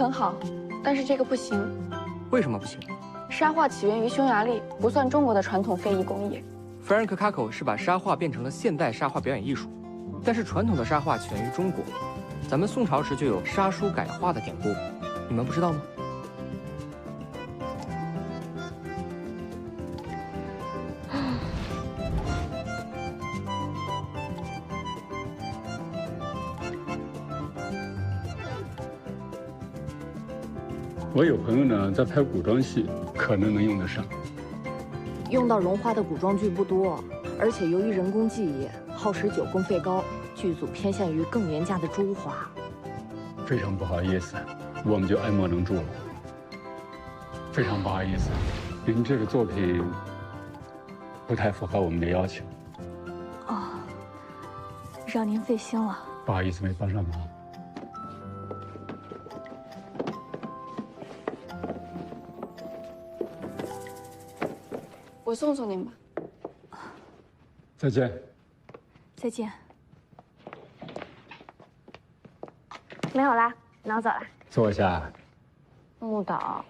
很好，但是这个不行。为什么不行？沙画起源于匈牙利，不算中国的传统非遗工艺。弗兰克·卡口是把沙画变成了现代沙画表演艺术，但是传统的沙画起源于中国，咱们宋朝时就有沙书改画的典故，你们不知道吗？我有朋友呢，在拍古装戏，可能能用得上。用到绒花的古装剧不多，而且由于人工技艺，耗时久，工费高，剧组偏向于更廉价的珠花。非常不好意思，我们就爱莫能助了。非常不好意思，您这个作品不太符合我们的要求。哦，让您费心了。不好意思，没帮上忙。我送送您吧。再见。再见。没有啦，那我走了。坐下。木导，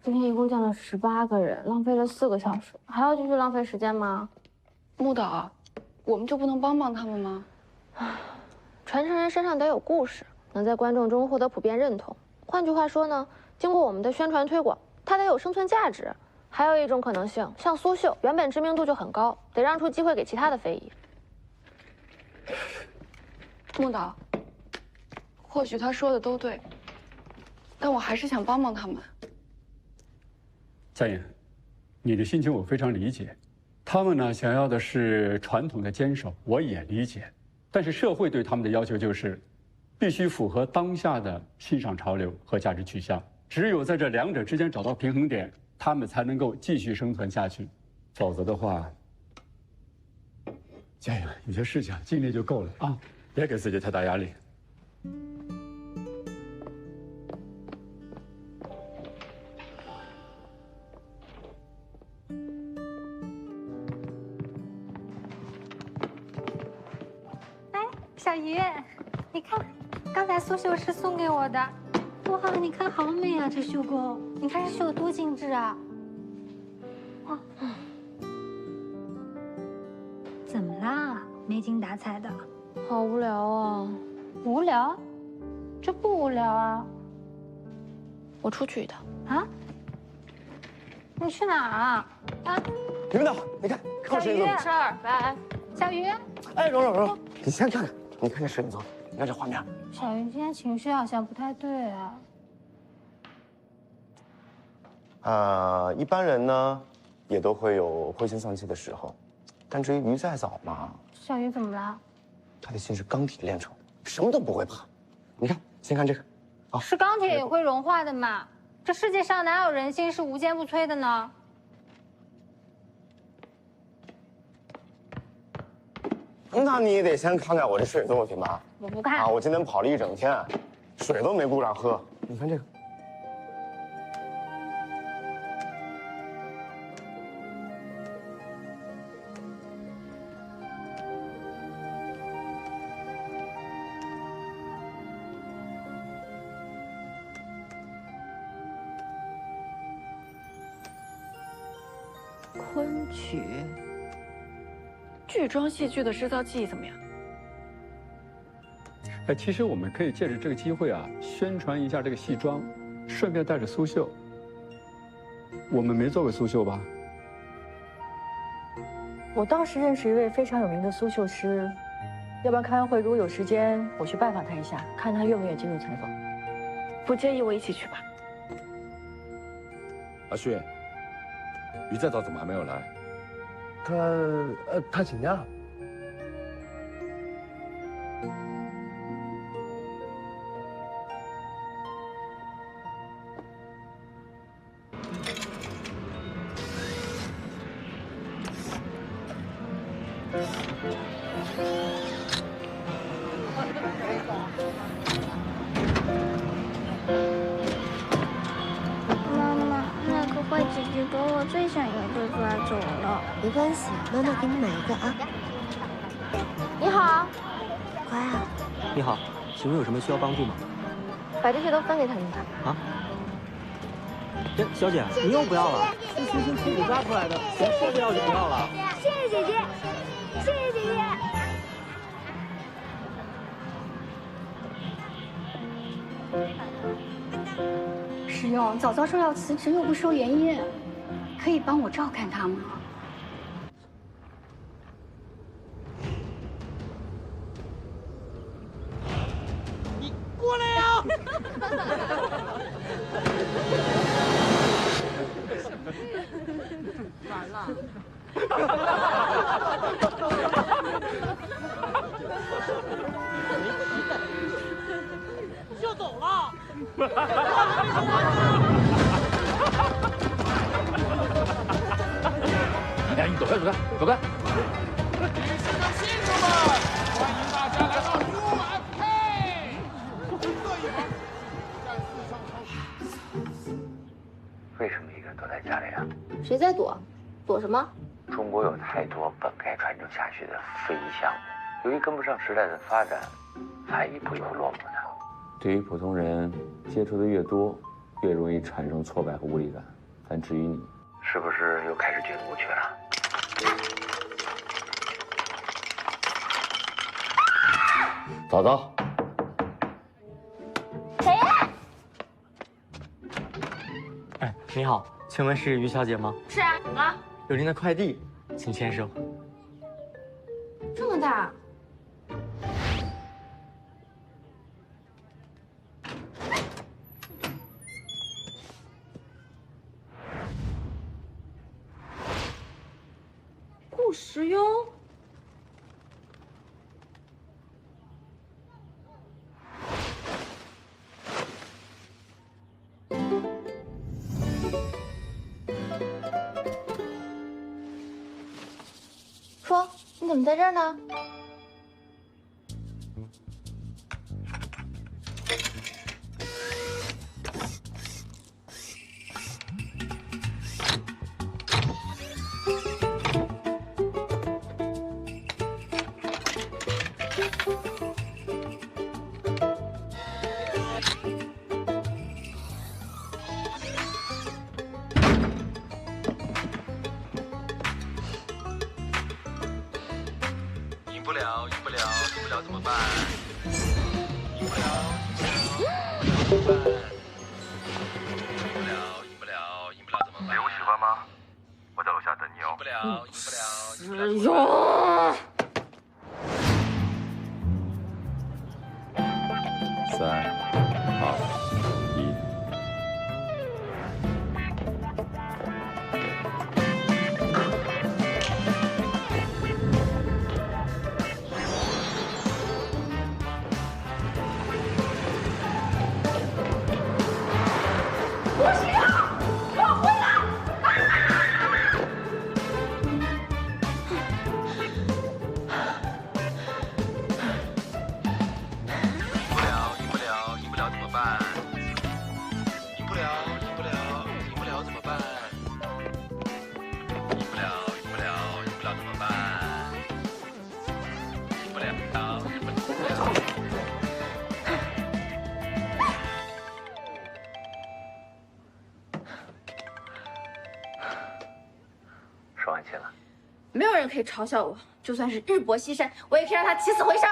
今天一共见了18个人，浪费了4个小时，还要继续浪费时间吗？木导，我们就不能帮帮他们吗？传承人身上得有故事，能在观众中获得普遍认同。换句话说呢，经过我们的宣传推广，它得有生存价值。还有一种可能性，像苏绣，原本知名度就很高，得让出机会给其他的非遗。木导，或许他说的都对，但我还是想帮帮他们。佳颖，你的心情我非常理解。他们呢，想要的是传统的坚守，我也理解。但是社会对他们的要求就是，必须符合当下的欣赏潮流和价值取向。只有在这两者之间找到平衡点，他们才能够继续生存下去。否则的话，佳颖，有些事情尽力就够了啊，别给自己太大压力。小鱼，你看，刚才苏绣师送给我的，哇，你看好美啊，这绣工，你看这绣的多精致啊！哇，怎么啦？没精打采的，好无聊啊！无聊？这不无聊啊！我出去一趟啊？你去哪儿啊？啊？李领导，你看，看摄影组。事儿，拜。小鱼，哎，蓉，你先看看，你看这摄影组，你看这画面。小鱼今天情绪好像不太对啊。一般人呢，也都会有灰心丧气的时候，但至于鱼在早嘛，小鱼怎么了？他的心是钢铁炼成的，什么都不会怕。你看，先看这个，啊，是钢铁也会融化的嘛？这世界上哪有人心是无坚不摧的呢？那你也得先看看我这水作品吧。我不看啊，我今天跑了一整天，水都没顾上喝。你看这个。昆曲。剧装戏剧的制造技艺怎么样？哎，其实我们可以借着这个机会啊，宣传一下这个戏装，顺便带着苏绣。我们没做过苏绣吧？我倒是认识一位非常有名的苏绣师，要不然开完会如果有时间，我去拜访他一下，看他愿不愿意接受采访。不介意我一起去吧？阿旭，鱼再早怎么还没有来？他请假。没关系，妈妈给你买一个啊。你好，乖啊。你好，请问有什么需要帮助吗？把这些都分给他们吧。啊？哎，小姐，你又不要了？是辛辛苦苦抓出来的，谁说不要就不要了？谢谢姐姐，谢谢姐姐。石佑，早早说要辞职又不说原因，可以帮我照看他吗？你过来呀！完了。就走了。哎，你走开，走开，走开！女士们、先生们，欢迎大家来到 UFK。这一会儿，战四上场。为什么一个人躲在家里啊？谁在躲？躲什么？中国有太多本该传承下去的非遗项目，由于跟不上时代的发展，才一步一步落寞的。对于普通人，接触的越多，越容易产生挫败和无力感。但至于你，是不是又开始觉得无趣了？早早，谁呀？哎，你好，请问是于小姐吗？是啊，怎么了？有您的快递，请签收。这么大？顾时优。说，你怎么在这儿呢？赢不了怎么办？赢不了怎么办？赢不了怎么办？礼物喜欢吗？我在楼下等你哦。时优。3、2、1。说完气了。没有人可以嘲笑我，就算是日薄西山，我也可以让他起死回生。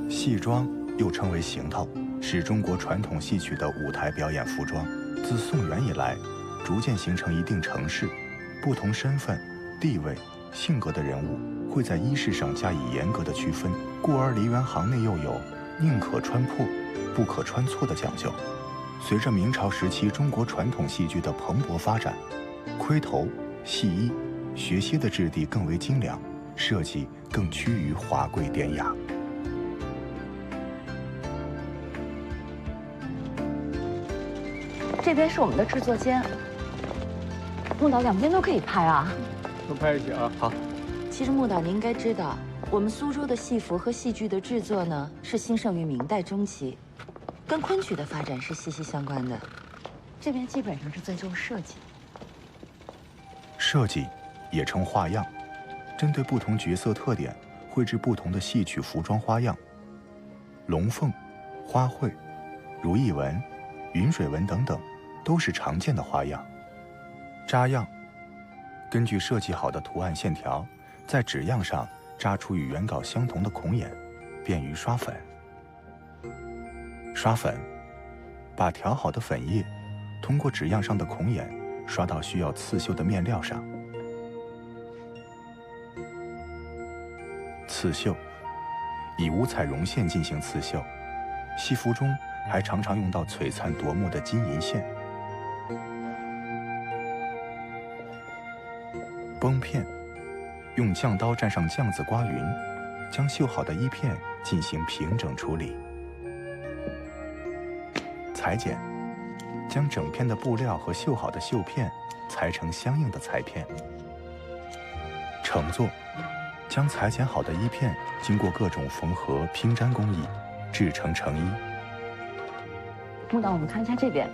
戏装又称为行头，是中国传统戏曲的舞台表演服装。自宋元以来，逐渐形成一定程式，不同身份、地位、性格的人物会在衣饰上加以严格的区分，故而梨园行内又有宁可穿破，不可穿错的讲究。随着明朝时期中国传统戏剧的蓬勃发展，盔头、戏衣、学歇的质地更为精良，设计更趋于华贵典雅。这边是我们的制作间，孟导两边都可以拍啊。都拍一起啊！好，其实穆导，您应该知道，我们苏州的戏服和戏剧的制作呢，是兴盛于明代中期，跟昆曲的发展是息息相关的。这边基本上是在做设计。设计也称画样，针对不同角色特点，绘制不同的戏曲服装花样。龙凤、花卉、如意纹、云水纹等等，都是常见的花样。扎样，根据设计好的图案线条，在纸样上扎出与原稿相同的孔眼，便于刷粉。刷粉，把调好的粉液通过纸样上的孔眼刷到需要刺绣的面料上。刺绣，以五彩绒线进行刺绣，戏服中还常常用到璀璨夺目的金银线。绷片，用酱刀蘸上酱子刮匀，将绣好的衣片进行平整处理。裁剪，将整片的布料和绣好的绣片裁成相应的裁片。成作，将裁剪好的衣片经过各种缝合、拼粘工艺，制成成衣。穆导，我们看一下这边。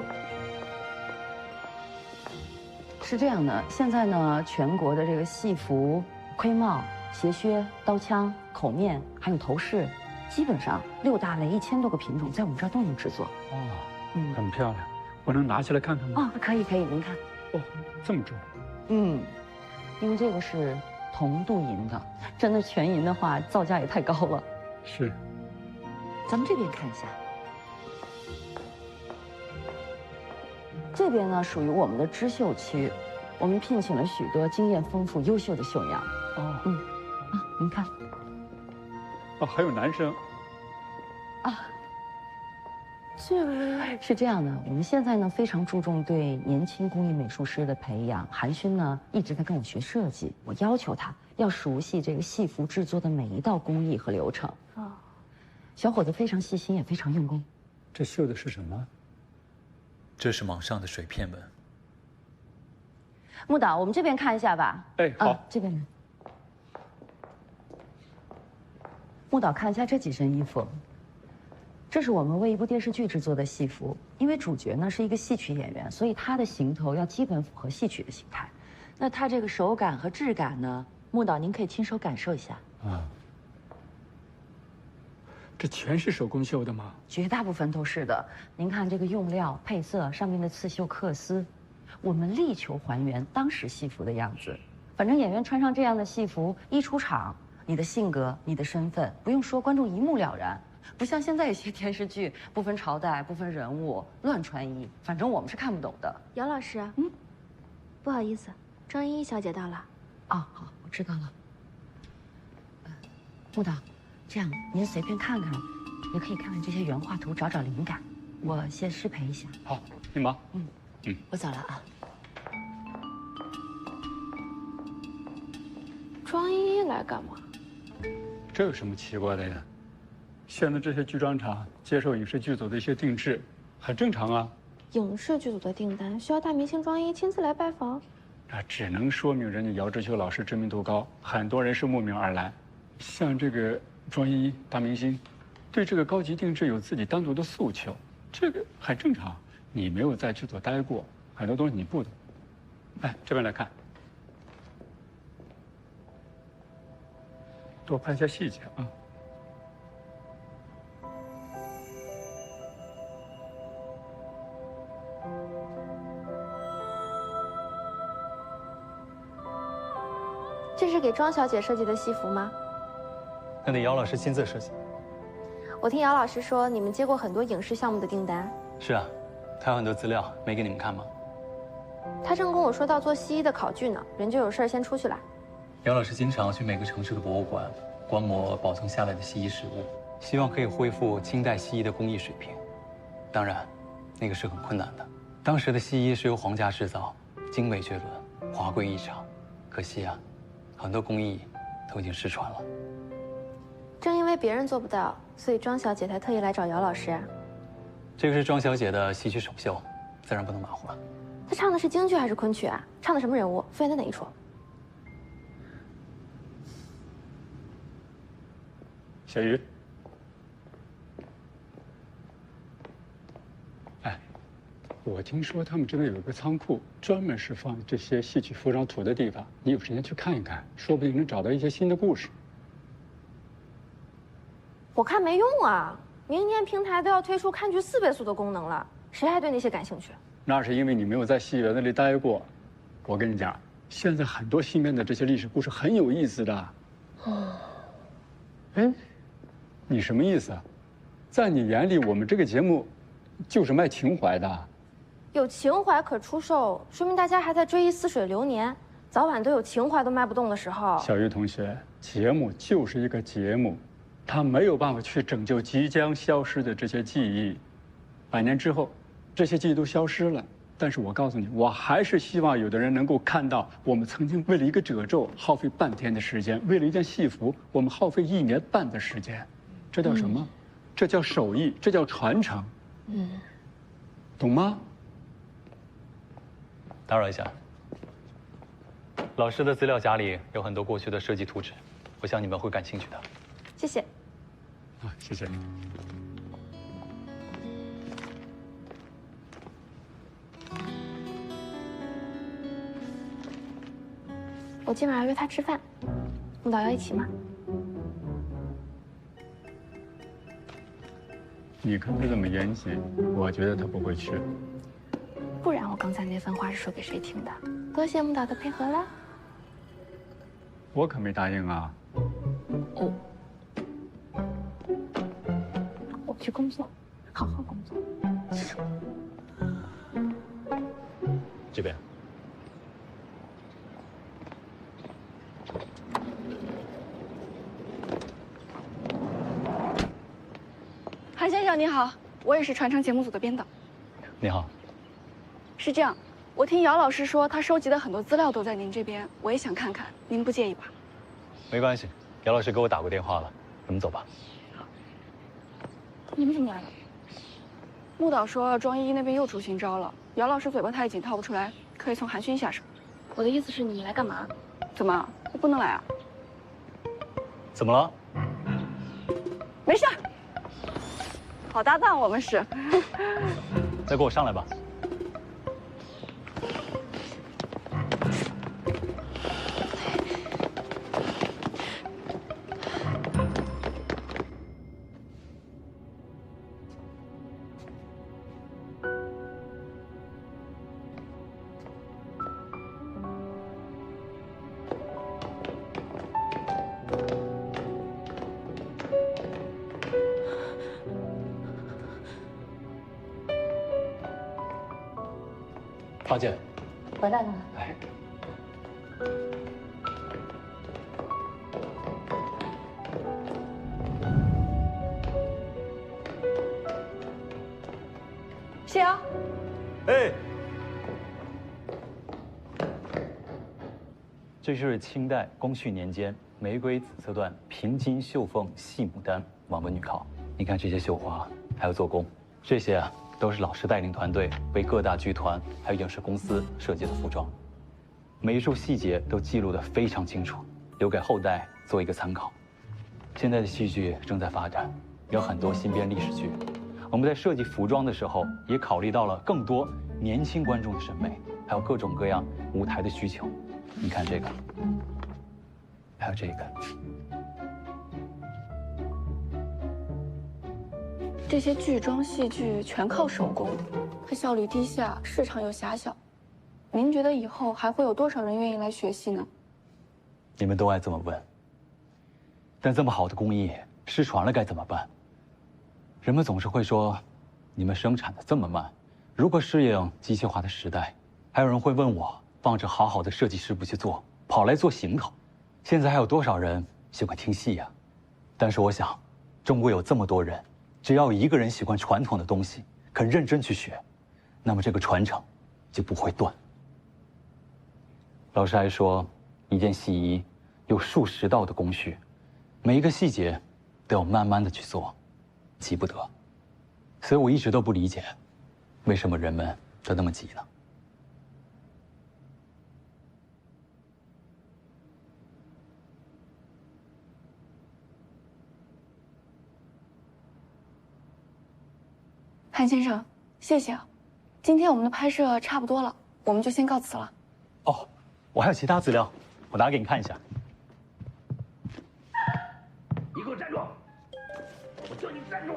是这样的，现在呢，全国的这个戏服、盔帽、鞋靴、刀枪、口面，还有头饰，基本上6大类1000多个品种，在我们这儿都能制作。哦，很漂亮，我能拿起来看看吗？哦，可以，您看。哦，这么重。因为这个是铜镀银的，真的全银的话，造价也太高了。是。咱们这边看一下。这边呢属于我们的织绣区，我们聘请了许多经验丰富、优秀的绣娘。您看。还有男生。这是这样的，我们现在呢非常注重对年轻工艺美术师的培养。韩勋呢一直在跟我学设计，我要求他要熟悉这个戏服制作的每一道工艺和流程。小伙子非常细心，也非常用功。这绣的是什么？这是蟒上的水片纹。穆导，我们这边看一下吧。好。这边呢？穆导，看一下这几身衣服。这是我们为一部电视剧制作的戏服，因为主角呢是一个戏曲演员，所以他的行头要基本符合戏曲的形态。那他这个手感和质感呢，穆导您可以亲手感受一下。这全是手工绣的吗？绝大部分都是的。您看这个用料、配色上面的刺绣刻丝，我们力求还原当时戏服的样子。反正演员穿上这样的戏服，一出场，你的性格、你的身份，不用说，观众一目了然。不像现在有些电视剧，不分朝代、不分人物，乱穿衣，反正我们是看不懂的。姚老师，不好意思，张依依小姐到了。好，我知道了。穆导，这样您随便看看，也可以看看这些原画图，找找灵感。我先失陪一下。好，你忙。我走了啊。庄依依来干嘛？这有什么奇怪的呀？现在这些剧专厂接受影视剧组的一些定制，很正常啊。影视剧组的订单需要大明星庄依依亲自来拜访？那只能说明人家姚志秋老师知名度高，很多人是慕名而来。像这个庄依依大明星，对这个高级定制有自己单独的诉求，这个很正常。你没有在剧组待过，很多东西你不懂。这边来看，多拍一下细节啊。这是给庄小姐设计的戏服吗？那得姚老师亲自设计。我听姚老师说，你们接过很多影视项目的订单。是啊，他有很多资料，没给你们看吗？他正跟我说到做西医的考据呢，人就有事儿先出去了。姚老师经常去每个城市的博物馆观摩保存下来的西医实物，希望可以恢复清代西医的工艺水平。当然，那个是很困难的。当时的西医是由皇家制造，精美绝伦，华贵异常。可惜啊，很多工艺都已经失传了。正因为别人做不到，所以庄小姐才特意来找姚老师。这个是庄小姐的戏曲首秀，自然不能马虎了。她唱的是京剧还是昆曲啊？唱的什么人物？复原的哪一出？小鱼。哎，我听说他们这边有一个仓库，专门是放这些戏曲服装图的地方。你有时间去看一看，说不定能找到一些新的故事。我看没用啊，明年平台都要推出看剧4倍速的功能了，谁还对那些感兴趣？那是因为你没有在戏园子里待过。我跟你讲，现在很多新编的这些历史故事很有意思的。哎，你什么意思啊？在你眼里，我们这个节目就是卖情怀的？有情怀可出售，说明大家还在追忆似水流年，早晚都有情怀都卖不动的时候。小鱼同学，节目就是一个节目，它没有办法去拯救即将消失的这些记忆。100年之后，这些记忆都消失了。但是我告诉你，我还是希望有的人能够看到，我们曾经为了一个褶皱耗费半天的时间，为了一件戏服，我们耗费1年半的时间，这叫什么？这叫手艺，这叫传承。懂吗？打扰一下，老师的资料夹里有很多过去的设计图纸，我想你们会感兴趣的。谢谢。啊，谢谢。我今晚要约他吃饭，木导要一起吗？你看他这么严谨，我觉得他不会去。不然我刚才那番话是说给谁听的？多谢木导的配合啦。我可没答应啊。哦。我去工作，好好工作。这边。韩先生你好，我也是传承节目组的编导。你好。是这样，我听姚老师说他收集的很多资料都在您这边，我也想看看，您不介意吧？没关系，姚老师给我打过电话了，我们走吧。你们怎么来了？木导说庄依依那边又出新招了，姚老师嘴巴太紧套不出来，可以从寒暄下手。我的意思是你们来干嘛？怎么，我不能来啊？怎么了？没事。好搭档，我们是。再给我上来吧。花姐，回来了。哎，谢瑶。哎，这是清代光绪年间玫瑰紫色缎平金绣凤细牡丹网纹女靠。你看这些绣花，还有做工，这些啊。都是老师带领团队为各大剧团还有影视公司设计的服装，每一处细节都记录得非常清楚，留给后代做一个参考。现在的戏剧正在发展，有很多新编历史剧，我们在设计服装的时候也考虑到了更多年轻观众的审美，还有各种各样舞台的需求。你看这个，还有这个。这些剧装戏剧全靠手工，它效率低下，市场又狭小。您觉得以后还会有多少人愿意来学戏呢？你们都爱这么问。但这么好的工艺失传了该怎么办？人们总是会说，你们生产的这么慢，如何适应机械化的时代？还有人会问我，放着好好的设计师不去做，跑来做行头，现在还有多少人喜欢听戏呀？但是我想，中国有这么多人。只要一个人喜欢传统的东西，肯认真去学，那么这个传承就不会断。老师还说，一件戏衣有数十道的工序，每一个细节都要慢慢的去做，急不得。所以我一直都不理解，为什么人们都那么急呢？潘先生，谢谢啊。今天我们的拍摄差不多了，我们就先告辞了。哦，我还有其他资料，我拿给你看一下。你给我站住！我叫你站住！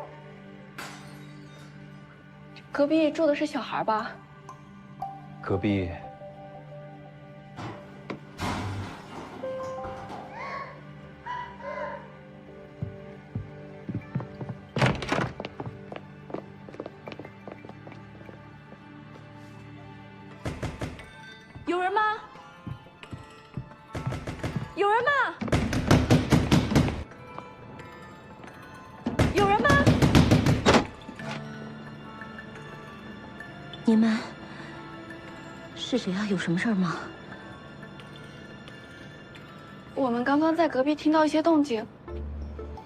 隔壁住的是小孩吧？隔壁。有人吗？有人吗？有人吗？你们是谁啊？有什么事儿吗？我们刚刚在隔壁听到一些动静，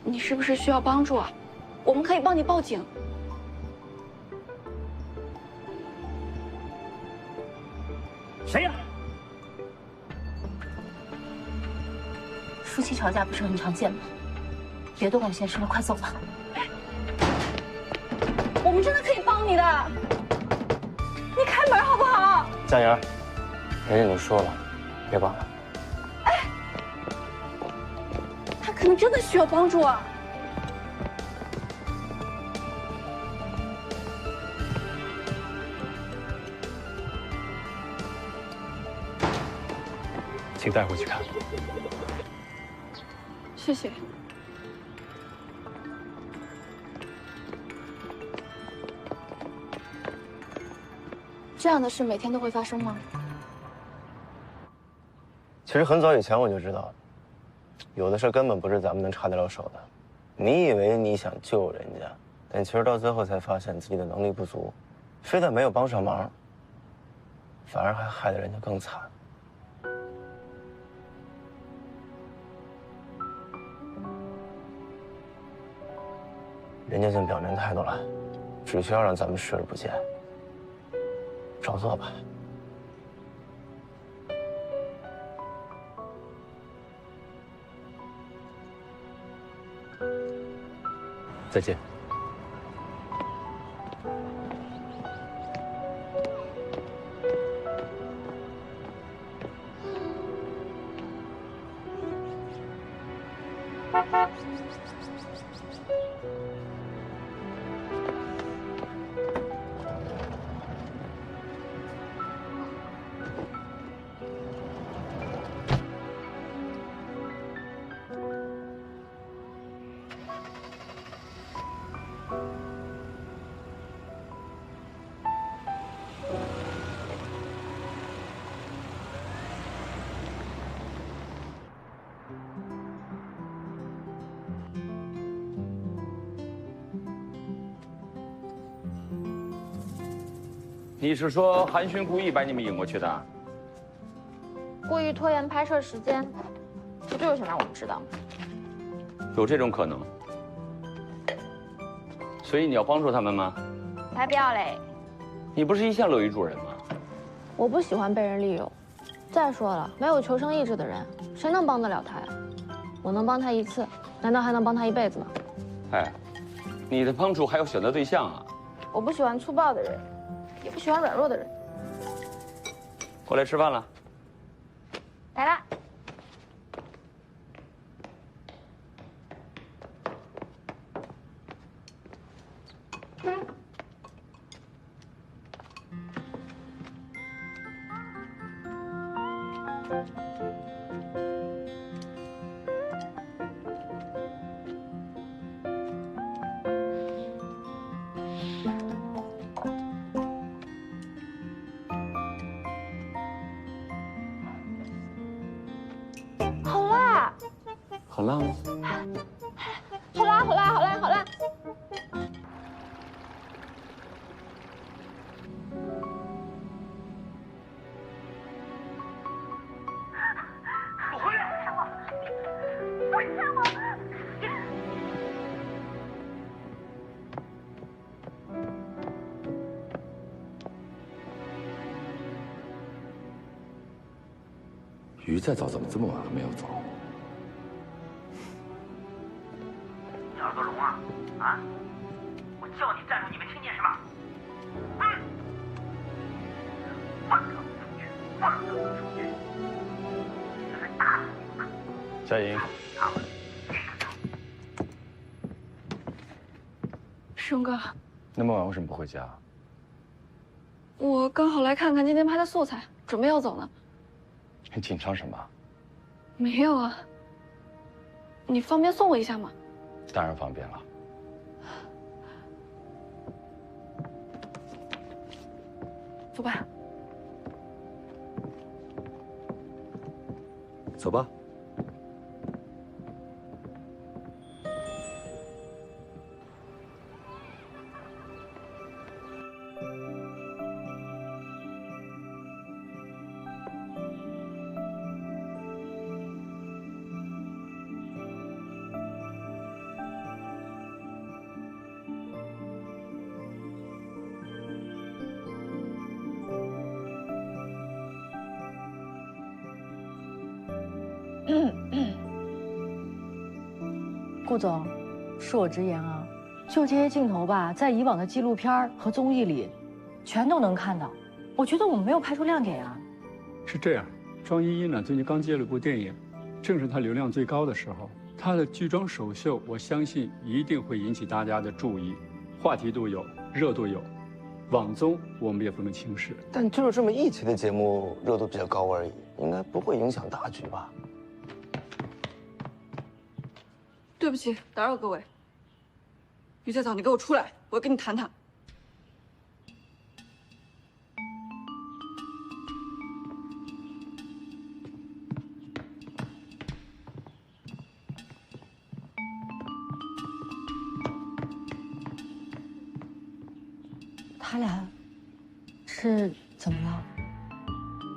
你是不是需要帮助啊？我们可以帮你报警。谁呀？夫妻吵架不是很常见吗？别动我先生了，快走吧。我们真的可以帮你的，你开门好不好？佳莹，人家都说了，别帮了。他可能真的需要帮助啊。请带回去看。谢谢。这样的事每天都会发生吗？其实很早以前我就知道，有的事根本不是咱们能插得了手的。你以为你想救人家，但其实到最后才发现自己的能力不足，非但没有帮上忙，反而还害得人家更惨。人家竟表明态度了，只需要让咱们视而不见，照做吧。再见。你是说韩勋故意把你们引过去的？故意拖延拍摄时间，不就是想让我们知道吗？有这种可能。所以你要帮助他们吗？才不要嘞！你不是一向乐于助人吗？我不喜欢被人利用。再说了，没有求生意志的人，谁能帮得了他呀？我能帮他一次，难道还能帮他一辈子吗？哎，你的帮助还有选择对象啊！我不喜欢粗暴的人，也不喜欢软弱的人。过来吃饭了。来啦！好辣！很辣吗？好辣！好辣！好辣！好辣！我回来！为什么？鱼再早怎么这么晚还没有走？你耳朵聋啊？啊！我叫你站住，你没听见是吧？夏莹，世荣哥，那么晚为什么不回家？我刚好来看看今天拍的素材，准备要走呢。你紧张什么？没有啊。你方便送我一下吗？当然方便了。走吧。走吧。顾总，恕我直言啊，就这些镜头吧，在以往的纪录片和综艺里，全都能看到。我觉得我们没有拍出亮点啊。是这样，庄依依呢最近刚接了部电影，正是她流量最高的时候。她的剧妆首秀，我相信一定会引起大家的注意，话题度有，热度有。网综我们也不能轻视。但就是这么一期的节目，热度比较高而已，应该不会影响大局吧？对不起，打扰各位。于再早，你给我出来，我要跟你谈谈。他俩是怎么了？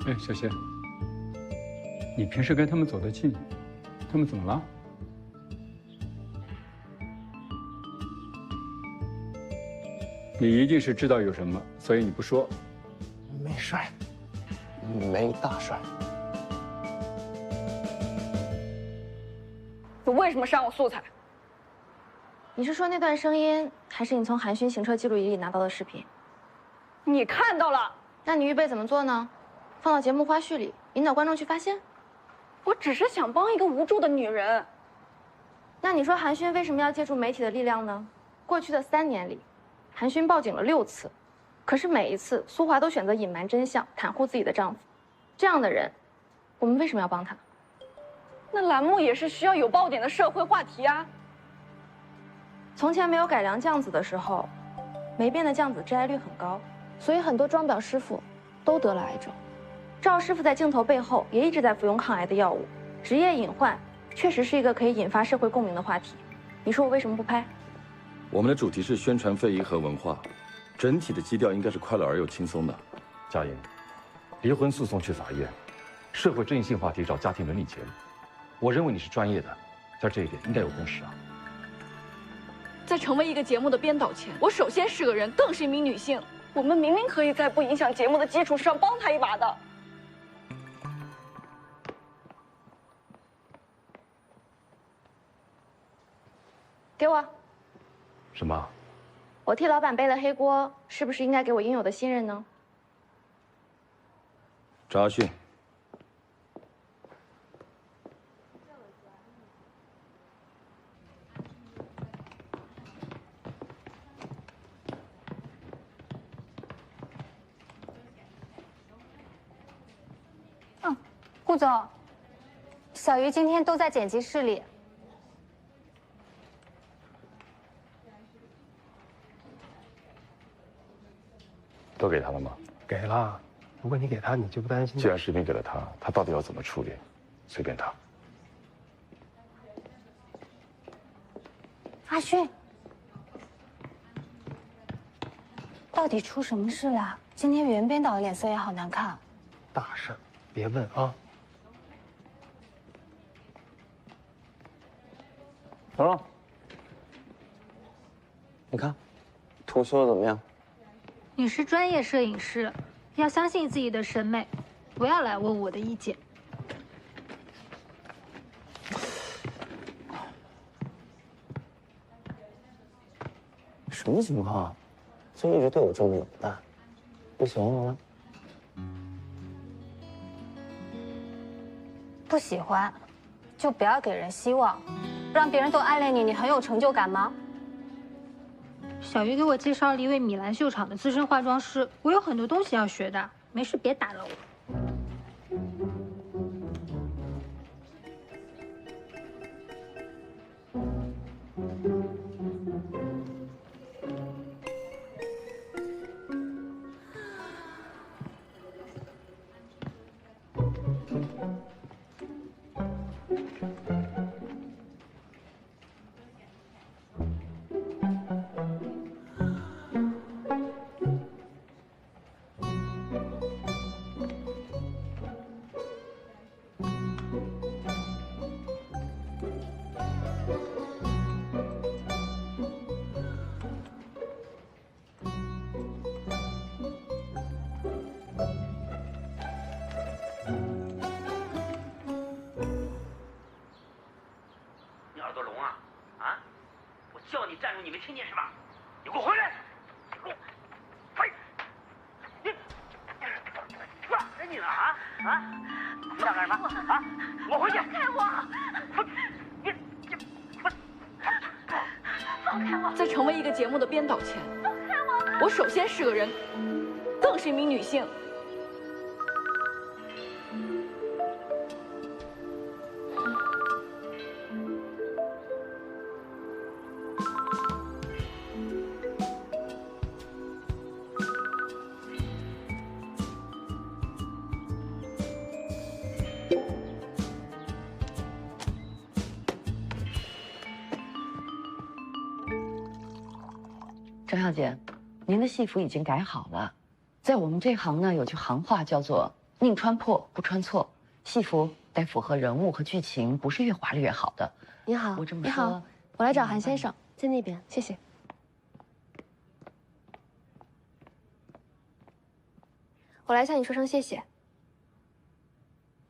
哎，小谢，你平时跟他们走得近，他们怎么了？你一定是知道有什么，所以你不说。没事儿，没大事儿。你为什么删我素材？你是说那段声音，还是你从韩勋行车记录仪里拿到的视频？你看到了？那你预备怎么做呢？放到节目花絮里，引导观众去发现？我只是想帮一个无助的女人。那你说韩勋为什么要借助媒体的力量呢？过去的3年里，韩勋报警了6次，可是每一次苏华都选择隐瞒真相，袒护自己的丈夫。这样的人，我们为什么要帮他？那栏目也是需要有爆点的社会话题啊。从前没有改良酱子的时候，没变的酱子致癌率很高，所以很多装裱师傅都得了癌症。赵师傅在镜头背后也一直在服用抗癌的药物，职业隐患确实是一个可以引发社会共鸣的话题。你说我为什么不拍？我们的主题是宣传非遗和文化，整体的基调应该是快乐而又轻松的。佳莹，离婚诉讼去法院，社会争议性话题找家庭伦理节目。我认为你是专业的，在这一点应该有共识啊。在成为一个节目的编导前，我首先是个人，更是一名女性。我们明明可以在不影响节目的基础上帮她一把的。给我。什么？我替老板背了黑锅，是不是应该给我应有的信任呢？张亚迅。顾总，小鱼今天都在剪辑室里。都给他了吗？给了。如果你给他，你就不担心？既然视频给了他，他到底要怎么处理，随便他。阿勋，到底出什么事了？今天原编导的脸色也好难看。大事，别问啊。蓉蓉，你看，图修的怎么样？你是专业摄影师，要相信自己的审美，不要来问我的意见。什么情况？就一直对我这么冷淡，不喜欢我了？不喜欢，就不要给人希望，让别人都暗恋你，你很有成就感吗？小鱼给我介绍了一位米兰秀场的资深化妆师，我有很多东西要学的，没事别打扰我。在成为一个节目的编导前，我首先是个人，更是一名女性。张小姐，您的戏服已经改好了。在我们这行呢，有句行话叫做“宁穿破，不穿错”。戏服得符合人物和剧情，不是越华丽越好的。你好，我这么说，你好，我来找韩先生，在那边，谢谢。我来向你说声谢谢，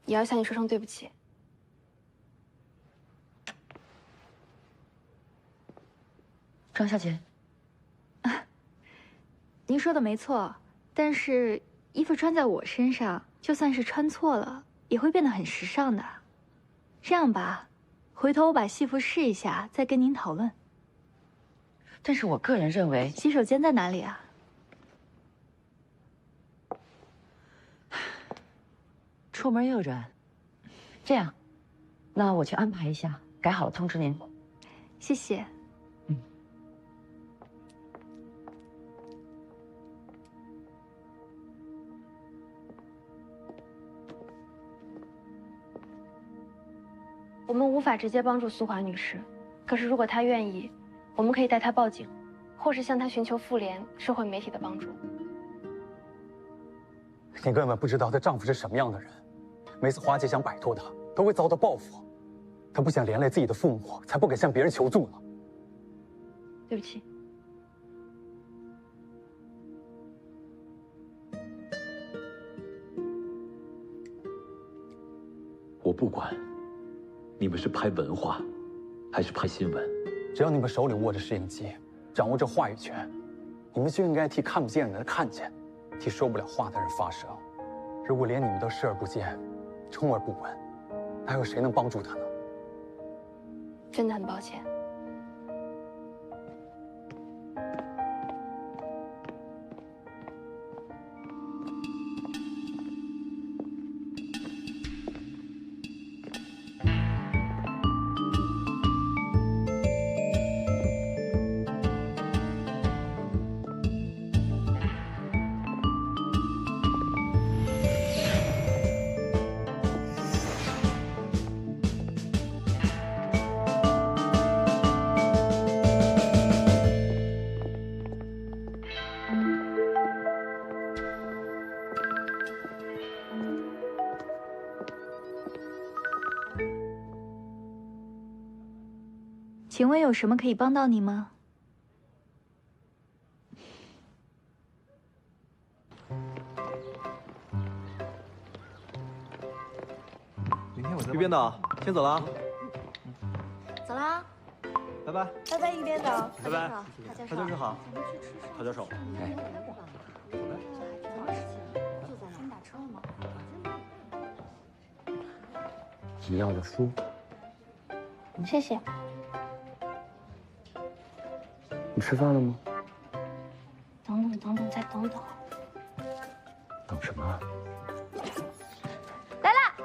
也要向你说声对不起。张小姐。您说的没错，但是衣服穿在我身上，就算是穿错了，也会变得很时尚的。这样吧，回头我把戏服试一下，再跟您讨论。但是我个人认为，洗手间在哪里啊？出门右转。这样，那我去安排一下，改好了通知您。谢谢。我们无法直接帮助苏华女士，可是如果她愿意，我们可以带她报警，或是向她寻求妇联、社会媒体的帮助。你根本不知道她丈夫是什么样的人，每次华姐想摆脱他，都会遭到报复。她不想连累自己的父母，才不敢向别人求助呢。对不起。我不管。你们是拍文化，还是拍新闻？只要你们手里握着摄影机，掌握着话语权，你们就应该替看不见的人看见，替说不了话的人发声。如果连你们都视而不见，充耳不闻，还有谁能帮助他呢？真的很抱歉。请问有什么可以帮到你吗？于编导，先走了啊。走啦，拜拜。拜拜，于编导。拜拜。陶教授好。陶教授。哎。你要的书，谢谢。你吃饭了吗？等等，再等等。等什么？来啦！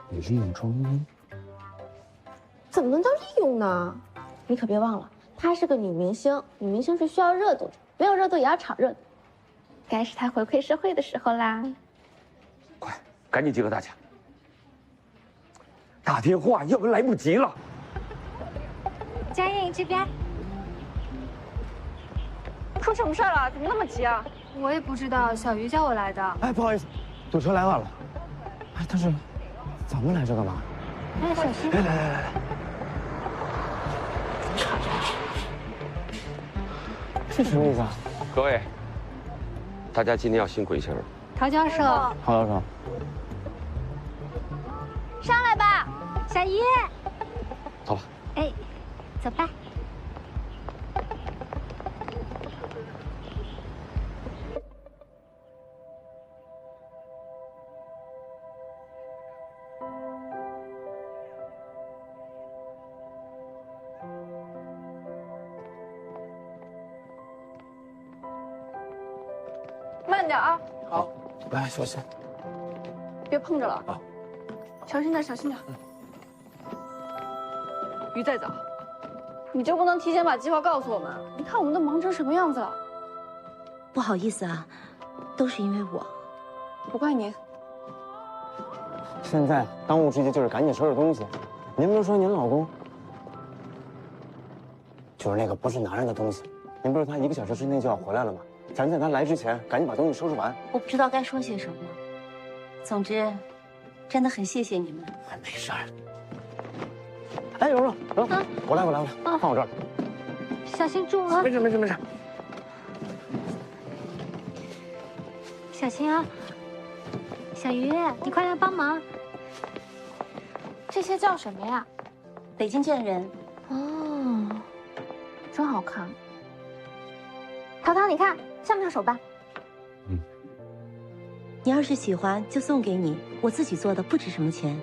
你利用庄一？怎么能叫利用呢？你可别忘了，她是个女明星，女明星是需要热度的，没有热度也要炒热度。该是她回馈社会的时候啦。赶紧集合大家！打电话，要不然来不及了。佳颖这边，出什么事了？怎么那么急啊？我也不知道，小鱼叫我来的。哎，不好意思，堵车来晚了。哎，但是咱们来这干嘛？哎，小心！来，这什么意思啊？各位，大家今天要辛苦一些了。陶教授，陶教授，上来吧，小鱼。走吧。哎，走吧。慢点啊！好，来，小心，别碰着了。好，小心点，小心点。鱼再早，你就不能提前把计划告诉我们？你看我们都忙成什么样子了？不好意思啊，都是因为我。不怪您。现在当务之急就是赶紧收拾东西。您不是说您老公就是那个不是男人的东西？您不是他1个小时之内就要回来了吗？咱在他来之前赶紧把东西收拾完。我不知道该说些什么。总之，真的很谢谢你们。没事儿。哎，蓉蓉，我来，放我这儿。小心住啊！没事。小心啊！小鱼，你快来帮忙。这些叫什么呀？北京绢人。哦，真好看。淘，你看像不像手办？你要是喜欢，就送给你。我自己做的，不值什么钱。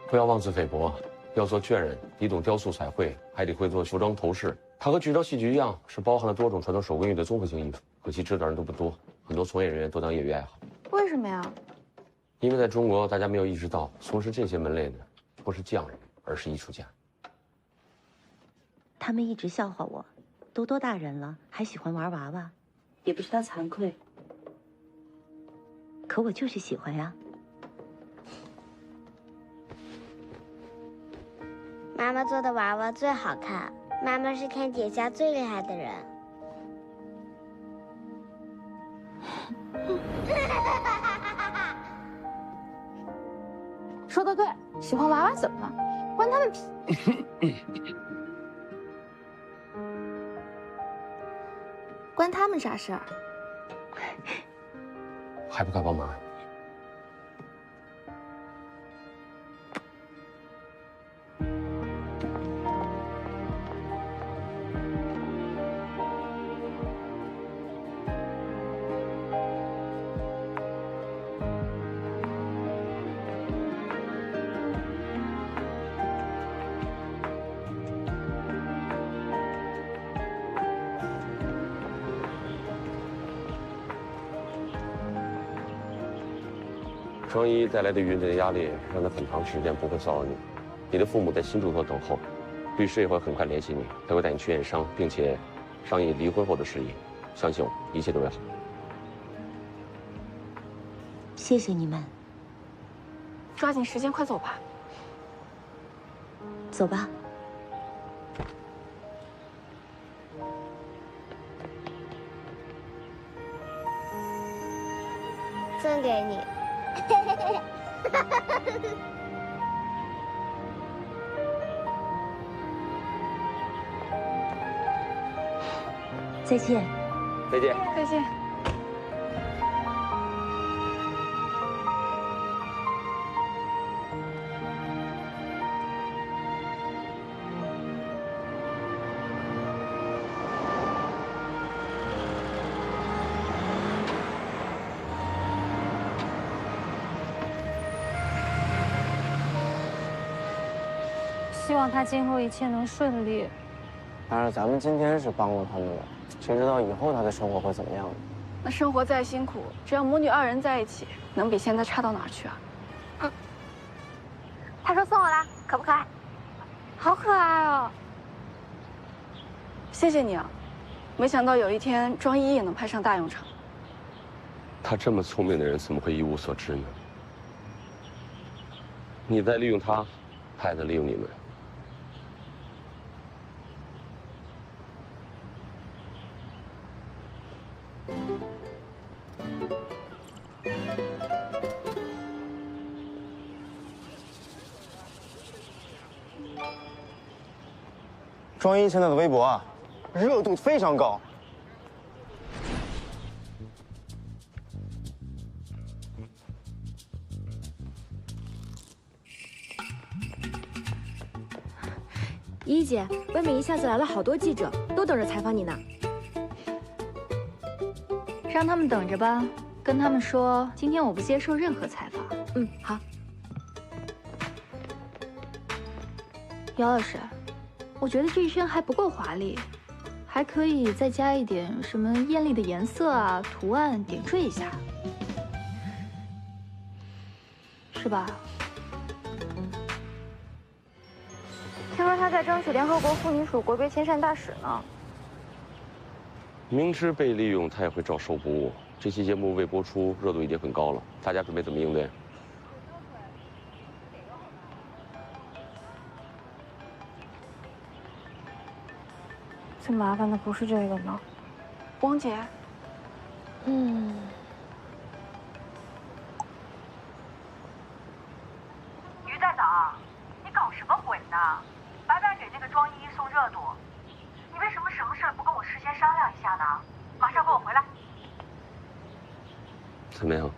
不要妄自菲薄，要做绢人，你懂雕塑彩绘，还得会做服装头饰。它和剧照戏剧一样，是包含了多种传统手工艺的综合性艺术。可惜知道人都不多，很多从业人员都当业余爱好。为什么呀？因为在中国，大家没有意识到，从事这些门类的不是匠人，而是艺术家。他们一直笑话我，都多大人了，还喜欢玩娃娃，也不知道惭愧。可我就是喜欢呀。妈妈做的娃娃最好看，妈妈是看姐家最厉害的人。说得对，喜欢娃娃怎么了？关他们屁！关他们啥事儿？还不快帮忙？庄一带来的舆论的压力，让他很长时间不会骚扰你。你的父母在新住所等候，律师也会很快联系你，他会带你去验伤，并且商议离婚后的事宜。相信我，一切都会好。谢谢你们。抓紧时间，快走吧。走吧。送给你。再见。再见。再见。希望他今后一切能顺利。当然，咱们今天是帮了他们了，谁知道以后他的生活会怎么样呢？那生活再辛苦，只要母女二人在一起，能比现在差到哪儿去啊？他说送我啦，可不可爱？好可爱哦！谢谢你啊，没想到有一天庄一也能派上大用场。他这么聪明的人，怎么会一无所知呢？你在利用他，他也在利用你们。庄一现在的微博啊，热度非常高。依依姐，外面一下子来了好多记者，都等着采访你呢。让他们等着吧，跟他们说今天我不接受任何采访。嗯，好。姚老师，我觉得这一身还不够华丽，还可以再加一点什么艳丽的颜色啊、图案，点缀一下，是吧？听说他在争取联合国妇女署国别亲善大使呢。明知被利用，他也会照收不误。这期节目未播出，热度已经很高了，大家准备怎么应对？最麻烦的不是这个吗？汪姐。于站长，你搞什么鬼呢？白白给那个庄依依送热度，你为什么什么事不跟我事先商量一下呢？马上跟我回来。怎么样？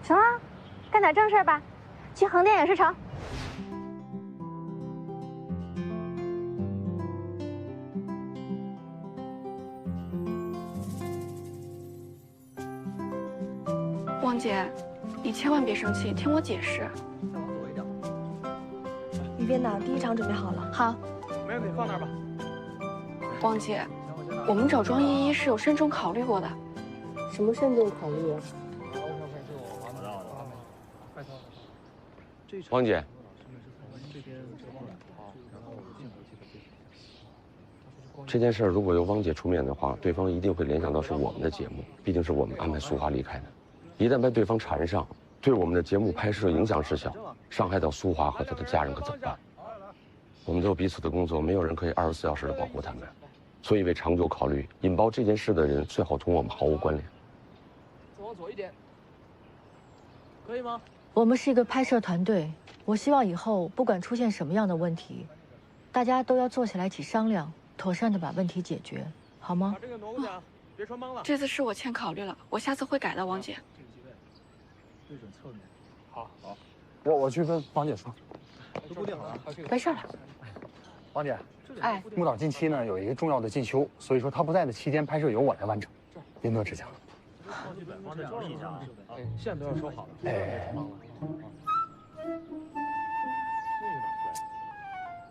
行了，干点正事吧，去横店影视城。汪姐，你千万别生气，听我解释。于编导，第一场准备好了。好，没问题，放那儿吧。汪姐，我们找庄依依是有慎重考虑过的。什么慎重考虑啊？汪姐，这件事如果由汪姐出面的话，对方一定会联想到是我们的节目，毕竟是我们安排苏华离开的。一旦被对方缠上，对我们的节目拍摄影响事小，伤害到苏华和她的家人可怎么办？我们都有彼此的工作，没有人可以24小时的保护他们，所以为长久考虑，引爆这件事的人最好同我们毫无关联。再往左一点，可以吗？我们是一个拍摄团队，我希望以后不管出现什么样的问题，大家都要坐下来一起商量，妥善的把问题解决，好吗？把这个挪过去啊，别穿帮了。这次是我欠考虑了，我下次会改的，汪姐。对准侧面。好。我去跟王姐说。都固定好了。没事了。王姐，哎，木导近期呢有一个重要的进修，所以说他不在的期间拍摄由我来完成，您多指教。往这注意一下啊！哎，线都要收好了。哎，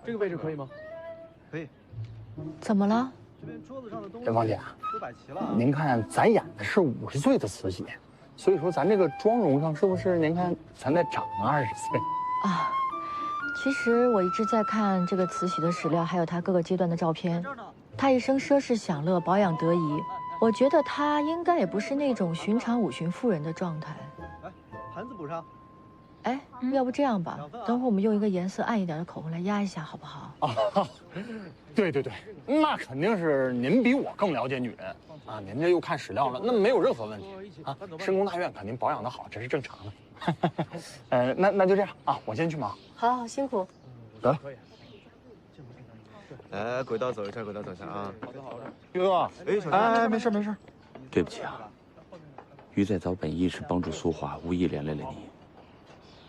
这个位置可以吗？可以。怎么了？这边桌子上的东西王姐都摆齐了。您看咱演的是50岁的慈禧，所以说咱这个妆容上是不是您看咱再长20岁？啊，其实我一直在看这个慈禧的史料，还有她各个阶段的照片。她一生奢侈享乐，保养得宜，我觉得她应该也不是那种寻常五旬妇人的状态。来，盘子补上。哎，要不这样吧，等会儿我们用一个颜色暗一点的口红来压一下，好不好？啊，对，那肯定是您比我更了解女人啊！您这又看史料了，那没有任何问题啊。深宫大院肯定保养得好，这是正常的。那就这样啊，我先去忙。好，辛苦。得。来，轨道走一下，轨道走一下啊。好的。哥，哎，没事。对不起啊，于在早本意是帮助苏华，无意连累了你。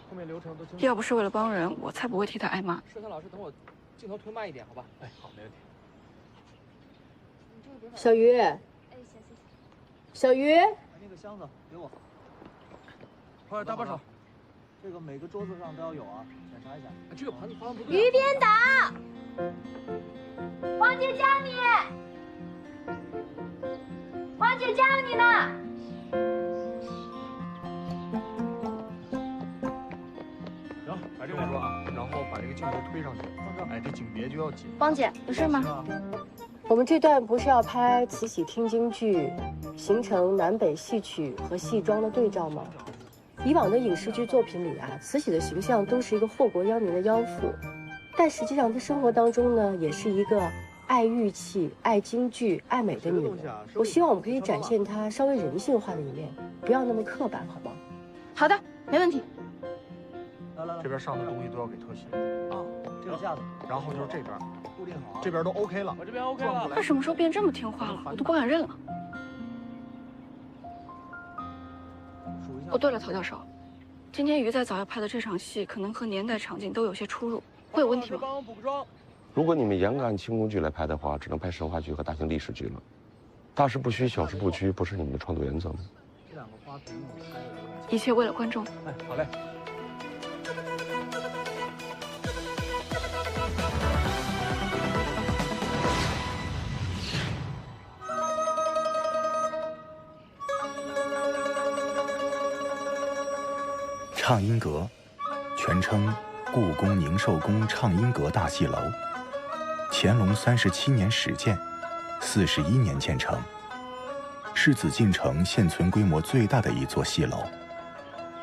后面流程都清楚。要不是为了帮人，我才不会替他挨骂。摄像老师，等我镜头推慢一点，好吧？哎，好，没问题。小鱼，小鱼，那个箱子给我。快，搭把手。这个每个桌子上都要有啊，检查一下。这个盘子方向不对。于编导，王姐叫你，王姐叫你呢。行，把这个说啊，然后把这个镜头推上去。哎，这景别就要紧。王姐，有事吗？我们这段不是要拍慈禧听京剧，形成南北戏曲和戏装的对照吗？以往的影视剧作品里啊，慈禧的形象都是一个祸国殃民的妖妇，但实际上她生活当中呢，也是一个爱玉器、爱京剧、爱美的女人。我希望我们可以展现她稍微人性化的一面，不要那么刻板，好吗？好的，没问题。来，这边上的东西都要给特写啊，这个架子，然后就是这边固定好，这边都 OK 了，我这边 OK 了。他什么时候变这么听话了？我都不敢认了。哦，对了，曹教授，今天于再早要拍的这场戏，可能和年代场景都有些出入，会有问题吗？如果你们严格按清宫剧来拍的话，只能拍神话剧和大型历史剧了。大事不虚，小事不拘，不是你们的创作原则吗？这两个花瓶我拍了。一切为了观众。哎，好嘞。畅音阁，全称故宫宁寿宫畅音阁大戏楼，乾隆37年始建，41年建成，是紫禁城现存规模最大的一座戏楼，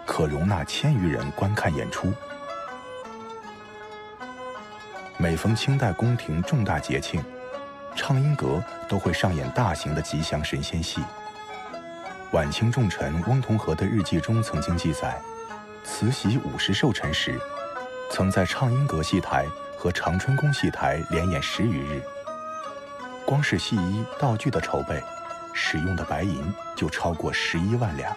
可容纳1000余人观看演出。每逢清代宫廷重大节庆，畅音阁都会上演大型的吉祥神仙戏。晚清重臣翁同龢的日记中曾经记载，慈禧50寿辰时，曾在畅音阁戏台和长春宫戏台连演10余日。光是戏衣道具的筹备，使用的白银就超过11万两。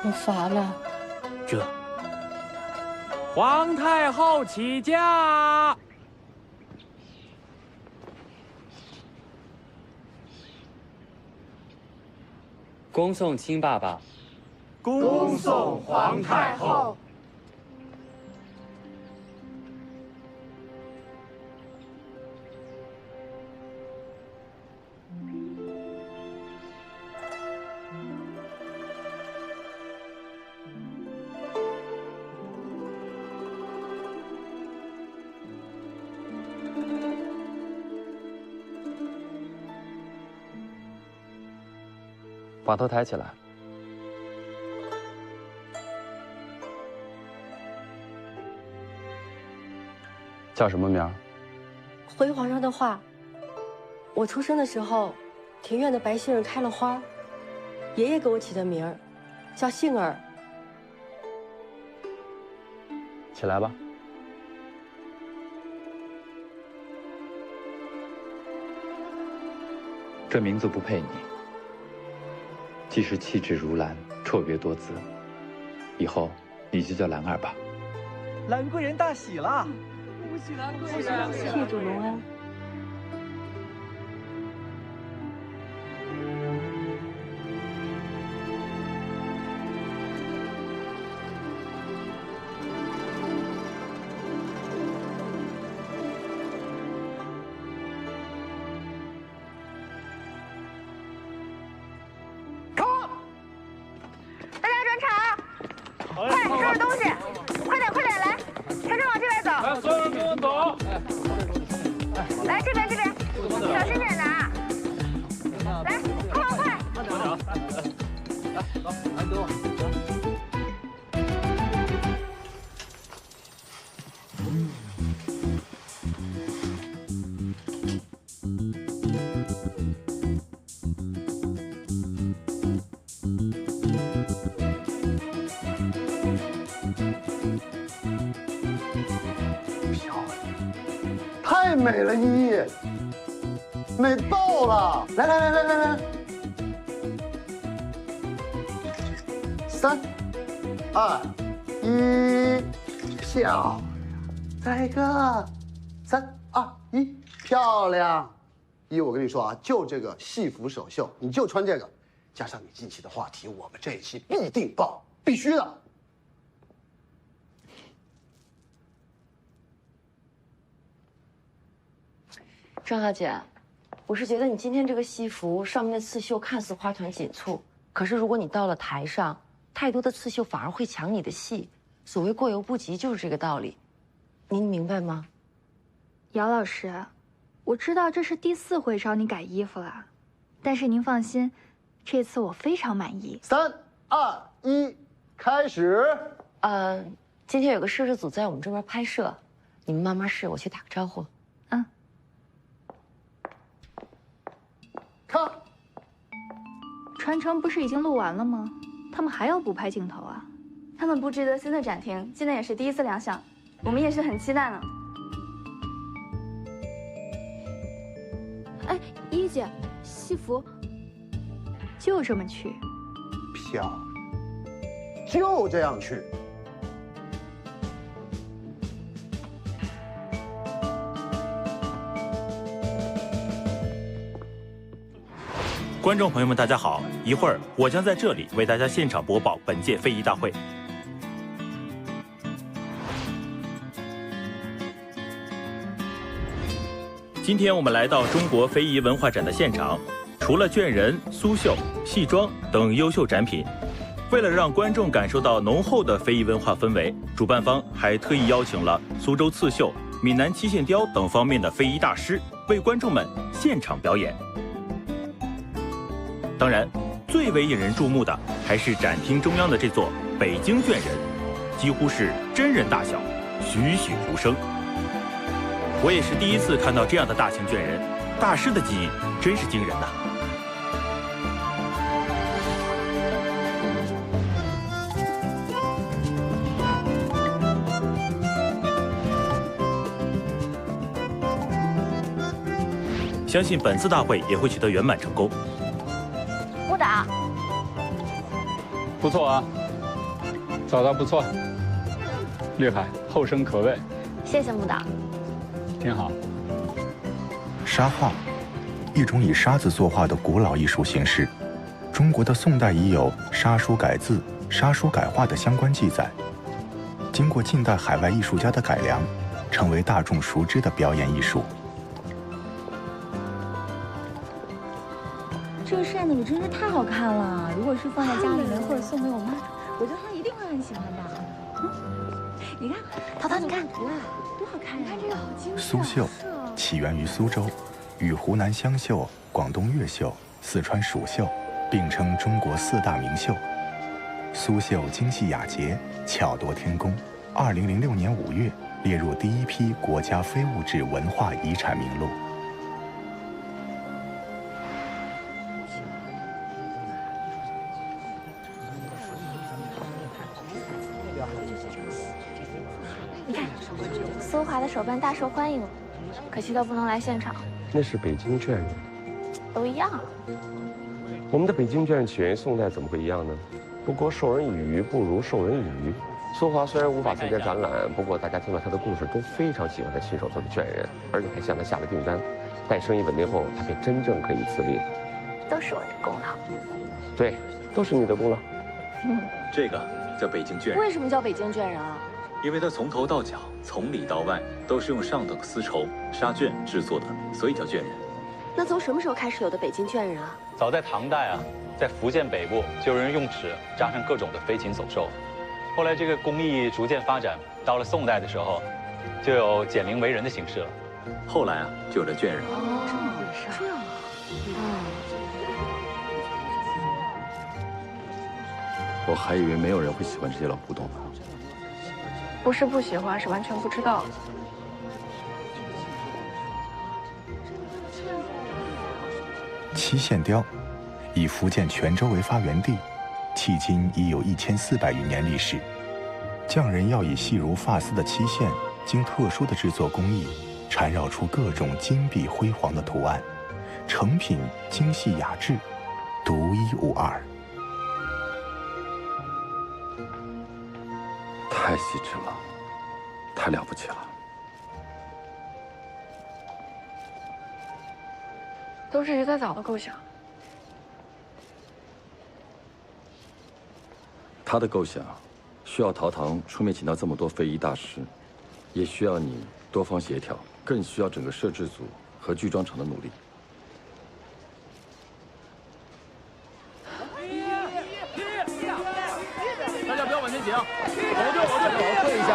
我乏了。这，皇太后起驾。恭送亲爸爸。恭送皇太后。把头抬起来。叫什么名儿？回皇上的话，我出生的时候，庭院的白杏儿开了花，爷爷给我起的名儿，叫杏儿。起来吧。这名字不配你，既是气质如兰，绰约多姿，以后你就叫兰儿吧。兰贵人大喜了！恭喜兰贵人！谢主隆恩。大家转场，快收拾东西，快点快点来，全程往这边走。来，所有人跟我走。来这边，小心点拿。来，快！慢点啊！来，走，来给我。太美了，依依，美爆了！来，3、2、1，漂亮！再一个，3、2、1，漂亮！依依，我跟你说啊，就这个戏服首秀，你就穿这个，加上你近期的话题，我们这一期必定爆，必须的。张小姐，我是觉得你今天这个戏服上面的刺绣看似花团锦簇，可是如果你到了台上，太多的刺绣反而会抢你的戏。所谓过犹不及，就是这个道理。您明白吗？姚老师，我知道这是第4回找你改衣服了，但是您放心，这次我非常满意。3、2、1，开始。今天有个摄制组在我们这边拍摄，你们慢慢试，我去打个招呼。看，传承不是已经录完了吗？他们还要补拍镜头啊？他们布置的新的展厅，今天也是第1次亮相，我们也是很期待呢。哎，依依姐，戏服就这么去，漂亮，就这样去。观众朋友们，大家好！一会儿我将在这里为大家现场播报本届非遗大会。今天我们来到中国非遗文化展的现场，除了绢人、苏绣、戏装等优秀展品，为了让观众感受到浓厚的非遗文化氛围，主办方还特意邀请了苏州刺绣、闽南七线雕等方面的非遗大师为观众们现场表演。当然，最为引人注目的还是展厅中央的这座北京绢人，几乎是真人大小，栩栩如生。我也是第一次看到这样的大型绢人，大师的技艺真是惊人呐！相信本次大会也会取得圆满成功。舞蹈不错啊，找到不错，厉害，后生可畏。谢谢木导，挺好。沙画，一种以沙子作画的古老艺术形式。中国的宋代已有沙书改字、沙书改画的相关记载，经过近代海外艺术家的改良，成为大众熟知的表演艺术。这个扇子可真是太好看了，如果是放在家里面或者送给我妈，我觉得她一定会很喜欢的。你看，淘淘，你看，哇，多好看呀！你看这个好精致。苏绣起源于苏州，与湖南湘绣、广东越绣、四川蜀绣、并称中国4大名秀。苏绣精细雅洁，巧夺天工。2006年5月列入第1批国家非物质文化遗产名录。你看，苏华的手办大受欢迎，可惜他不能来现场。那是北京卷人，都一样。我们的北京卷起源于宋代，怎么会一样呢？不过授人以鱼不如授人以渔。苏华虽然无法参加展览，不过大家听了他的故事都非常喜欢他亲手做的卷人，而且还向他下了订单。待生意稳定后，他便真正可以自立。都是我的功劳。对，都是你的功劳。这个叫北京卷人。为什么叫北京卷人啊？因为它从头到脚，从里到外都是用上等丝绸纱绢制作的，所以叫卷人。那从什么时候开始有的北京卷人啊？早在唐代啊，在福建北部就有人用纸扎上各种的飞禽走兽。后来这个工艺逐渐发展，到了宋代的时候，就有简明为人的形式了。后来啊，就有了卷人。哦，这么回事。这样啊。我还以为没有人会喜欢这些老古董呢。不是不喜欢，是完全不知道。漆线雕，以福建泉州为发源地，迄今已有1400余年历史。匠人要以细如发丝的漆线，经特殊的制作工艺，缠绕出各种金碧辉煌的图案，成品精细雅致，独一无二。太细致了，太了不起了。都是谁在早的构想？他的构想需要陶唐出面请到这么多非遗大师，也需要你多方协调，更需要整个摄制组和剧装厂的努力。大家不要往前挤啊！往退一下，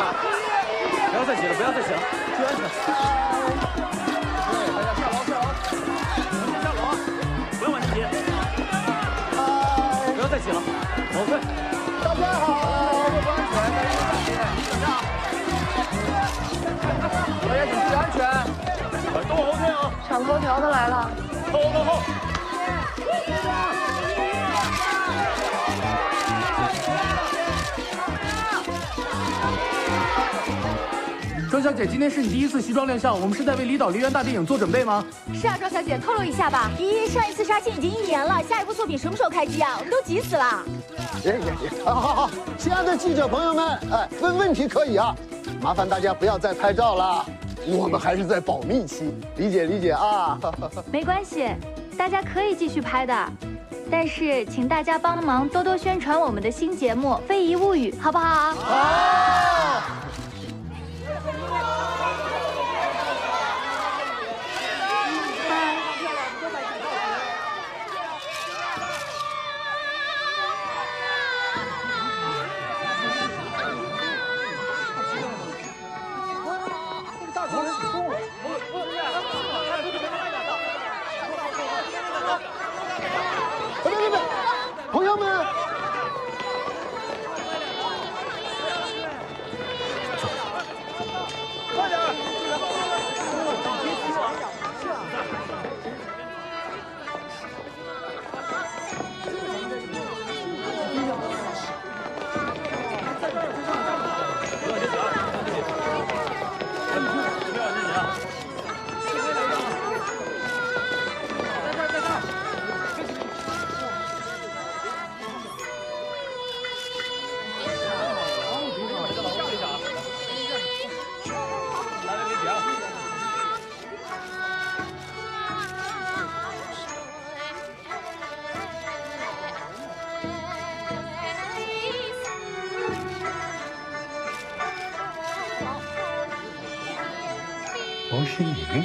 不要再挤了，不要再挤了，注意安全。对，大家下楼，下楼啊！不要往前挤。不要再挤了，往后退。大家好，不安全，大家小心，大家请注意安全，都往后退啊！抢头条的来了，往后。庄小姐，今天是你第1次西装亮相，我们是在为离岛梨园大电影做准备吗？是啊，庄小姐，透露一下吧。咦，上一次杀青已经1年了，下一部作品什么时候开机啊？我们都急死了。好，亲爱的记者朋友们，问问题可以啊，麻烦大家不要再拍照了，我们还是在保密期，理解啊。没关系，大家可以继续拍的，但是请大家帮忙多多宣传我们的新节目《非遗物语》，好不好？好。朋友们，快点！王心凌，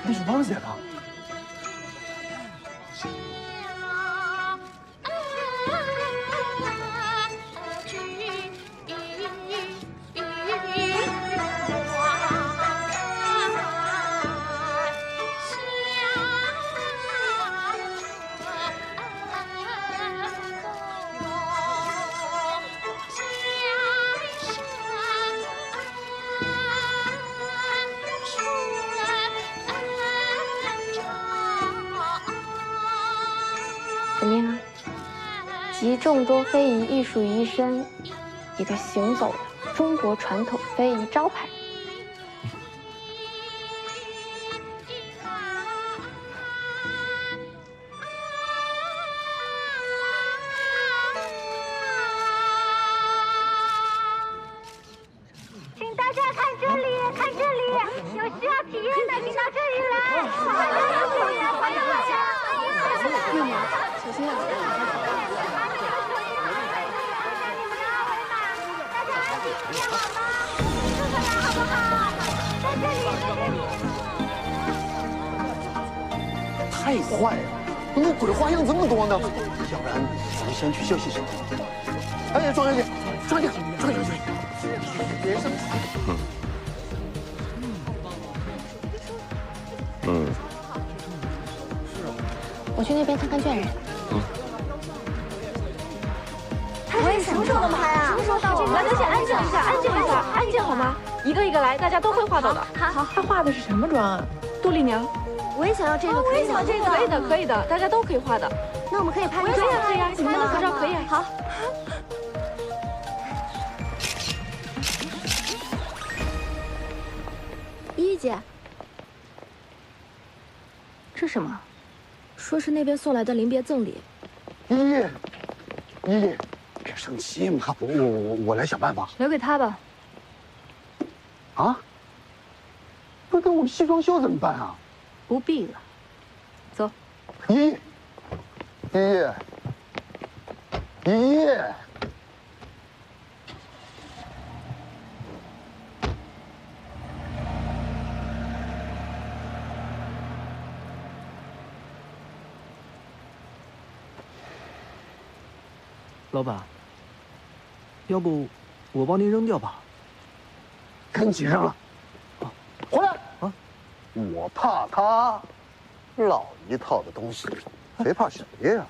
那是汪姐的。集众多非遗艺术于一身，一个行走的中国传统非遗招牌。请大家看这里，看这里，有需要体验的，请到这里来。欢迎大家！玉娘，小心啊！太坏了，怎么鬼花样这么多呢？要不然咱们先去休息室。哎，庄小姐，庄小姐，庄小姐，别生气。我去那边看看倦人。我也什么时候能拍啊？什么时候到？大家先安静一下，安静一下，安静好吗？一个一个来，大家都会画到的。好，他画的是什么妆啊？杜丽娘。我也想要这个，我也想要这个。可以的，可以的，大家都可以画的。那我们可以拍个照。可以啊，你们的合照可以啊。好。依依姐，这什么？说是那边送来的临别赠礼。依依，别生气嘛，我来想办法。留给他吧。啊？不是，那我们西装秀怎么办啊？不必了，走。依依，老板，要不我帮您扔掉吧？赶紧扔了。回来啊！我怕他，老一套的东西，谁怕谁呀？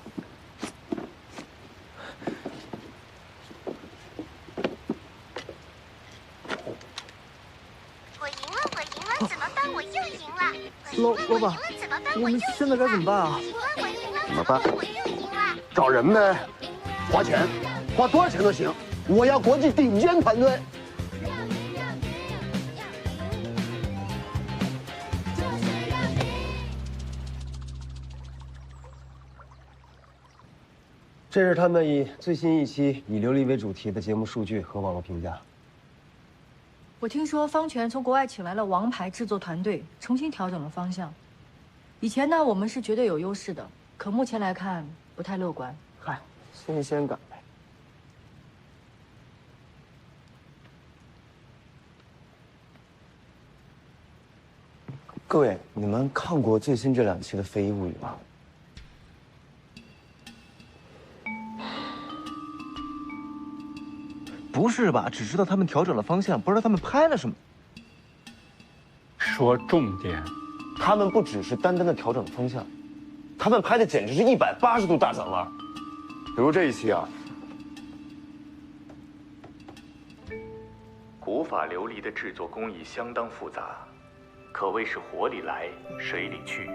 我赢了，怎么办？我又赢了。老板，我们现在该怎么办啊？怎么办？找人呗，花钱，花多少钱都行。我要国际顶尖团队。这是他们最新一期以琉璃为主题的节目数据和网络评价。我听说方泉从国外请来了王牌制作团队，重新调整了方向。以前呢，我们是绝对有优势的，可目前来看不太乐观。嗨，新鲜感呗。各位，你们看过最新这2期的《非遗物语》吗？不是吧？只知道他们调整了方向，不知道他们拍了什么。说重点，他们不只是单单的调整了方向，他们拍的简直是180度大转弯。比如这一期啊，古法琉璃的制作工艺相当复杂，可谓是火里来，水里去，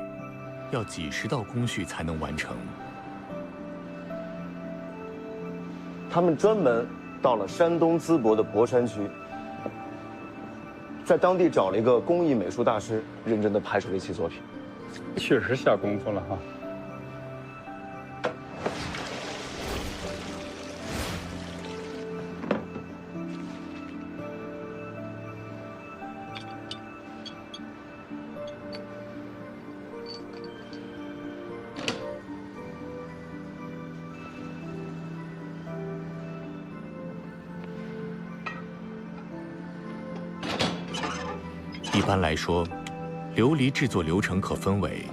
要几10道工序才能完成。他们专门到了山东淄博的博山区，在当地找了一个工艺美术大师，认真的拍出了一期作品。确实下功夫了哈。一般来说，琉璃制作流程可分为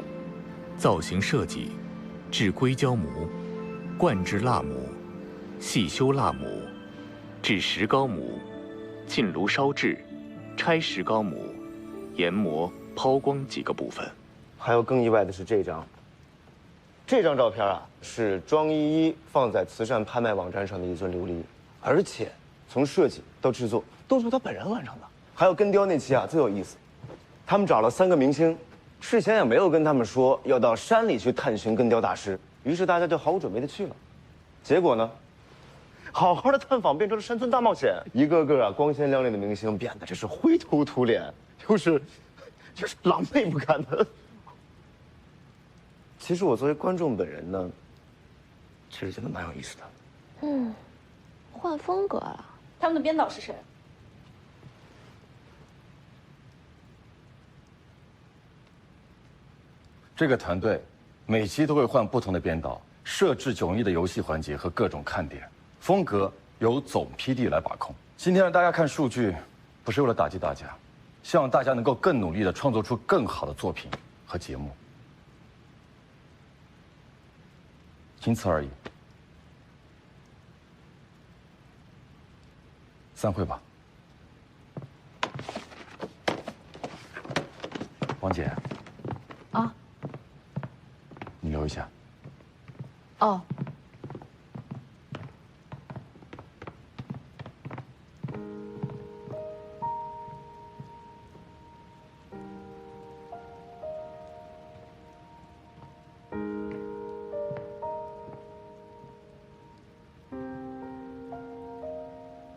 造型设计、制硅胶模、灌制蜡模、细修蜡模、制石膏模、进炉烧制、拆石膏模、研磨、抛光几个部分。还有更意外的是这张照片啊，是庄依依放在慈善拍卖网站上的一尊琉璃，而且从设计到制作都是她本人完成的。还有跟雕那期啊最有意思，他们找了3个明星，事前也没有跟他们说要到山里去探寻跟雕大师，于是大家就毫无准备的去了。结果呢？好好的探访变成了山村大冒险，一个个啊光鲜亮丽的明星变得这是灰头土脸，就是狼狈不堪的。其实我作为观众本人呢，其实觉得蛮有意思的。嗯，换风格了。他们的编导是谁？这个团队每期都会换不同的编导，设置迥异的游戏环节和各种看点，风格由总 PD 来把控。今天让大家看数据，不是为了打击大家，希望大家能够更努力地创作出更好的作品和节目，仅此而已。散会吧。王姐。啊。你留一下。哦。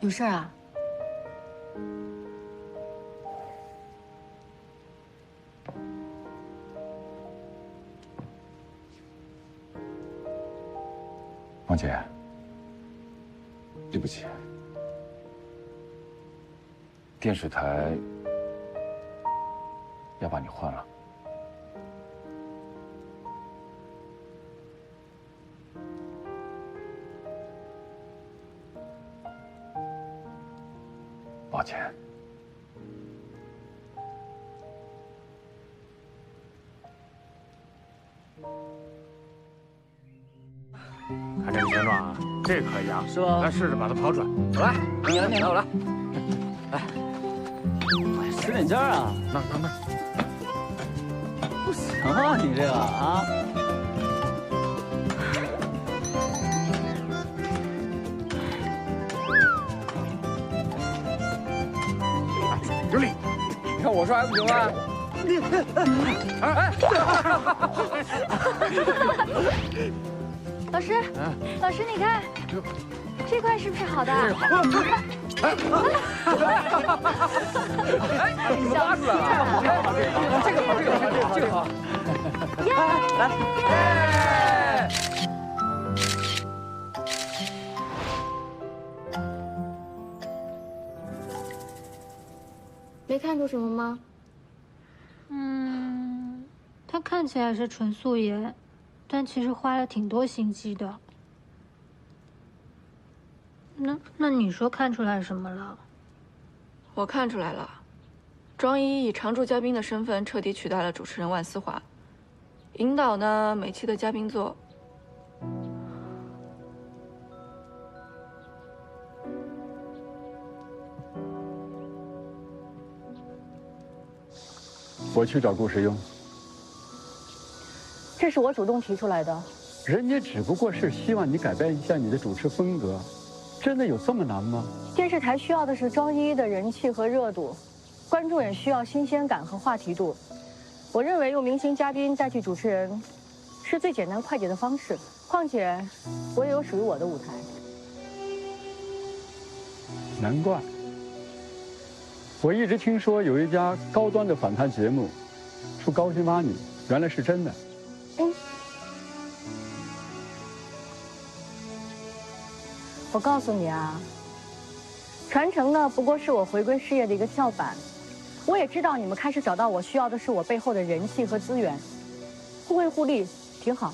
有事啊？王姐，对不起，电视台要把你换了。抱歉。看这个形状啊，这可以啊，是吧？来试试把它刨出来。我来，你来，来我来。来，哎，使点劲儿啊！那。不行啊，你这个啊。有理，你看我说还不行吗？老师，老师，你看，这块是不是好的？这好。哎，你们挖出来了！这个好，这个好。耶！来，耶！没看出什么吗？它看起来是纯素颜，但其实花了挺多心机的。那你说看出来什么了？我看出来了，庄一以常驻嘉宾的身份彻底取代了主持人万思华，引导呢每期的嘉宾做。我去找顾时庸。这是我主动提出来的。人家只不过是希望你改变一下你的主持风格，真的有这么难吗？电视台需要的是庄一的人气和热度，观众也需要新鲜感和话题度。我认为用明星嘉宾代替主持人，是最简单快捷的方式。况且，我也有属于我的舞台。难怪。我一直听说有一家高端的访谈节目，出高薪挖你，原来是真的。我告诉你啊，传承呢不过是我回归事业的一个跳板。我也知道你们开始找到我需要的是我背后的人气和资源，互惠互利，挺好。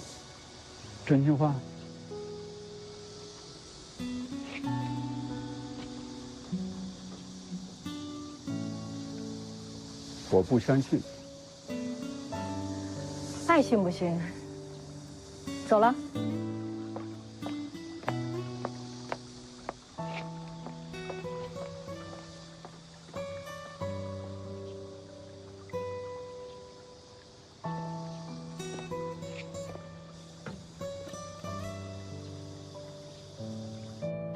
真心话。我不相信。爱信不信？走了。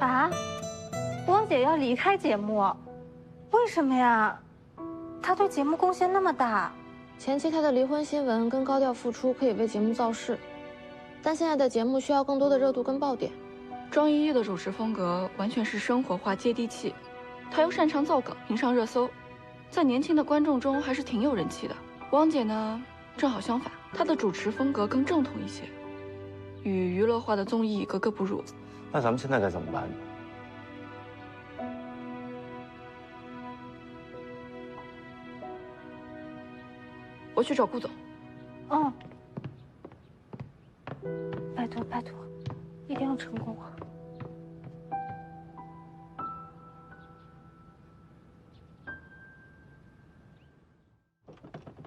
啊，汪姐要离开节目，为什么呀？她对节目贡献那么大，前期她的离婚新闻跟高调复出可以为节目造势，但现在的节目需要更多的热度跟爆点，庄依依的主持风格完全是生活化、接地气，她又擅长造梗，迎上热搜，在年轻的观众中还是挺有人气的。汪姐呢，正好相反，她的主持风格更正统一些，与娱乐化的综艺格格不入。那咱们现在该怎么办呢？我去找顾总。哦，拜托拜托，一定要成功啊！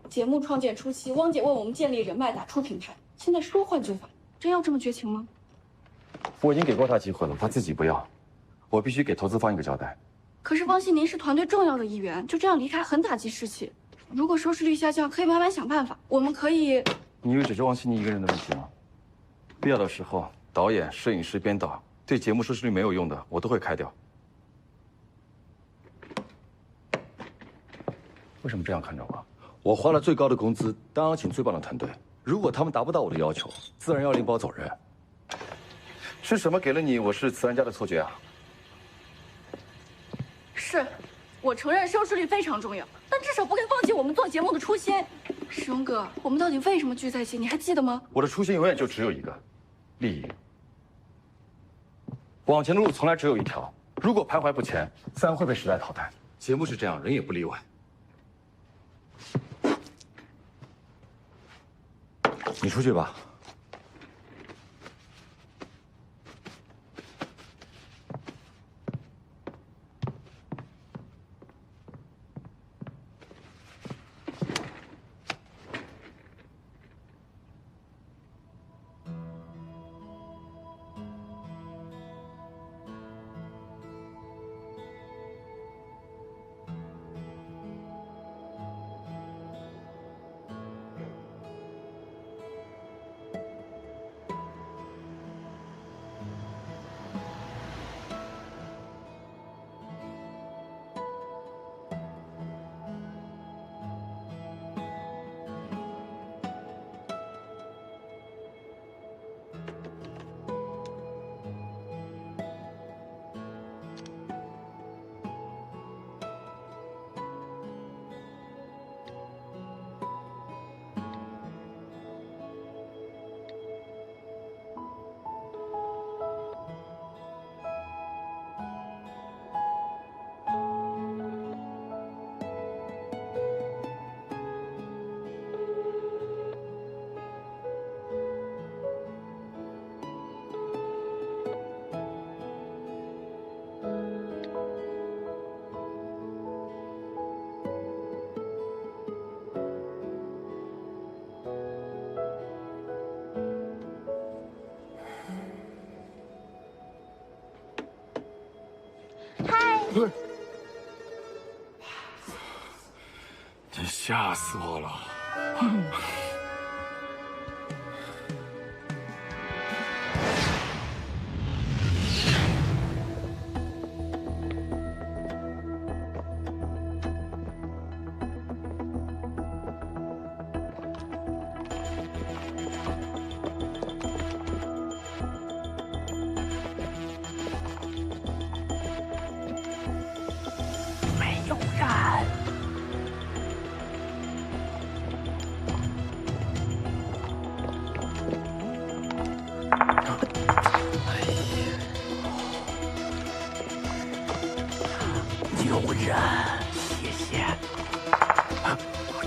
节目创建初期，汪姐为我们建立人脉，打出品牌，现在说换就换，真要这么绝情吗？我已经给过他机会了，他自己不要，我必须给投资方一个交代。可是汪希，您是团队重要的一员，就这样离开很打击士气。如果收视率下降，可以慢慢想办法。我们可以……你以为只是王希妮一个人的问题吗？必要的时候，导演、摄影师、编导对节目收视率没有用的，我都会开掉。为什么这样看着我？我花了最高的工资，当然请最棒的团队。如果他们达不到我的要求，自然要拎包走人。是什么给了你我是慈安家的错觉啊？是，我承认收视率非常重要，但至少不该放弃我们做节目的初心。石勇哥，我们到底为什么聚在一起？你还记得吗？我的初心永远就只有一个，利益。往前的路从来只有一条，如果徘徊不前，自然会被时代淘汰。节目是这样，人也不例外。你出去吧。真吓死我了！没有人。有人，谢谢。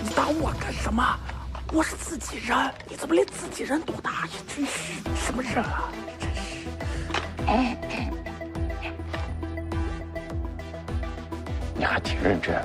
你打我干什么？我是自己人，你怎么连自己人都打？真是什么人啊！真是。你还挺认真。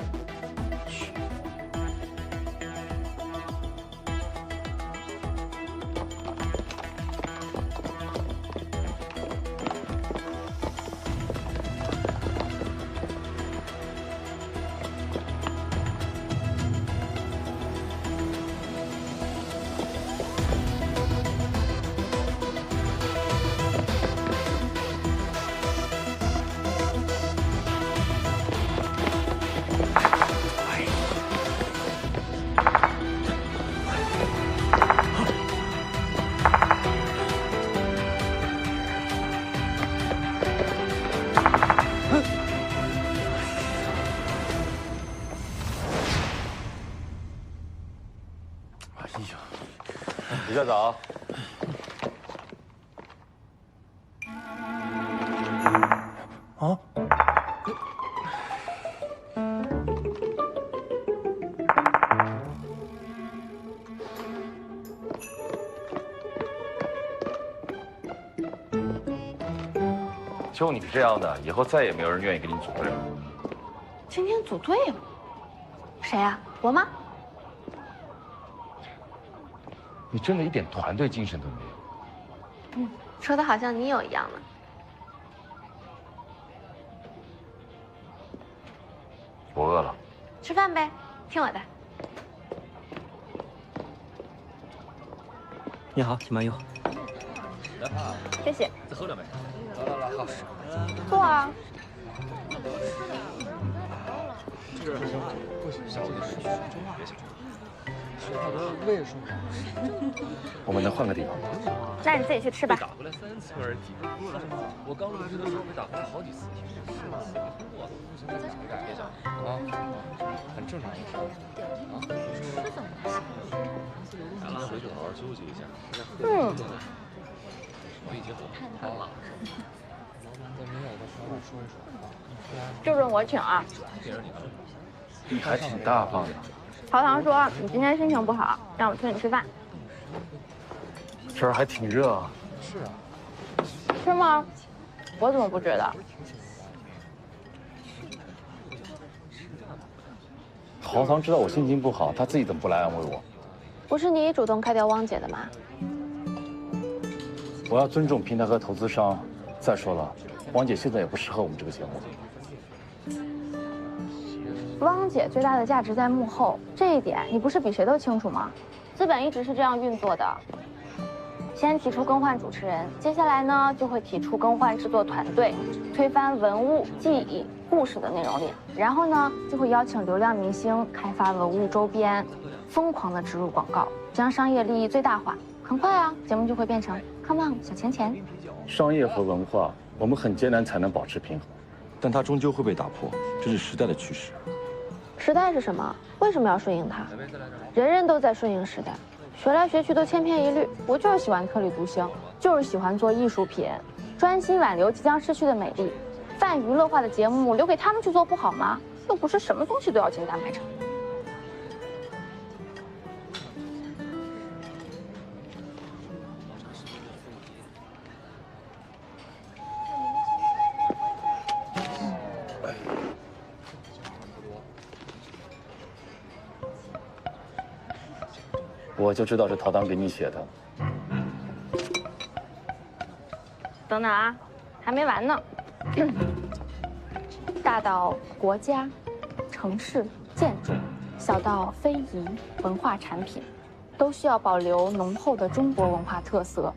洗个澡。啊？就你这样的，以后再也没有人愿意跟你组队了。今天组队了？谁呀？我吗？你真的一点团队精神都没有。嗯，说的好像你有一样呢。我饿了。吃饭呗，听我的。你好，请慢用。谢谢。再喝两杯。来，好。坐啊。我们能换个地方吗？那你自己去吃吧。打回来3次而已。我刚入职的时候被打回来好几次。啊，很正常的事。啊，咱们回去好好休息一下。我已经好了。这顿我请啊。你还挺大方的。陶唐说你今天心情不好，让我请你吃饭。这儿还挺热啊。是啊。是吗？我怎么不觉得？陶唐知道我心情不好，他自己怎么不来安慰我？不是你主动开掉汪姐的吗？我要尊重平台和投资商。再说了，汪姐现在也不适合我们这个节目。汪姐最大的价值在幕后，这一点你不是比谁都清楚吗？资本一直是这样运作的，先提出更换主持人，接下来呢就会提出更换制作团队，推翻文物、记忆、故事的内容链，然后呢就会邀请流量明星开发文物周边，疯狂的植入广告，将商业利益最大化。很快啊，节目就会变成 Come on 小钱钱。商业和文化，我们很艰难才能保持平衡，但它终究会被打破，这是时代的趋势。时代是什么？为什么要顺应它？人人都在顺应时代，学来学去都千篇一律。我就是喜欢特立独行，就是喜欢做艺术品，专心挽留即将失去的美丽。泛娱乐化的节目留给他们去做不好吗？又不是什么东西都要进大卖场。我就知道是陶唐给你写的。等等啊，还没完呢。大到国家、城市、建筑，小到非遗、文化产品，都需要保留浓厚的中国文化特色，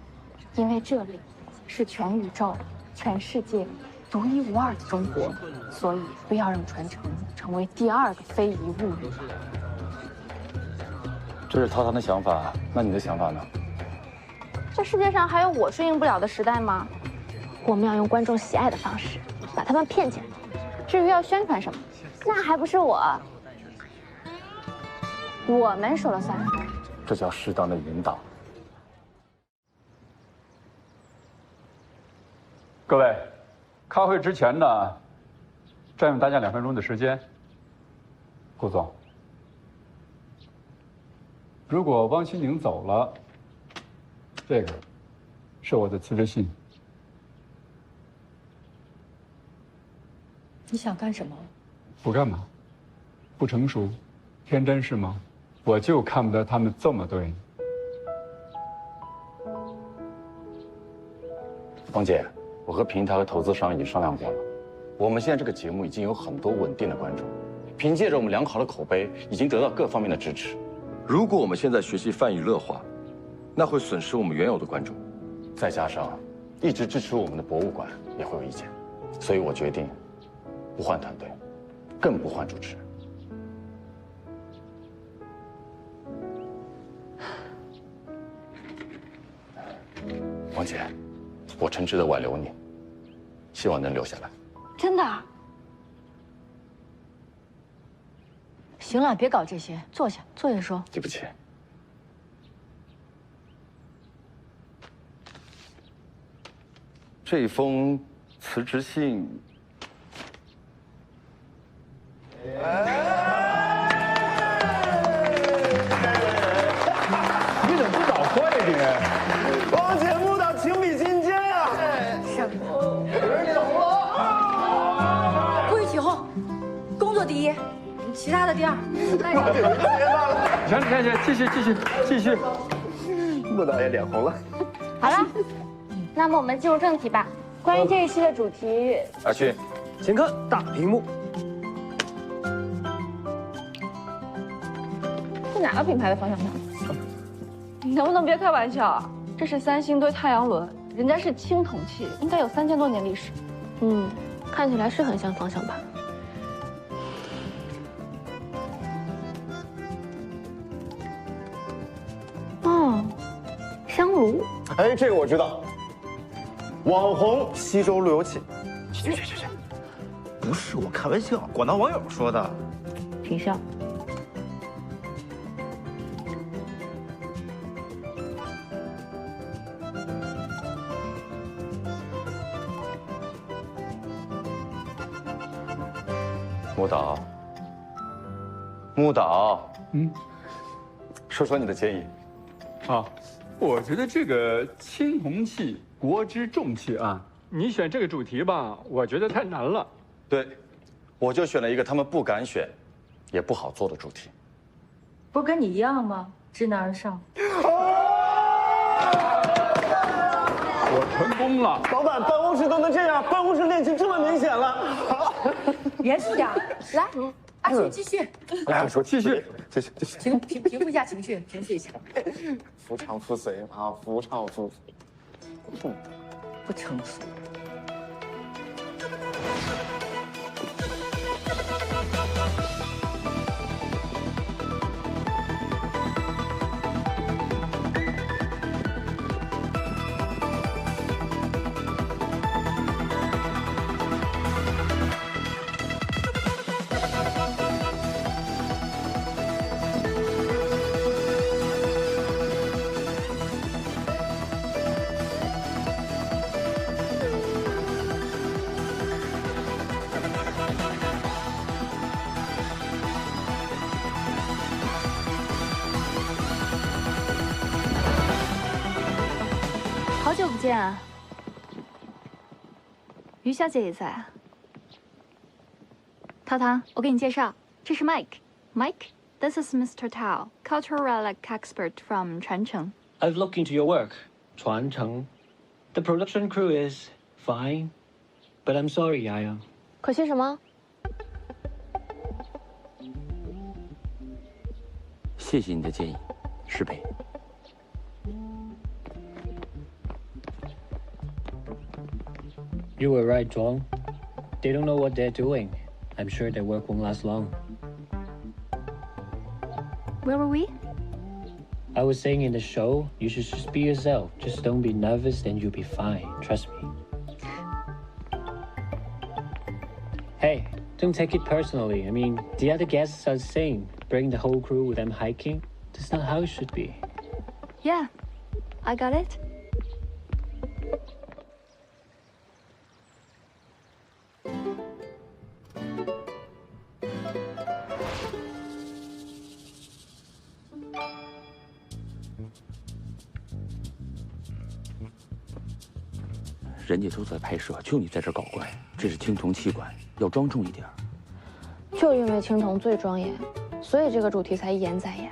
因为这里是全宇宙、全世界独一无二的中国，所以不要让传承成为第二个非遗物语。这是陶唐的想法，那你的想法呢？这世界上还有我顺应不了的时代吗？我们要用观众喜爱的方式把他们骗进来。至于要宣传什么，那还不是我们说了算。这叫适当的引导。各位，开会之前呢，占用大家2分钟的时间。顾总，如果汪新宁走了，这个是我的辞职信。你想干什么？不干嘛？不成熟，天真是吗？我就看不得他们这么对你。汪姐，我和平台和投资商已经商量过了，我们现在这个节目已经有很多稳定的观众，凭借着我们良好的口碑，已经得到各方面的支持。如果我们现在学习泛娱乐化，那会损失我们原有的观众，再加上一直支持我们的博物馆也会有意见，所以我决定不换团队，更不换主持人。王姐，我诚挚的挽留你，希望能留下来。真的？行了，别搞这些，坐下，坐下说。对不起。这封辞职信。你怎么不早说呀你？王姐木导情比金坚啊！什么？这是你的红楼。规矩后，工作第一，其他的第二。行，继续。木导也脸红了。好了，那么我们进入正题吧。关于这一期的主题，阿旭，请看大屏幕。是哪个品牌的方向盘？你能不能别开玩笑啊？这是三星堆太阳轮，人家是青铜器，应该有3000多年历史。看起来是很像方向盘。哦，香炉。哎，这个我知道。网红西周路由器。去，不是我开玩笑，广大网友说的。挺像。木导，说说你的建议。啊，我觉得这个青铜器国之重器啊，你选这个主题吧，我觉得太难了。对，我就选了一个他们不敢选，也不好做的主题。不是跟你一样吗？知难而上。我成功了。老板，办公室都能这样，办公室恋情这么明显了。严肃点，来，阿旭继续。来，说继续。平复一下情绪，平复一下。夫唱妇随啊，夫唱妇随。不成熟。好久不见啊，于小姐也在啊。涛涛，我给你介绍，这是 Mike。Mike, this is Mr. Tao, cultural relic expert from 传承。 I've looked into your work, 传承. The production crew is fine, but I'm sorry, I am. 可惜什么？谢谢你的建议，10倍。You were right, Zhuang. They don't know what they're doing. I'm sure their work won't last long. Where were we? I was saying in the show, you should just be yourself. Just don't be nervous, then you'll be fine. Trust me. Hey, don't take it personally. I mean, the other guests are the same. Bring the whole crew with them hiking. That's not how it should be. Yeah, I got it. 人家都在拍摄，就你在这搞怪。这是青铜器馆，要庄重一点。就因为青铜最庄严，所以这个主题才一延再延。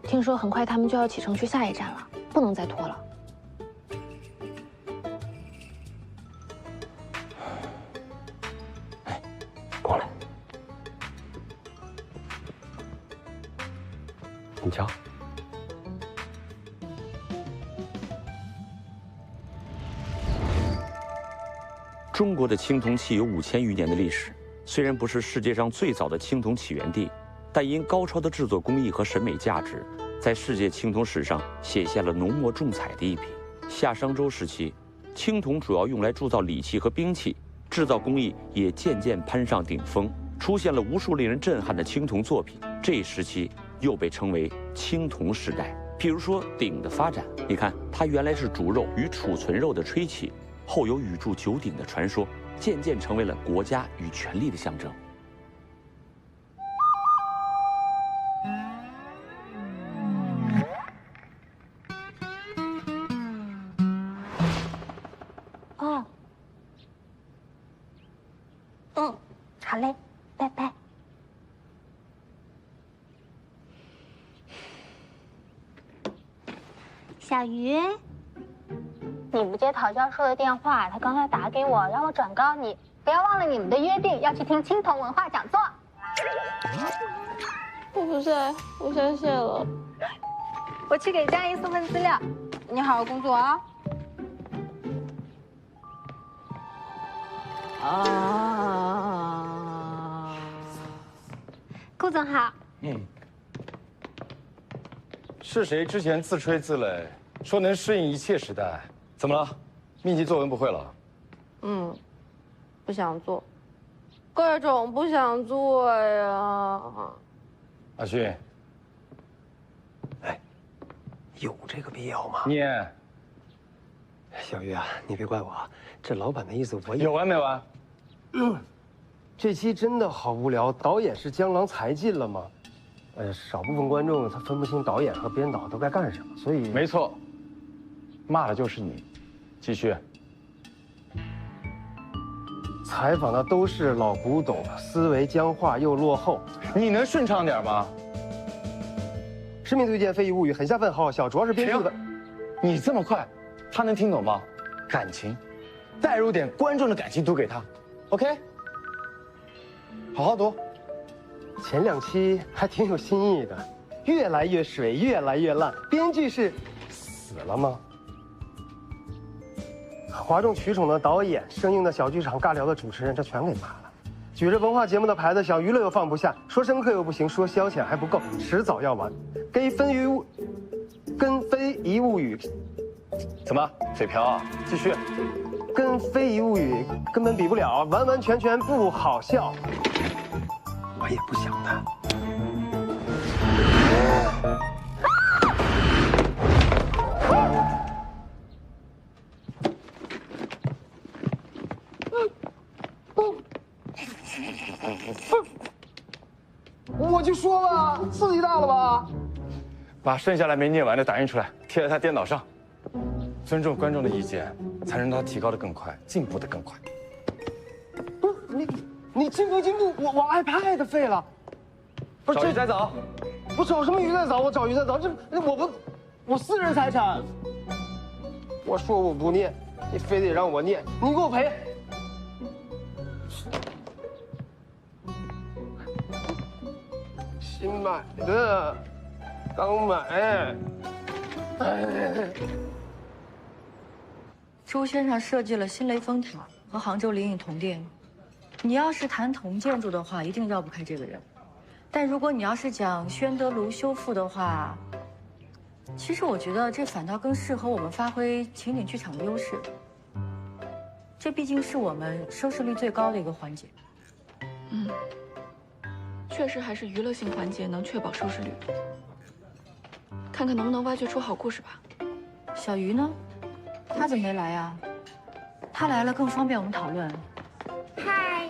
听说很快他们就要启程去下一站了，不能再拖了。哎，过来，你瞧。 中国的青铜器有5000余年的历史，虽然不是世界上最早的青铜起源地，但因高超的制作工艺和审美价值，在世界青铜史上写下了浓墨重彩的一笔。夏商周时期，青铜主要用来铸造礼器和兵器，制造工艺也渐渐攀上顶峰，出现了无数令人震撼的青铜作品。这一时期又被称为青铜时代。比如说鼎的发展，你看它原来是煮肉与储存肉的吹器。后有宇柱九鼎的传说，渐渐成为了国家与权力的象征。哦，好嘞，拜拜。小鱼，你不接陶教授的电话，他刚才打给我，让我转告你，不要忘了你们的约定，要去听青铜文化讲座。我不在，我先谢了。我去给佳怡送份资料，你好好工作啊。顾总好。是谁之前自吹自擂，说能适应一切时代？怎么了？密集作文不会了？不想做，各种不想做呀。阿勋，有这个必要吗？念。小鱼啊，你别怪我啊，这老板的意思我也有完没完？这期真的好无聊，导演是江郎才尽了吗？少部分观众他分不清导演和编导都该干什么，所以没错，骂的就是你。继续。采访的都是老古董，思维僵化又落后，你能顺畅点吗？实名推荐《非遗物语》很下饭，好好笑，主要是编剧的。你这么快，他能听懂吗？感情，带入点观众的感情读给他 ，OK？ 好好读。前2期还挺有新意的，越来越水，越来越烂。编剧是死了吗？哗众取宠的导演，生硬的小剧场，尬聊的主持人，这全给骂了。举着文化节目的牌子，想娱乐又放不下，说深刻又不行，说消遣还不够，迟早要完。跟非遗物语，怎么嘴瓢啊？继续。跟非遗物语根本比不了，完完全全不好笑。我也不想的。我就说吧，刺激大了吧？把剩下来没念完的打印出来，贴在他电脑上。尊重观众的意见，才能让他提高的更快，进步的更快。不是你进步，我 iPad 废了。不是找鱼仔找，我找什么鱼仔找？我找鱼仔找，我私人财产。我说我不念，你非得让我念，你给我赔。新买的，刚买。朱先生设计了新雷峰塔和杭州灵隐铜殿。你要是谈铜建筑的话，一定绕不开这个人。但如果你要是讲宣德炉修复的话，其实我觉得这反倒更适合我们发挥情景剧场的优势。这毕竟是我们收视率最高的一个环节。确实还是娱乐性环节能确保收视率。看看能不能挖掘出好故事吧。小鱼呢？他怎么没来呀？他来了更方便我们讨论。嗨，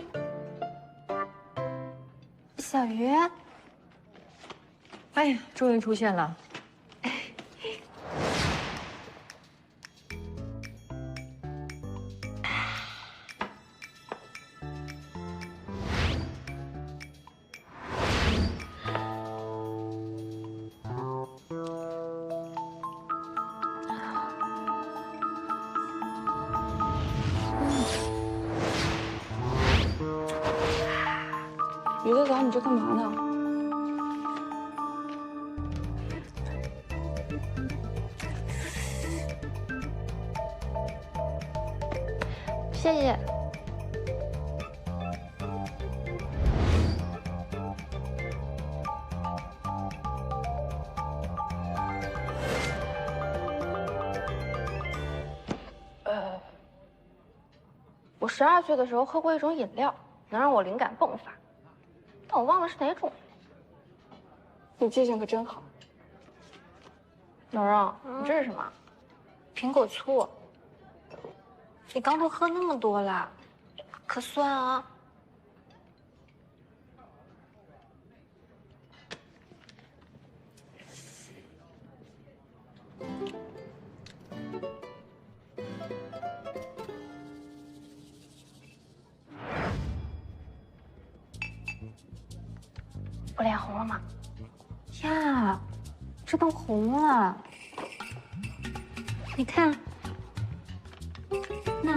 小鱼。哎呀，终于出现了。于哥哥，你这干嘛呢？谢谢。我12岁的时候喝过一种饮料，能让我灵感迸发，但我忘了是哪种。你记性可真好。蓉蓉，你这是什么？苹果醋。你刚都喝那么多了，可酸啊！我脸红了吗？呀，这都红了。你看，那，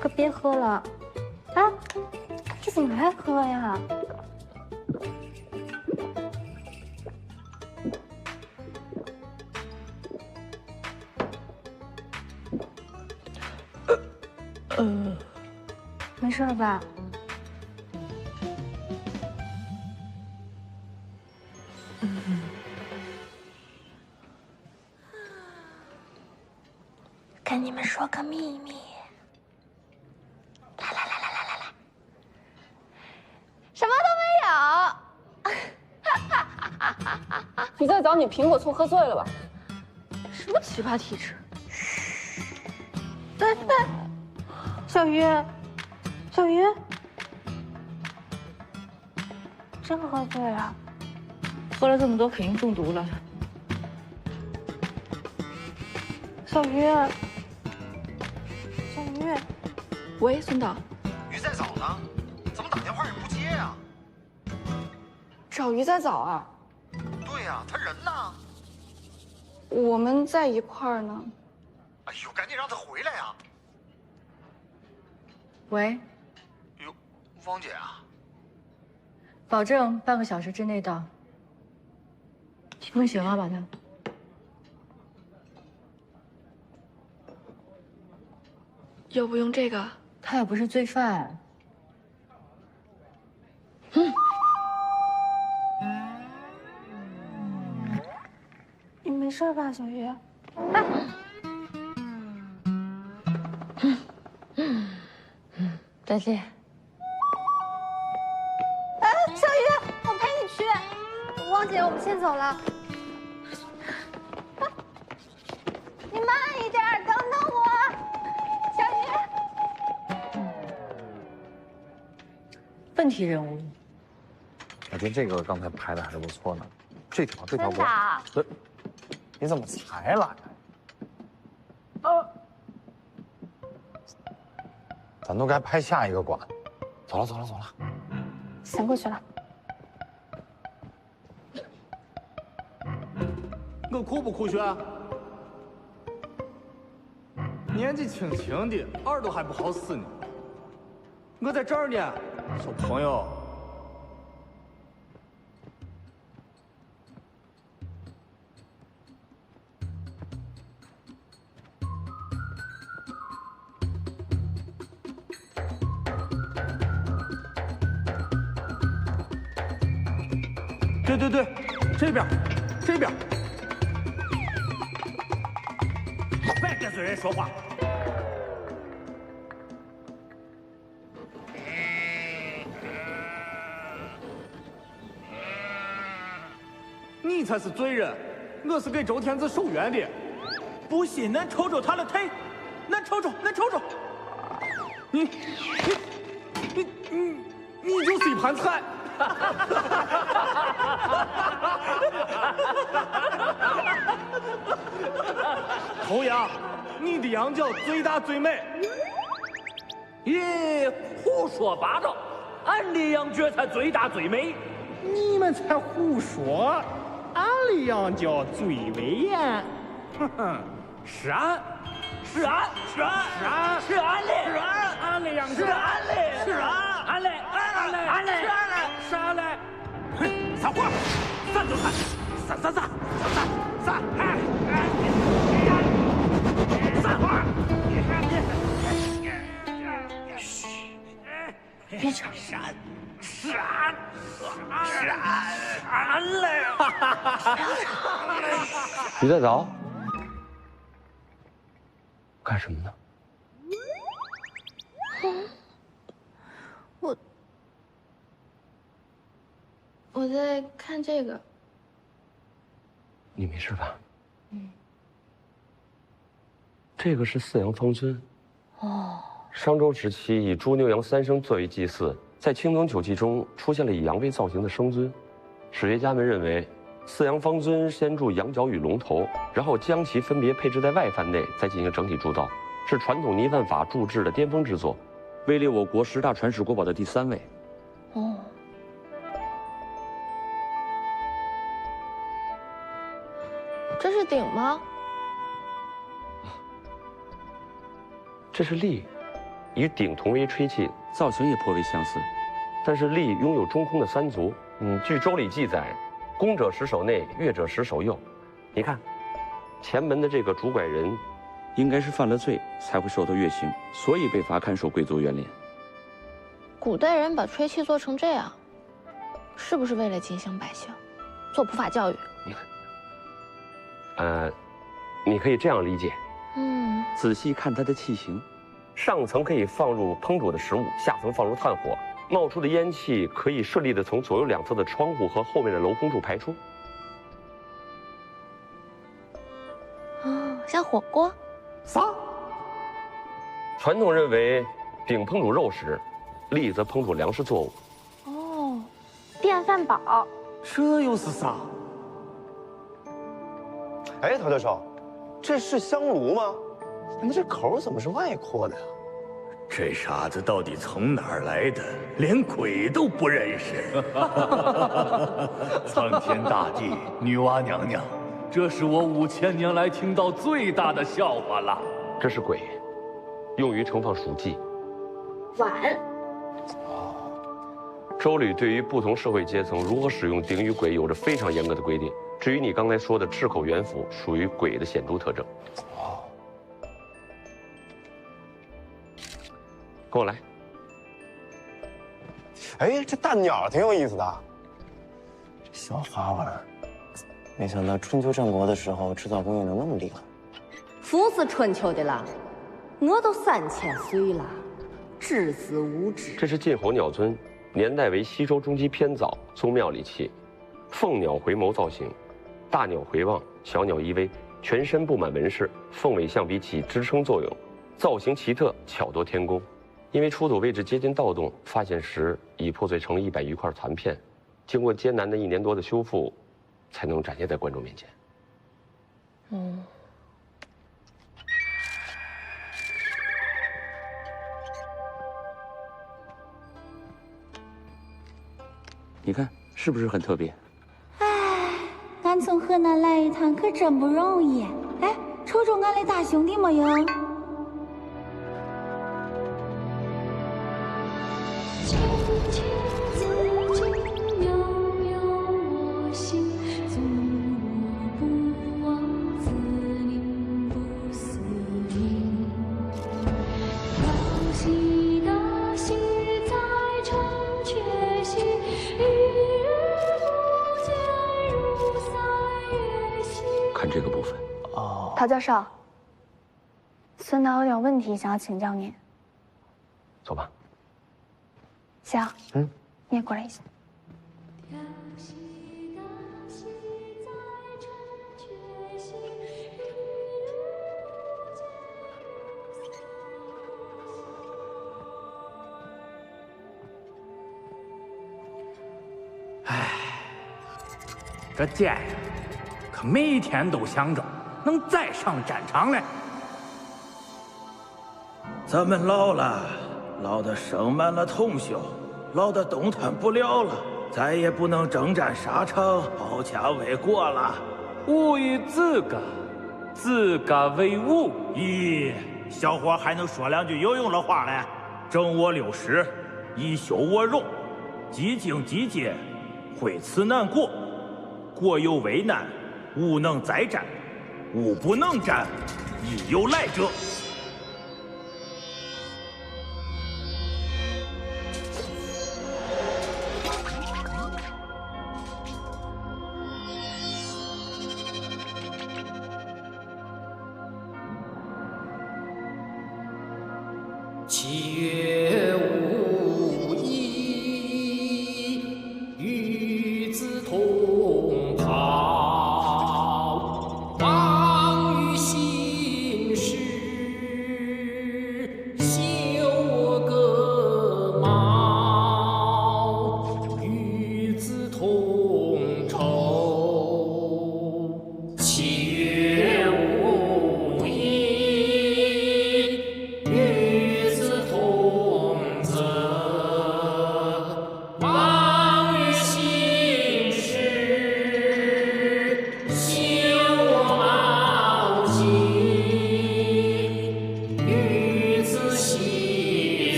可别喝了，啊，这怎么还喝呀？没事吧？跟你们说个秘密，来，什么都没有。你在找你苹果醋喝醉了吧？什么奇葩体质？哎，小鱼，小鱼，真喝醉了？喝了这么多，肯定中毒了。小鱼，小鱼，喂，孙导。鱼在找呢，怎么打电话也不接呀？找鱼在找啊？对呀，他人呢？我们在一块儿呢。哎呦，赶紧让他回来呀！喂，哟，汪姐啊，保证半个小时之内到。用雪糕把它。要不用这个？他又不是罪犯。你没事吧，小鱼？再见。哎，小鱼，我陪你去。汪姐，我们先走了。你慢一点，等等我。小鱼。问题人物。我觉得这个刚才拍的还是不错呢。这条真的？你怎么才来？咱都该拍下一个馆。走了。先过去了。我酷不酷炫？年纪轻轻的，耳朵还不好使呢。我在这儿呢，小朋友。对，这边，别跟随人说话。你才是罪人，我是给周天子守冤的。不信，恁瞅瞅他的腿，恁瞅瞅。你就是一盘菜。头羊，你的羊角最大最美。咦，胡说八道！俺的羊角才最大最美。你们才胡说！俺的羊角最威严。哼哼，是俺的，是俺的羊角，是俺的。哼，散伙，散就散，散，散伙。嘘，别吵，是俺嘞！鱼在找？干什么呢？我在看这个。你没事吧？这个是四羊方尊。哦，商周时期以猪牛羊三牲作为祭祀，在青铜酒器中出现了以羊为造型的生尊。史学家们认为，四羊方尊先铸羊角与龙头，然后将其分别配置在外范内，再进行整体铸造，是传统泥范法铸制的巅峰之作，位列我国10大传世国宝的第3位。哦，这是鼎吗？这是笠，与鼎同为吹器，造型也颇为相似。但是笠拥有中空的3足。据《周礼》记载，攻者10手内，乐者10手右。你看，前门的这个主拐人，应该是犯了罪才会受到月刑，所以被罚看守贵族元帘。古代人把吹器做成这样，是不是为了警醒百姓，做普法教育？你可以这样理解。仔细看它的器型，上层可以放入烹煮的食物，下层放入炭火，冒出的烟气可以顺利地从左右两侧的窗户和后面的镂空处排出。哦，像火锅。啥？传统认为，鼎烹煮肉食，笠则烹煮粮食作物。哦，电饭煲。这又是啥？哎，陶教授，这是香炉吗？那这口怎么是外扩的呀？这傻子到底从哪儿来的？连鬼都不认识。苍天大地，女娲娘娘，这是我5000年来听到最大的笑话了。这是簋，用于盛放黍稷。碗。周礼对于不同社会阶层如何使用鼎与簋有着非常严格的规定。至于你刚才说的赤口圆腹，属于簋的显著特征。跟我来。哎，这大鸟挺有意思的，这小花纹，没想到春秋战国的时候制造工艺能那么厉害。不是春秋的啦，我都3000岁了，知之无知。这是晋侯鸟尊，年代为西周中期偏早，宗庙礼器，凤鸟回眸造型，大鸟回望，小鸟依偎，全身布满纹饰，凤尾象鼻起支撑作用，造型奇特，巧夺天工。因为出土位置接近盗洞，发现时已破碎成100余块残片，经过艰难的1年多的修复，才能展现在观众面前。你看是不是很特别？俺从河南来一趟可真不容易。哎，瞅瞅俺的大兄弟没有？看这个部分。陶教授，孙导有点问题想要请教您。走吧。行，你也过来一下。这剑呀，可每天都想着能再上战场来。咱们老了，老得生满了铜锈，老得动弹不了了，再也不能征战沙场，保家卫国了。吾以自家为伍。咦，小伙还能说2句有用的话来？整我60，以修我容，几经几劫，会此难过。国有危难，吾能再战；吾不能战，亦有来者。七月无衣，与子同袍，望于心事。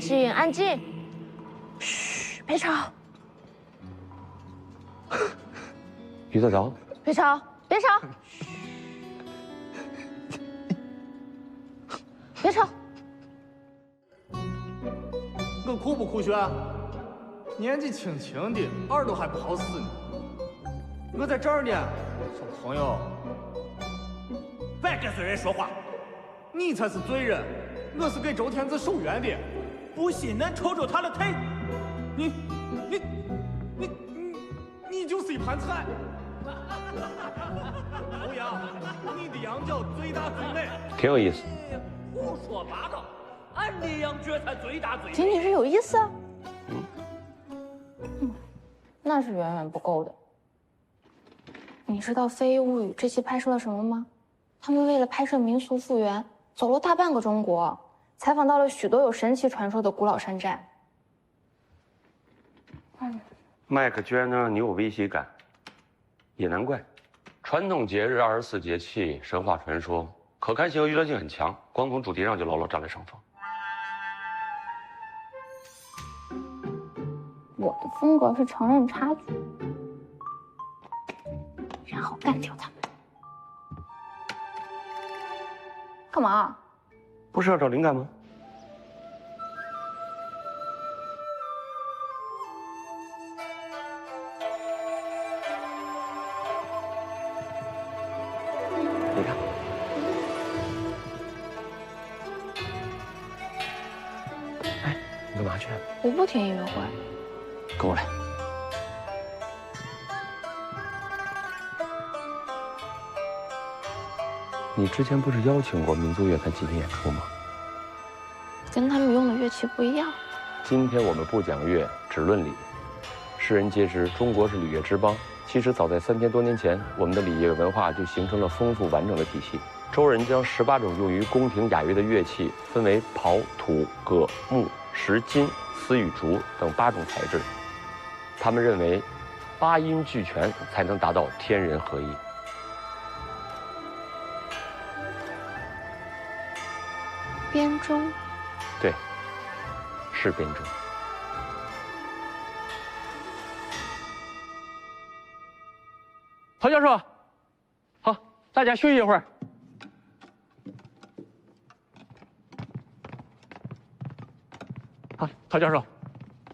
静，安静。嘘，别吵。于大早，别吵，别吵。别吵。我酷不酷炫？年纪轻轻的，耳朵还不好使呢。我在这儿呢，小朋友，别跟罪人说话，你才是罪人，我是给周天子守冤的，不信恁瞅瞅他的腿，你就是一盘菜。欧阳，你的羊角最大最美，挺有意思。胡说八道，俺的羊角才最大最美。仅仅是有意思。那是远远不够的。你知道《飞物语》这期拍摄了什么吗？他们为了拍摄民俗复原，走了大半个中国，采访到了许多有神奇传说的古老山寨。麦克居然能让你有危机感，也难怪。传统节日、24节气、神话传说，可看性和娱乐性很强，光从主题上就牢牢占了上风。我的风格是承认差距，然后干掉他们。干嘛？不是要找灵感吗？你看，哎，你干嘛去？我不听音乐会。跟我来。你之前不是邀请过民族乐团集体演出吗？跟他们用的乐器不一样。今天我们不讲乐，只论礼。世人皆知中国是礼乐之邦，其实早在3000多年前，我们的礼乐文化就形成了丰富完整的体系。周人将18种用于宫廷雅乐的乐器分为刨、土、葛、木、石、金、丝与竹等8种材质。他们认为，8音俱全才能达到天人合一。编钟，对，是编钟。陶教授，好，大家休息一会儿。好，陶教授，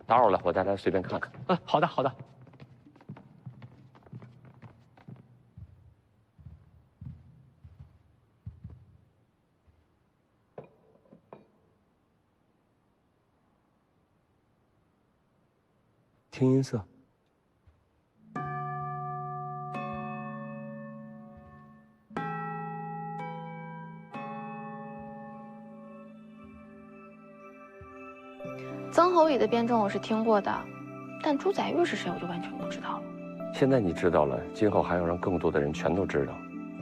打扰了，我在这随便看看。嗯，好的，好的。听音色。曾侯乙的编钟我是听过的，但朱载堉是谁我就完全不知道了。现在你知道了，今后还要让更多的人全都知道。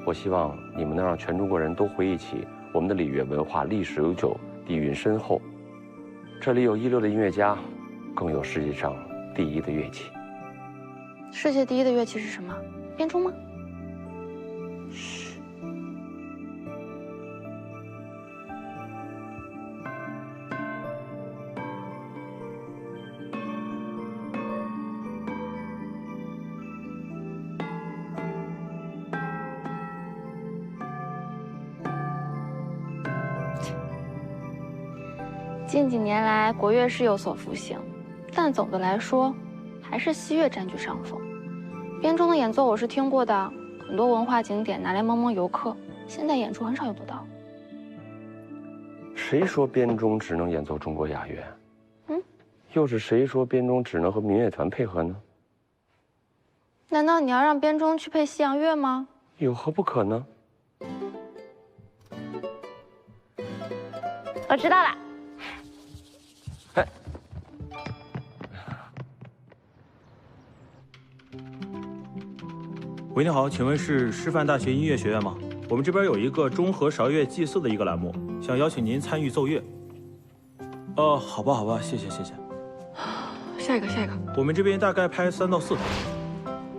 我希望你们能让全中国人都回忆起我们的礼乐文化历史悠久，底蕴深厚。这里有一流的音乐家，更有世界上第一的乐器。世界第一的乐器是什么？编钟吗？嘘。近几年来，国乐是有所复兴，但总的来说，还是西乐占据上风。编钟的演奏我是听过的，很多文化景点拿来蒙蒙游客，现代演出很少有得到。谁说编钟只能演奏中国雅乐？嗯，又是谁说编钟只能和民乐团配合呢？难道你要让编钟去配西洋乐吗？有何不可呢？我知道了。喂，你好，请问是师范大学音乐学院吗？我们这边有一个中和韶乐祭祀的一个栏目，想邀请您参与奏乐。好吧，好吧，谢谢，谢谢。下一个，下一个。我们这边大概拍3到4套。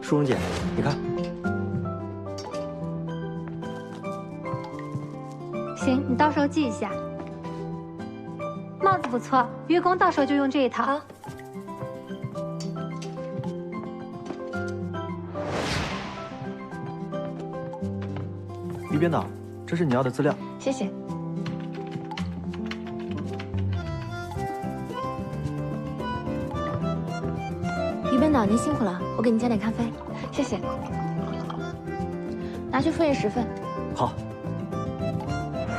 淑荣姐，你看。行，你到时候记一下。帽子不错，月宫到时候就用这一套。好。于编导，这是你要的资料。谢谢。于编导，您辛苦了，我给您加点咖啡。谢谢。拿去复印10份。好。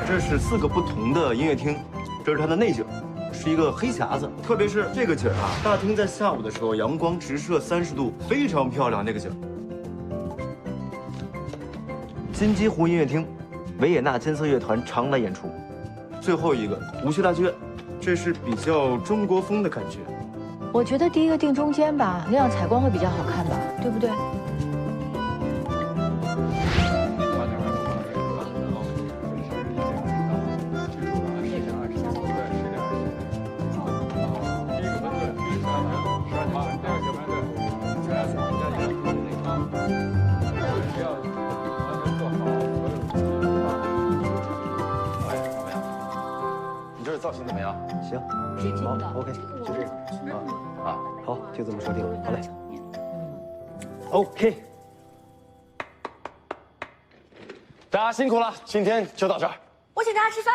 这是4个不同的音乐厅，这是它的内景，是一个黑匣子，特别是这个景啊，大厅在下午的时候阳光直射30度，非常漂亮。那个景。金鸡湖音乐厅，维也纳金色乐团常来演出。最后一个无锡大剧院，这是比较中国风的感觉。我觉得第一个定中间吧，那样采光会比较好看吧，对不对？造型怎么样？行，好 ，OK，就这个啊，好，就这么说定了，好嘞。OK， 大家辛苦了，今天就到这儿。我请大家吃饭。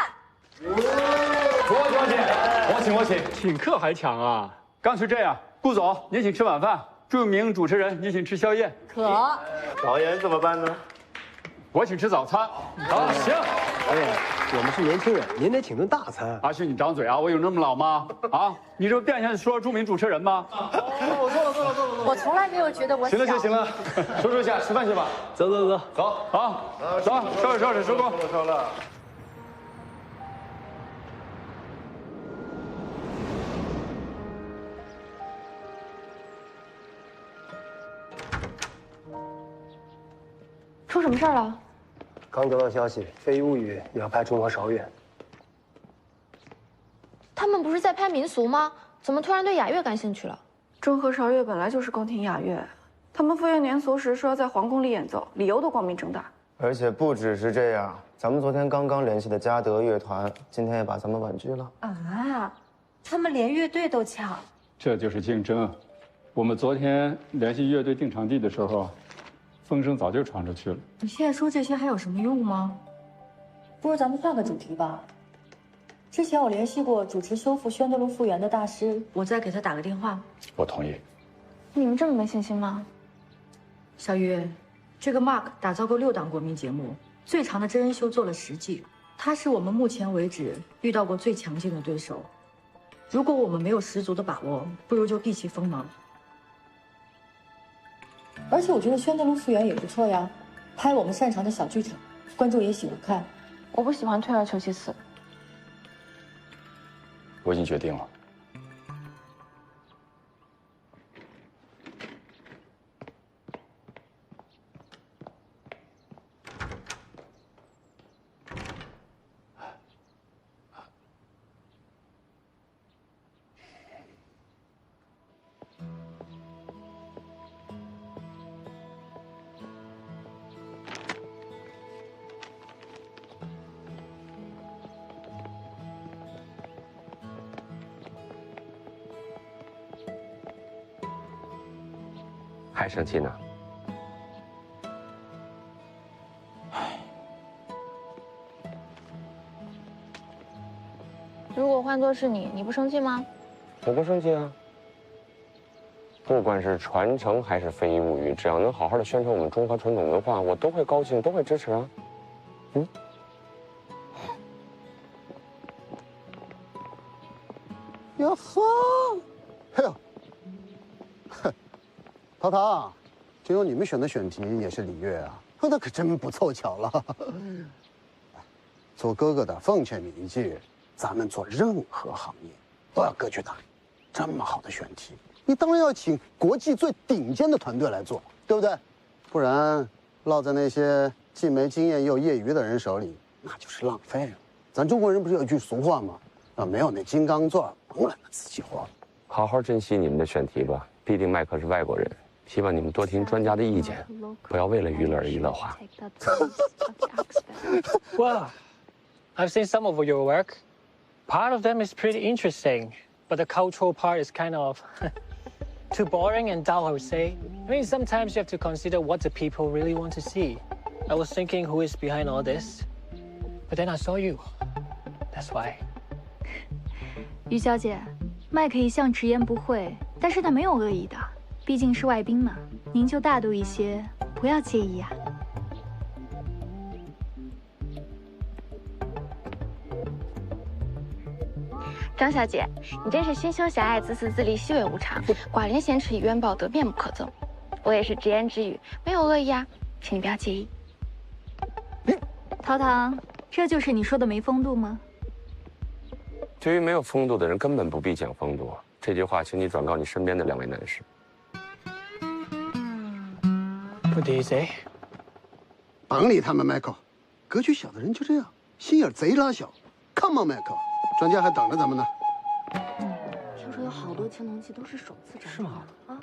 我请，请客还抢啊？干脆这样，顾总你请吃晚饭，著名主持人你请吃宵夜。可。导演怎么办呢？我请吃早餐。啊，行。哎，我们是年轻人，您得请顿大餐。阿旭，你张嘴啊！我有那么老吗？啊，你这不变相说著名主持人吗？我错了。我从来没有觉得我行了行了，收拾一下，吃饭去吧。走，好，走，收拾，收工。收了。出什么事儿了？刚得到消息，飞屋宇也要拍中华韶乐。他们不是在拍民俗吗？怎么突然对雅乐感兴趣了？中和韶乐本来就是宫廷雅乐，他们赴约年俗时说要在皇宫里演奏，理由都光明正大。而且不只是这样，咱们昨天刚刚联系的嘉德乐团，今天也把咱们婉拒了。啊，他们连乐队都抢，这就是竞争。我们昨天联系乐队定场地的时候，风声早就传出去了。你现在说这些还有什么用吗？不如咱们换个主题吧。之前我联系过主持修复宣德路复原的大师，我再给他打个电话。我同意。你们这么没信心吗？小雨，这个 Mark 打造过6档国民节目，最长的真人秀做了10季，他是我们目前为止遇到过最强劲的对手。如果我们没有十足的把握，不如就避其锋芒。而且我觉得宣德路复原也不错呀，拍我们擅长的小剧场，观众也喜欢看。我不喜欢退而求其次。我已经决定了。还生气呢？如果换作是你，你不生气吗？我不生气啊。不管是传承还是非遗物语，只要能好好的宣传我们中华传统文化，我都会高兴，都会支持啊。嗯。哟呵，哎呦，淘淘，听说你们选的选题也是礼乐啊？那可真不凑巧了。做哥哥的奉劝你一句，咱们做任何行业都要各据大。这么好的选题，你当然要请国际最顶尖的团队来做，对不对？不然落在那些既没经验又业余的人手里，那就是浪费了。咱中国人不是有句俗话吗？没有那金刚钻，甭揽那瓷器活。好好珍惜你们的选题吧，毕竟麦克是外国人，希望你们多听专家的意见，不要为了娱乐而娱乐化。Well, I've seen some of your work. Part of them is pretty interesting, but the cultural part is kind of too boring and dull, I would say. I mean, sometimes you have to consider what the people really want to see. I was thinking who is behind all this, but then I saw you. That's why. 于小姐，麦克一向直言不讳，但是他没有恶意的，毕竟是外宾嘛，您就大度一些，不要介意啊。张小姐，你真是心胸狭隘、自私自利、细微无常，寡廉鲜耻以冤报德，面目可憎。我也是直言直语，没有恶意啊，请你不要介意。陶唐，这就是你说的没风度吗？对于没有风度的人，根本不必讲风度。这句话，请你转告你身边的2位男士。What do you say？ 甭理他们 ，Michael， 格局小的人就这样，心眼贼拉小。Come on，Michael， 专家还等着咱们呢。听说有好多青铜器都是首次展示吗？啊？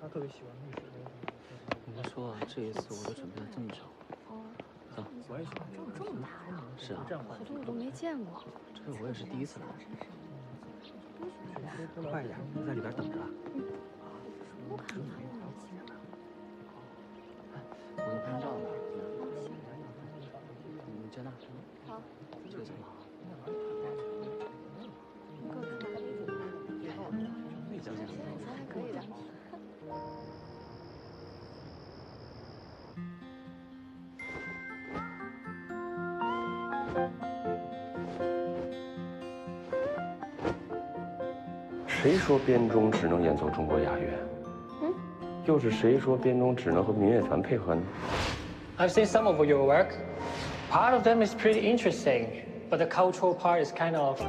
他特别喜欢历史。你们说啊，这一次我都准备了这么久。走，我也喜欢。这么大呀？是啊，好多我都没见过。这我也是第一次来。快点，你在里边等着。我看他们没见过。我给你拍张照呢。你接那。好。这个怎么好？还可以的。谁说编钟只能演奏中国雅乐？又是谁说编钟只能和民乐团配合呢？ I've seen some of your work. Part of them is pretty interesting, but the cultural part is kind of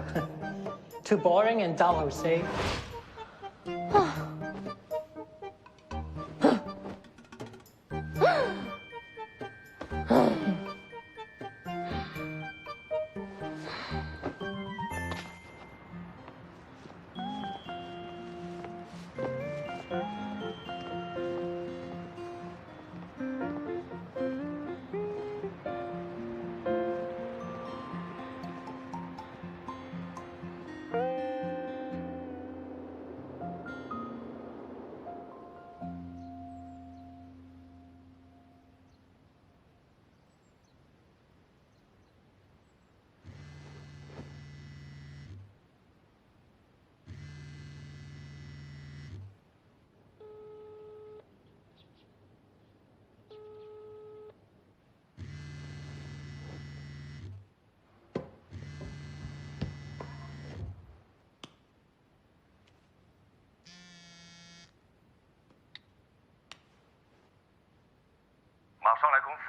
too boring and dull, I would say. 马上来公司。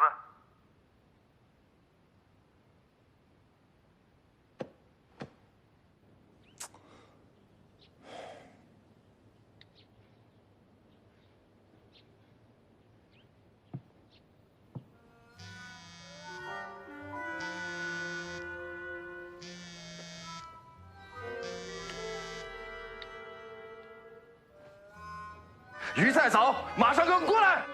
鱼菜嫂，马上给我过来！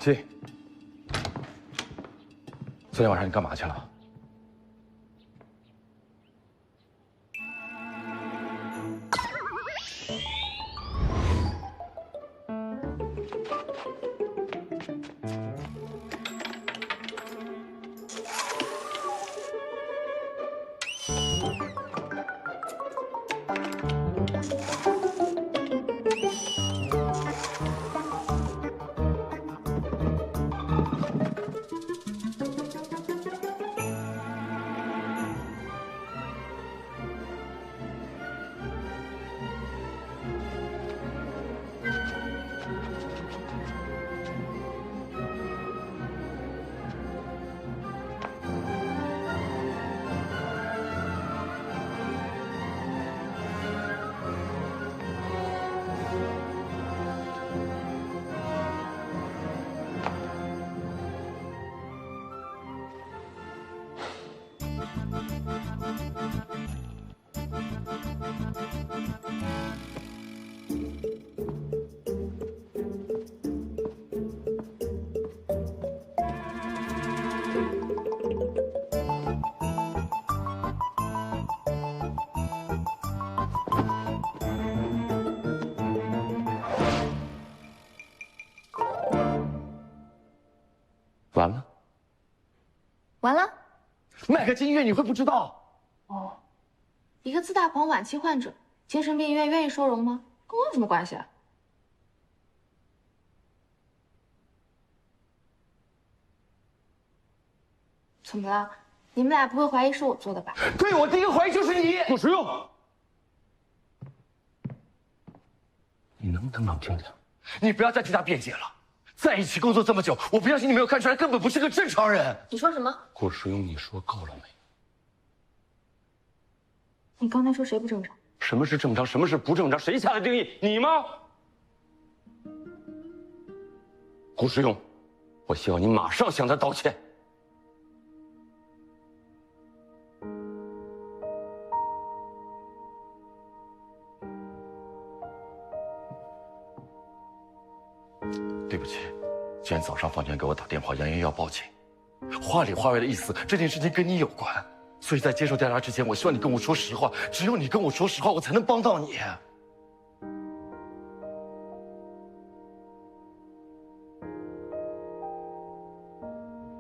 进。昨天晚上你干嘛去了？完了，完了。卖个金月你会不知道？哦，一个自大狂晚期患者，精神病医院愿意收容吗？跟我有什么关系啊？怎么了？你们俩不会怀疑是我做的吧？对，我第一个怀疑就是你。不实用。你能不能冷静点？你不要再替他辩解了。在一起工作这么久，我不相信你没有看出来，根本不是个正常人。你说什么？顾时用，你说够了没？你刚才说谁不正常？什么是正常？什么是不正常？谁下的定义？你吗？顾时用，我希望你马上向他道歉。对不起，今天早上房间给我打电话，扬言要报警，话里话外的意思，这件事情跟你有关，所以在接受调查之前，我希望你跟我说实话，只有你跟我说实话，我才能帮到你。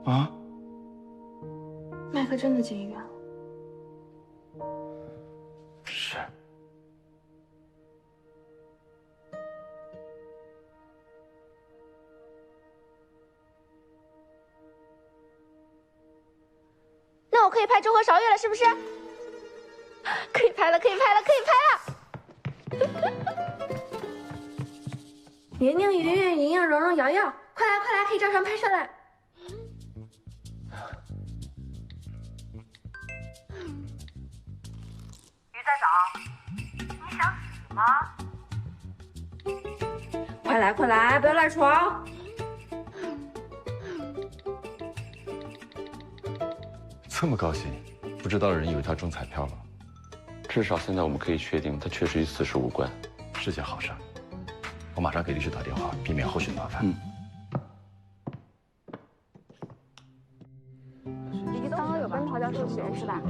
啊？麦克真的进医院了？是。那我可以拍周和韶月了，是不是？可以拍了，可以拍了，可以拍了！宁宁、云云、莹莹、蓉蓉、瑶瑶，快来快来，可以照常拍摄了。于站长，你想死吗？快来快来，不要赖床！这么高兴，不知道的人以为他中彩票了。至少现在我们可以确定，他确实与此事无关，是件好事。我马上给律师打电话，避免后续的麻烦。你刚刚有跟陶教授学是吧？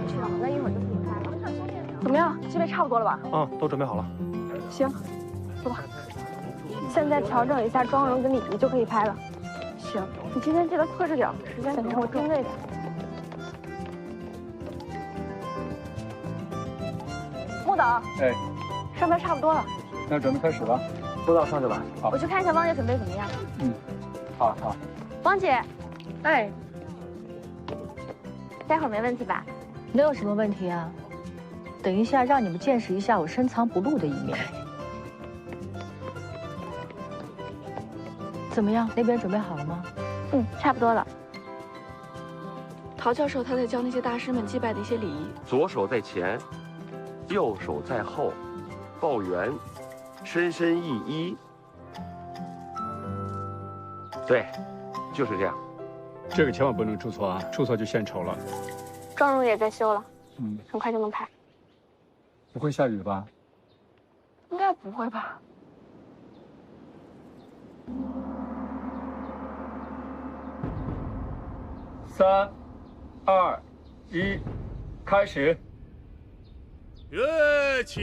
是的，那一会儿就可以拍了。怎么样？这边差不多了吧？都准备好了。行，走吧。现在调整一下妆容跟礼仪就可以拍了。行，你今天记得克制点，时间给我定位点。木导，哎，上班差不多了，那准备开始了。多大上去吧。好，我去看一下汪姐准备怎么样。好好。汪姐，哎，待会儿没问题吧？能有什么问题啊？等一下让你们见识一下我深藏不露的一面。怎么样？那边准备好了吗？差不多了。陶教授他在教那些大师们祭拜的一些礼仪。左手在前，右手在后，抱圆，深深一揖。对，就是这样。这个千万不能出错啊，出错就献丑了。妆容也在修了，很快就能拍。不会下雨吧？应该不会吧。3、2、1，开始。乐起！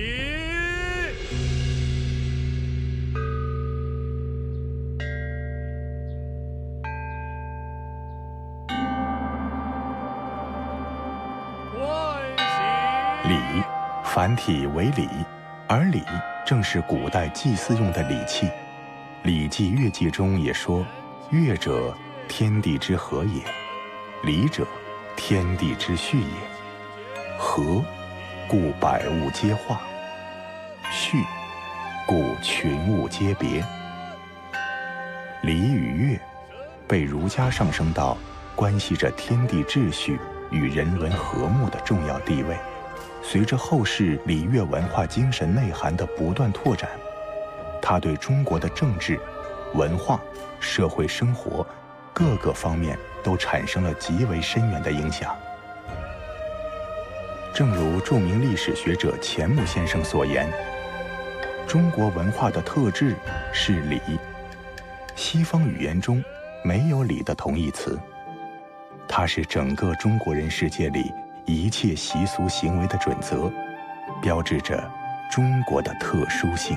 礼，繁体为礼，而礼正是古代祭祀用的礼器。《礼记乐记》中也说：“乐者，天地之和也；礼者，天地之序也。和，故百物皆化；序，故群物皆别。”礼与乐被儒家上升到关系着天地秩序与人伦和睦的重要地位。随着后世礼乐文化精神内涵的不断拓展，它对中国的政治、文化、社会生活各个方面都产生了极为深远的影响。正如著名历史学者钱穆先生所言：“中国文化的特质是礼。西方语言中没有礼的同义词，它是整个中国人世界里一切习俗行为的准则，标志着中国的特殊性。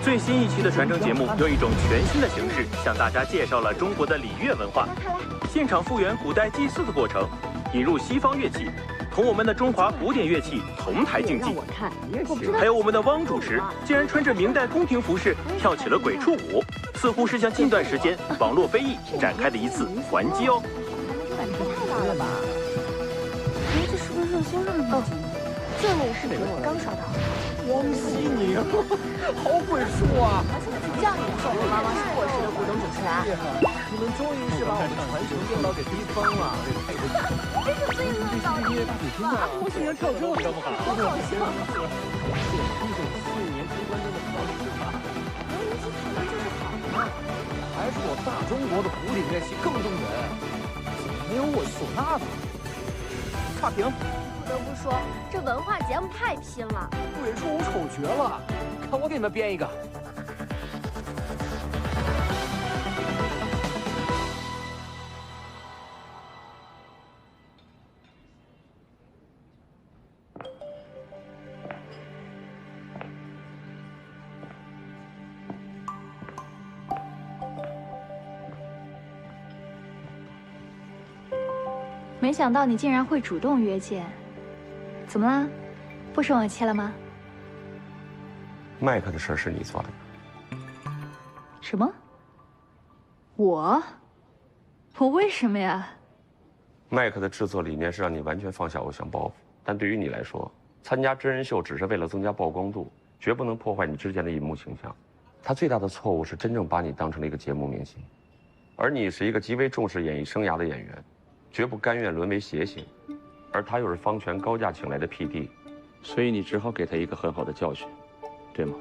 最新一期的传承节目用一种全新的形式向大家介绍了中国的礼乐文化，现场复原古代祭祀的过程，引入西方乐器，同我们的中华古典乐器同台竞技。还有我们的汪主持竟然穿着明代宫廷服饰跳起了鬼畜舞，似乎是向近段时间网络非议展开的一次还击哦。太大了吧？哎，这是不是热搜上的背景？这那个视频我刚刷到。王希宁，好鬼畜啊！这样也说我妈妈是我市的股东主持人。你们们终于是把我们的传承电脑给逼疯了。这是最热闹的，不行，跳车比较不好。好搞笑！一种吸引年轻观众的方式吧。能引起讨论就是好嘛。还是我大中国的古典乐器更动人，没有我唢呐呢。差评。不得不说，这文化节目太拼了。鬼畜舞丑绝了，看我给你们编一个。没想到你竟然会主动约见，怎么了？不生我气了吗？麦克的事是你做的。什么？我为什么呀？麦克的制作理念是让你完全放下偶像包袱，但对于你来说，参加真人秀只是为了增加曝光度，绝不能破坏你之间的荧幕形象。他最大的错误是真正把你当成了一个节目明星，而你是一个极为重视演艺生涯的演员。绝不甘愿沦为谐星，而他又是方权高价请来的 PD， 所以你只好给他一个很好的教训，对吗？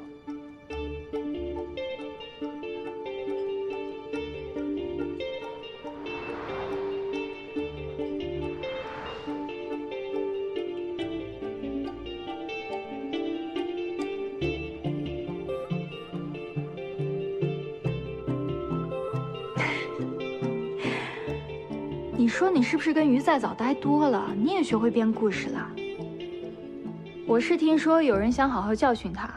你说你是不是跟鱼在早待多了？你也学会编故事了？我是听说有人想好好教训他，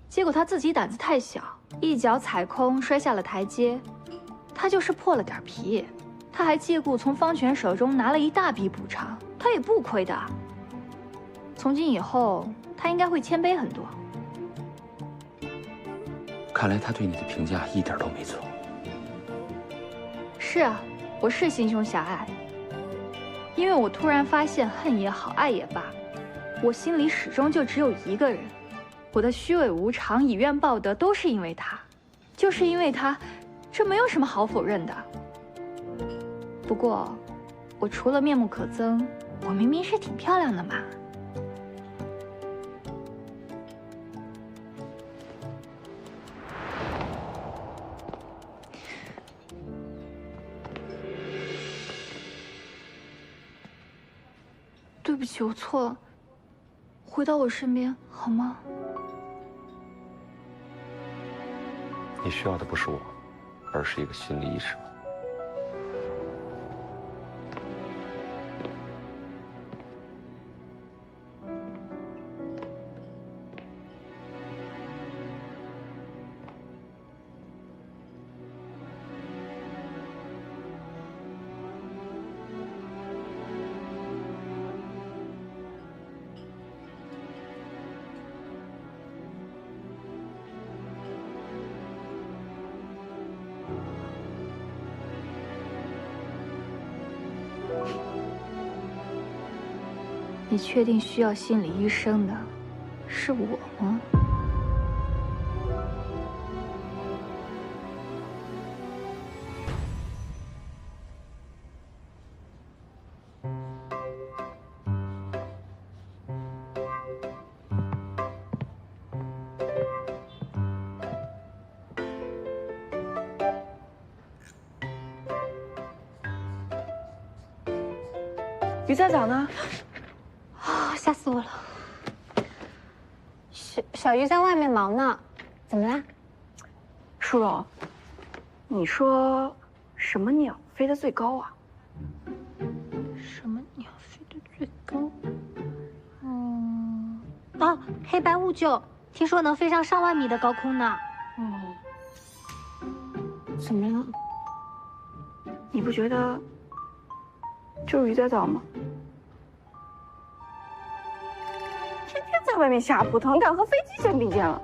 结果他自己胆子太小，一脚踩空摔下了台阶。他就是破了点皮，他还借故从方权手中拿了一大笔补偿，他也不亏的。从今以后，他应该会谦卑很多。看来他对你的评价一点都没错。是啊。我是心胸狭隘，因为我突然发现，恨也好，爱也罢，我心里始终就只有一个人。我的虚伪无常、以怨报德，都是因为他，就是因为他，这没有什么好否认的。不过，我除了面目可憎，我明明是挺漂亮的嘛。对不起，我错了。回到我身边好吗？你需要的不是我，而是一个心理医生。你确定需要心理医生的是我吗？鱼在早呢？啊，吓死我了！小鱼在外面忙呢，怎么啦？淑荣，你说什么鸟飞得最高啊？什么鸟飞得最高？哦，黑白兀鹫，听说能飞上上万米的高空呢。怎么了？你不觉得就是鱼在早吗？天天在外面瞎扑腾，敢和飞机肩并肩了。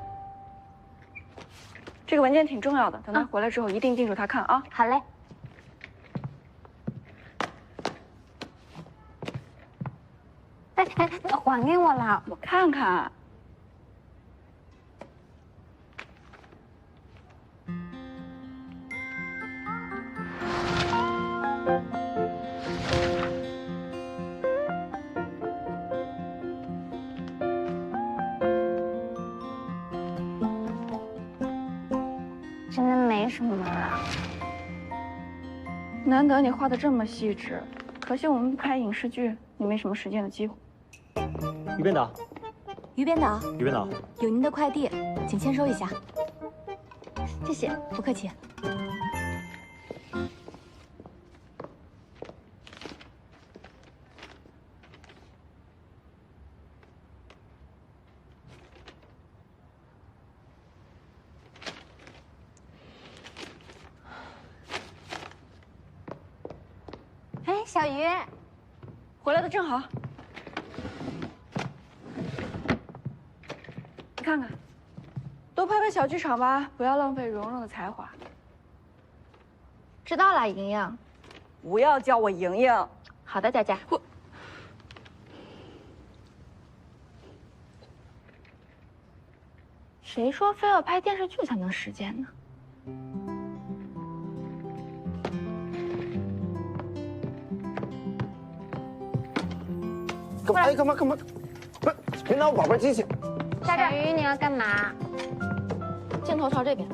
这个文件挺重要的，等他回来之后一定盯着他看啊。好嘞。哎，还给我了，我看看。难得你画的这么细致，可惜我们不拍影视剧，你没什么实践的机会。于编导，于编导，于编导，有您的快递，请签收一下。谢谢，不客气。哎，小鱼，回来的正好。你看看，多拍拍小剧场吧，不要浪费蓉蓉的才华。知道了，莹莹。不要叫我莹莹。好的，佳佳。谁说非要拍电视剧才能实践呢？干嘛？哎，干嘛？不是，别拿我宝贝机器。小鱼，你要干嘛？镜头朝这边。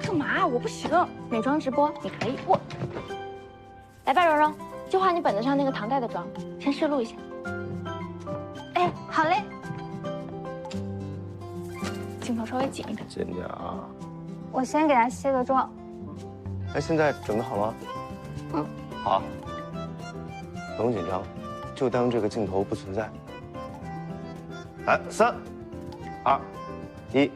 干嘛？我不行。美妆直播你可以。我来吧，蓉蓉，就画你本子上那个唐代的妆，先试录一下。哎，好嘞。镜头稍微紧一点。紧点啊。我先给他卸个妆。哎，现在准备好了吗？嗯。好。不用紧张，就当这个镜头不存在。来，3、2、1。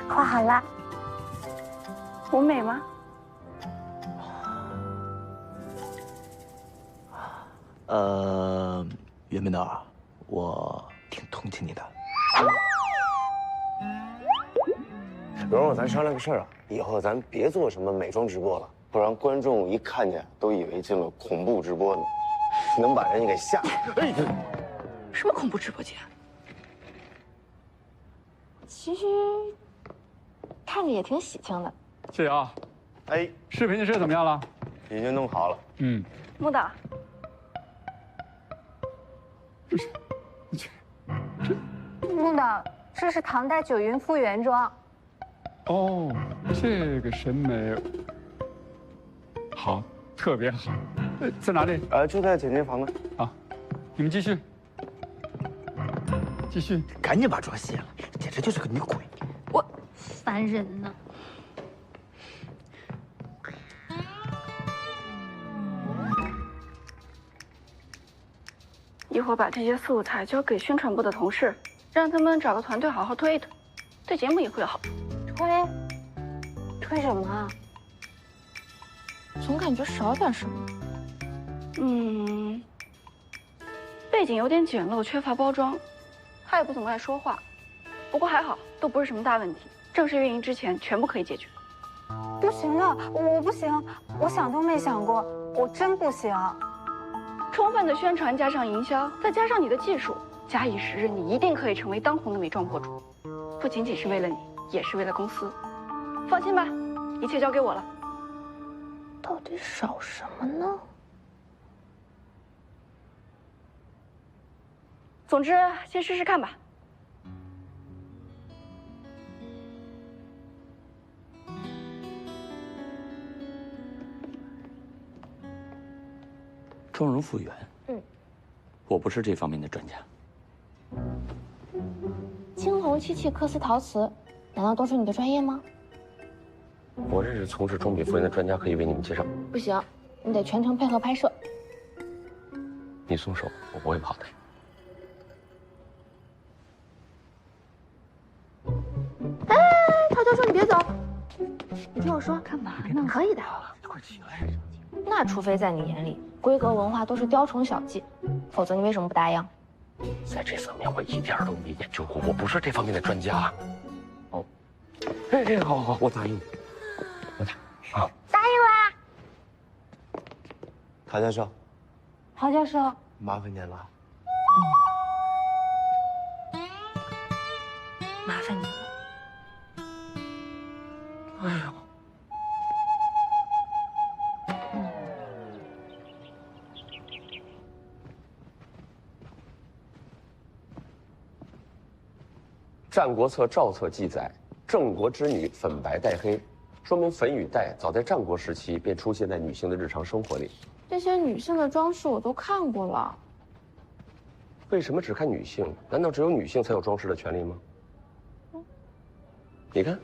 画好了。我美吗？袁编导，我挺同情你的。蓉蓉，咱商量个事儿啊，以后咱别做什么美妆直播了，不然观众一看见都以为进了恐怖直播呢，能把人家给吓。哎，什么恐怖直播间？其实看着也挺喜庆的。谢谢啊。哎，视频的事怎么样了？已经弄好了。嗯。穆导，穆导，这是唐代九云复原妆。哦，这个审美好，特别好。在哪里？就在剪接房呢。好，你们继续。继续，赶紧把妆卸了，简直就是个女鬼。我烦人呢。一会儿把这些素材交给宣传部的同事，让他们找个团队好好推推，对节目也会有好处。推什么啊？总感觉少点什么。背景有点简陋，缺乏包装。他也不怎么爱说话，不过还好，都不是什么大问题。正式运营之前，全部可以解决。不行的，我不行，我想都没想过，我真不行。充分的宣传加上营销，再加上你的技术，假以时日，你一定可以成为当红的美妆博主。不仅仅是为了你，也是为了公司。放心吧，一切交给我了。到底少什么呢？总之，先试试看吧。妆容复原，我不是这方面的专家。青铜漆器、缂丝陶瓷，难道都是你的专业吗？我认识从事妆比复原的专家，可以为你们介绍。不行，你得全程配合拍摄。你松手，我不会跑的。哎，陶教授，你别走，你听我说，干嘛呢？可以的。快起来！那除非在你眼里，规格文化都是雕虫小技，否则你为什么不答应？在这方面我一点都没研究过，我不是这方面的专家。哦，哎，好，我答应你，我答应。答应啦。陶教授，陶教授，麻烦您了。麻烦你了。哎呦。《战国策·赵策》记载，郑国之女粉白带黑，说明粉与带早在战国时期便出现在女性的日常生活里。这些女性的装饰我都看过了。为什么只看女性？难道只有女性才有装饰的权利吗？你看，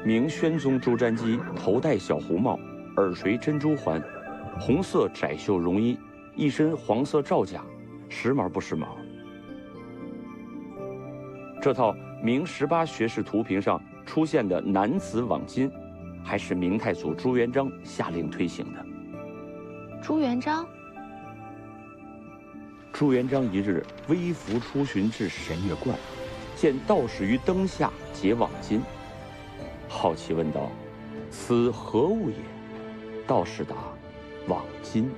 明宣宗周瞻基头戴小胡帽，耳垂珍珠环，红色窄袖绒衣，一身黄色罩甲，时髦不时髦？这套明18学士图屏上出现的男子网巾，还是明太祖朱元璋下令推行的。朱元璋一日微服出巡至神乐观，见道士于灯下结网巾，好奇问道：“此何物也？”道士答：“网巾，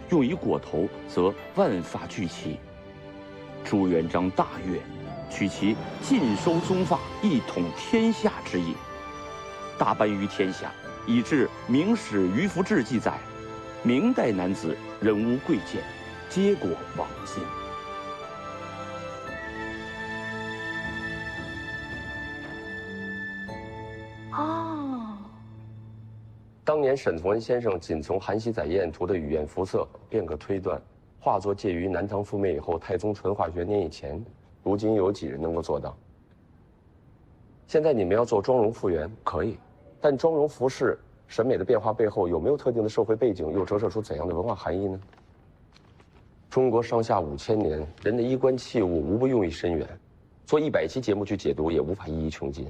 用以裹头，则万发俱齐。”朱元璋大悦，取其尽收宗发，一统天下之意，大颁于天下，以致《明史·渔夫志》记载，明代男子人无贵贱，皆裹网巾。哦，当年沈从文先生仅从《韩熙载宴图》的语言肤色便可推断，画作介于南唐覆灭以后太宗淳化元年以前。如今有几人能够做到？现在你们要做妆容复原，可以，但妆容服饰审美的变化背后有没有特定的社会背景，又折射出怎样的文化含义呢？中国上下5000年，人的衣冠器物无不用意深远，做100期节目去解读也无法一一穷尽。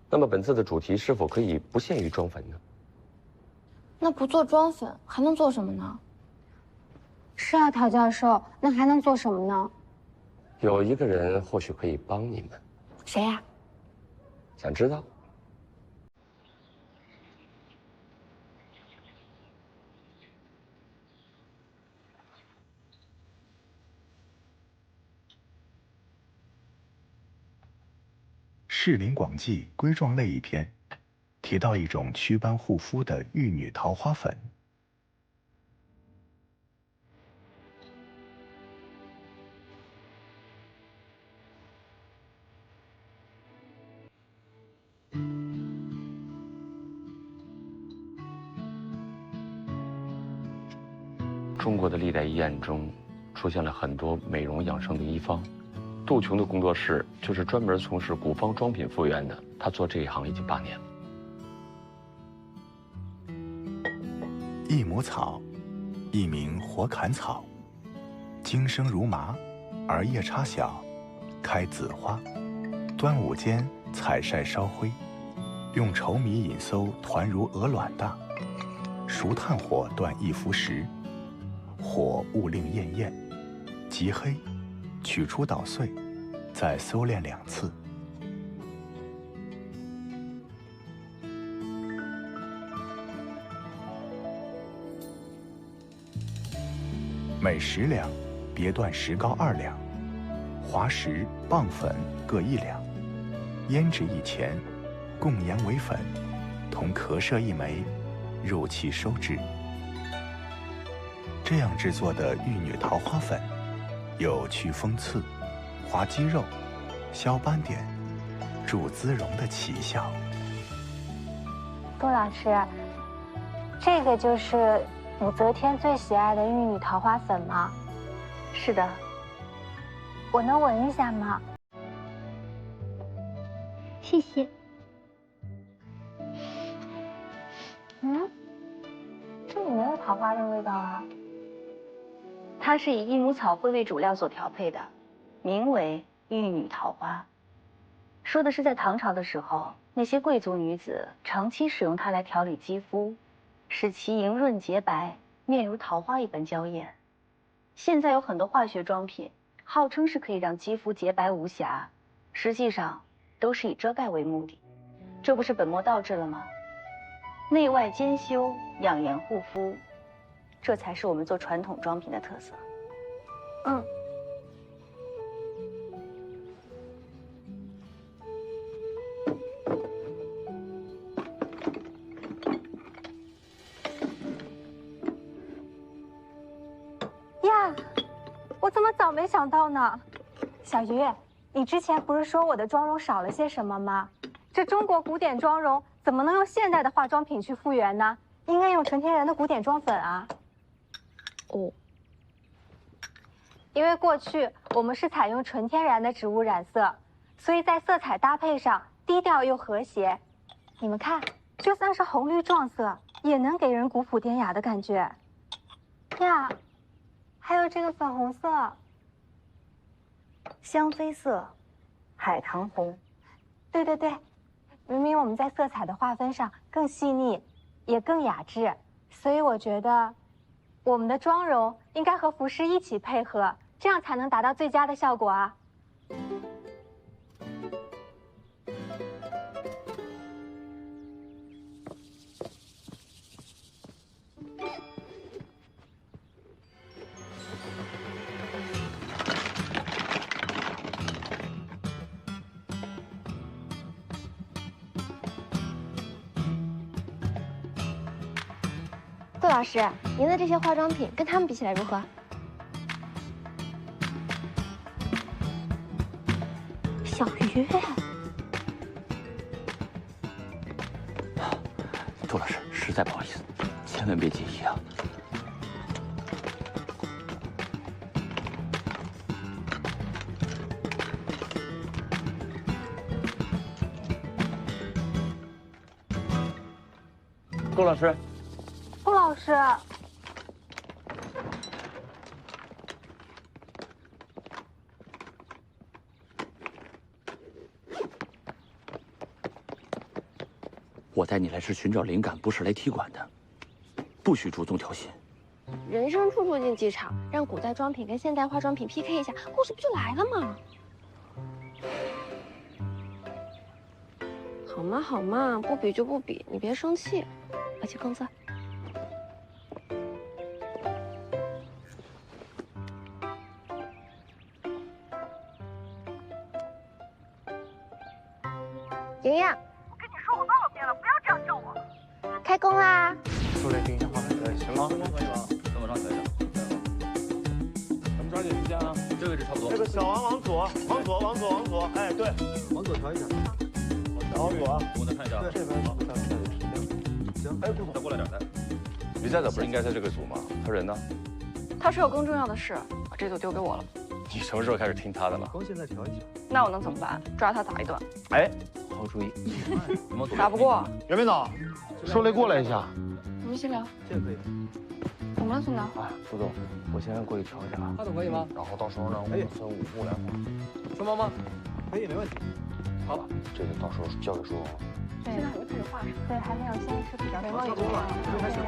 那么本次的主题是否可以不限于妆粉呢？那不做妆粉还能做什么呢？是啊，陶教授，那还能做什么呢？有一个人或许可以帮你们。谁呀？想知道？《士林广记》归状类一篇提到一种祛斑护肤的玉女桃花粉。中国的历代医案中，出现了很多美容养生的医方。杜琼的工作室就是专门从事古方妆品复原的，他做这一行已经8年了。益母草，一名火坎草，茎生如麻，而叶插小，开紫花。端午间采晒烧灰，用稠米引馊团如鹅卵大，熟炭火断1伏时，火勿令焰焰，极黑，取出捣碎，再馊炼2次。每10两，别断石膏2两，滑石、棒粉各1两，腌制1钱，共研为粉，同咳舍1枚，入气收制。这样制作的玉女桃花粉，有祛风刺、滑肌肉、消斑点、助滋容的奇效。杜老师，这个就是武则天最喜爱的玉女桃花粉吗？是的。我能闻一下吗？谢谢。这里没有桃花的味道啊。它是以益母草灰为主料所调配的，名为玉女桃花，说的是在唐朝的时候，那些贵族女子长期使用它来调理肌肤，使其莹润洁白，面如桃花一般娇艳。现在有很多化学妆品，号称是可以让肌肤洁白无瑕，实际上都是以遮盖为目的，这不是本末倒置了吗？内外兼修，养颜护肤，这才是我们做传统妆品的特色。嗯。呀，我怎么早没想到呢？小鱼，你之前不是说我的妆容少了些什么吗？这中国古典妆容怎么能用现代的化妆品去复原呢？应该用纯天然的古典妆粉啊。哦，因为过去我们是采用纯天然的植物染色，所以在色彩搭配上低调又和谐。你们看，就算是红绿撞色，也能给人古朴典雅的感觉。呀，还有这个粉红色，香妃色，海棠红。对对对，明明我们在色彩的划分上更细腻，也更雅致，所以我觉得我们的妆容应该和服饰一起配合，这样才能达到最佳的效果啊。杜老师，您的这些化妆品跟他们比起来如何？小鱼，杜老师，实在不好意思，千万别介意啊。顾老师。顾老师，我带你来是寻找灵感，不是来踢馆的，不许主动挑衅。人生处处竞技场，让古代妆品跟现代化妆品 PK 一下，故事不就来了吗？好嘛好嘛，不比就不比，你别生气，而且更色。莹莹，我跟你说过多少遍了，不要这样叫我。开工啦！出来盯一下画面，行吗？可以吗？怎么上可以的。咱们抓紧时间啊！这个位置差不多。这个小王往左，往左，往左，往左。哎，对，往左调一下。往左。我再看一下。这边好像有时间。行，哎，再过来点来。于在的不是应该在这个组吗？他人呢？他是有更重要的事，把这组丢给我了。你什么时候开始听他的了？光现在调一下。那我能怎么办？抓他打一顿。哎，好主意。打不过。袁编导，受累过来一下。我们先聊。这个可以。怎么了，孙导？哎，苏总，我先过去调一下。他总可以吗？然后到时候呢，我们分5步来画。孙妈妈，可以，没问题。好了，这个到时候交给苏总了。对，现在还没开始画。对，还没有，现在是比较眉毛也多了，还行。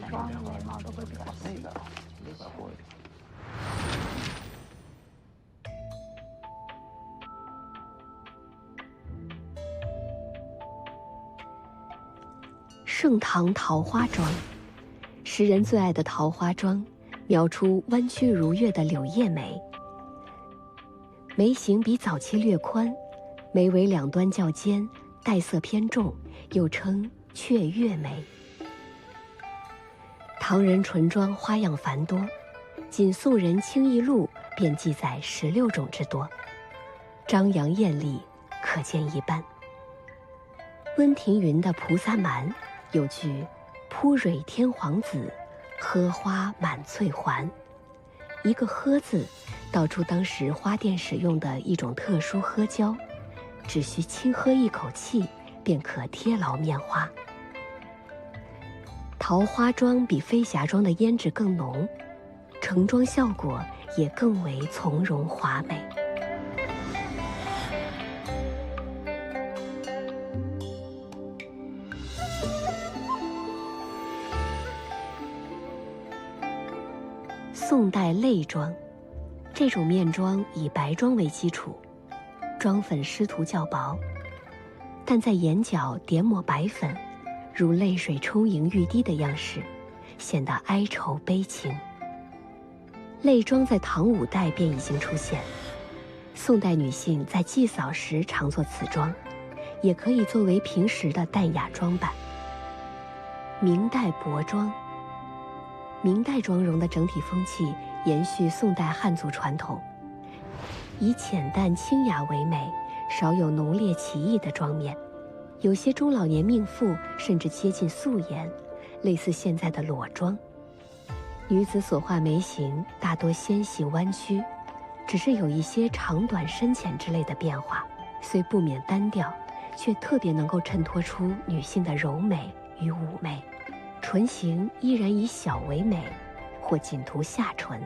妆眉毛都会比较细。那个没法过一点。盛唐桃花妆，时人最爱的桃花妆，描出弯曲如月的柳叶眉。眉形比早期略宽，眉尾两端较尖，带色偏重，又称雀月眉。唐人唇妆花样繁多，仅《宋人清异录》便记载16种之多，张扬艳丽，可见一斑。温庭筠的《菩萨蛮》有句“铺蕊天黄紫，荷花满翠环”，一个“荷”字，道出当时花店使用的一种特殊荷胶，只需轻喝一口气，便可贴牢面花。桃花妆比飞霞妆的胭脂更浓，成妆效果也更为从容华美。宋代泪妆，这种面妆以白妆为基础，妆粉湿涂较薄，但在眼角点抹白粉，如泪水充盈欲滴的样式，显得哀愁悲情。泪妆在唐5代便已经出现，宋代女性在祭扫时常做此妆，也可以作为平时的淡雅装扮。明代薄妆，明代妆容的整体风气延续宋代汉族传统，以浅淡清雅为美，少有浓烈奇异的妆面。有些中老年命妇甚至接近素颜，类似现在的裸妆。女子所画眉形大多纤细弯曲，只是有一些长短深浅之类的变化，虽不免单调，却特别能够衬托出女性的柔美与妩媚。唇形依然以小为美，或仅涂下唇，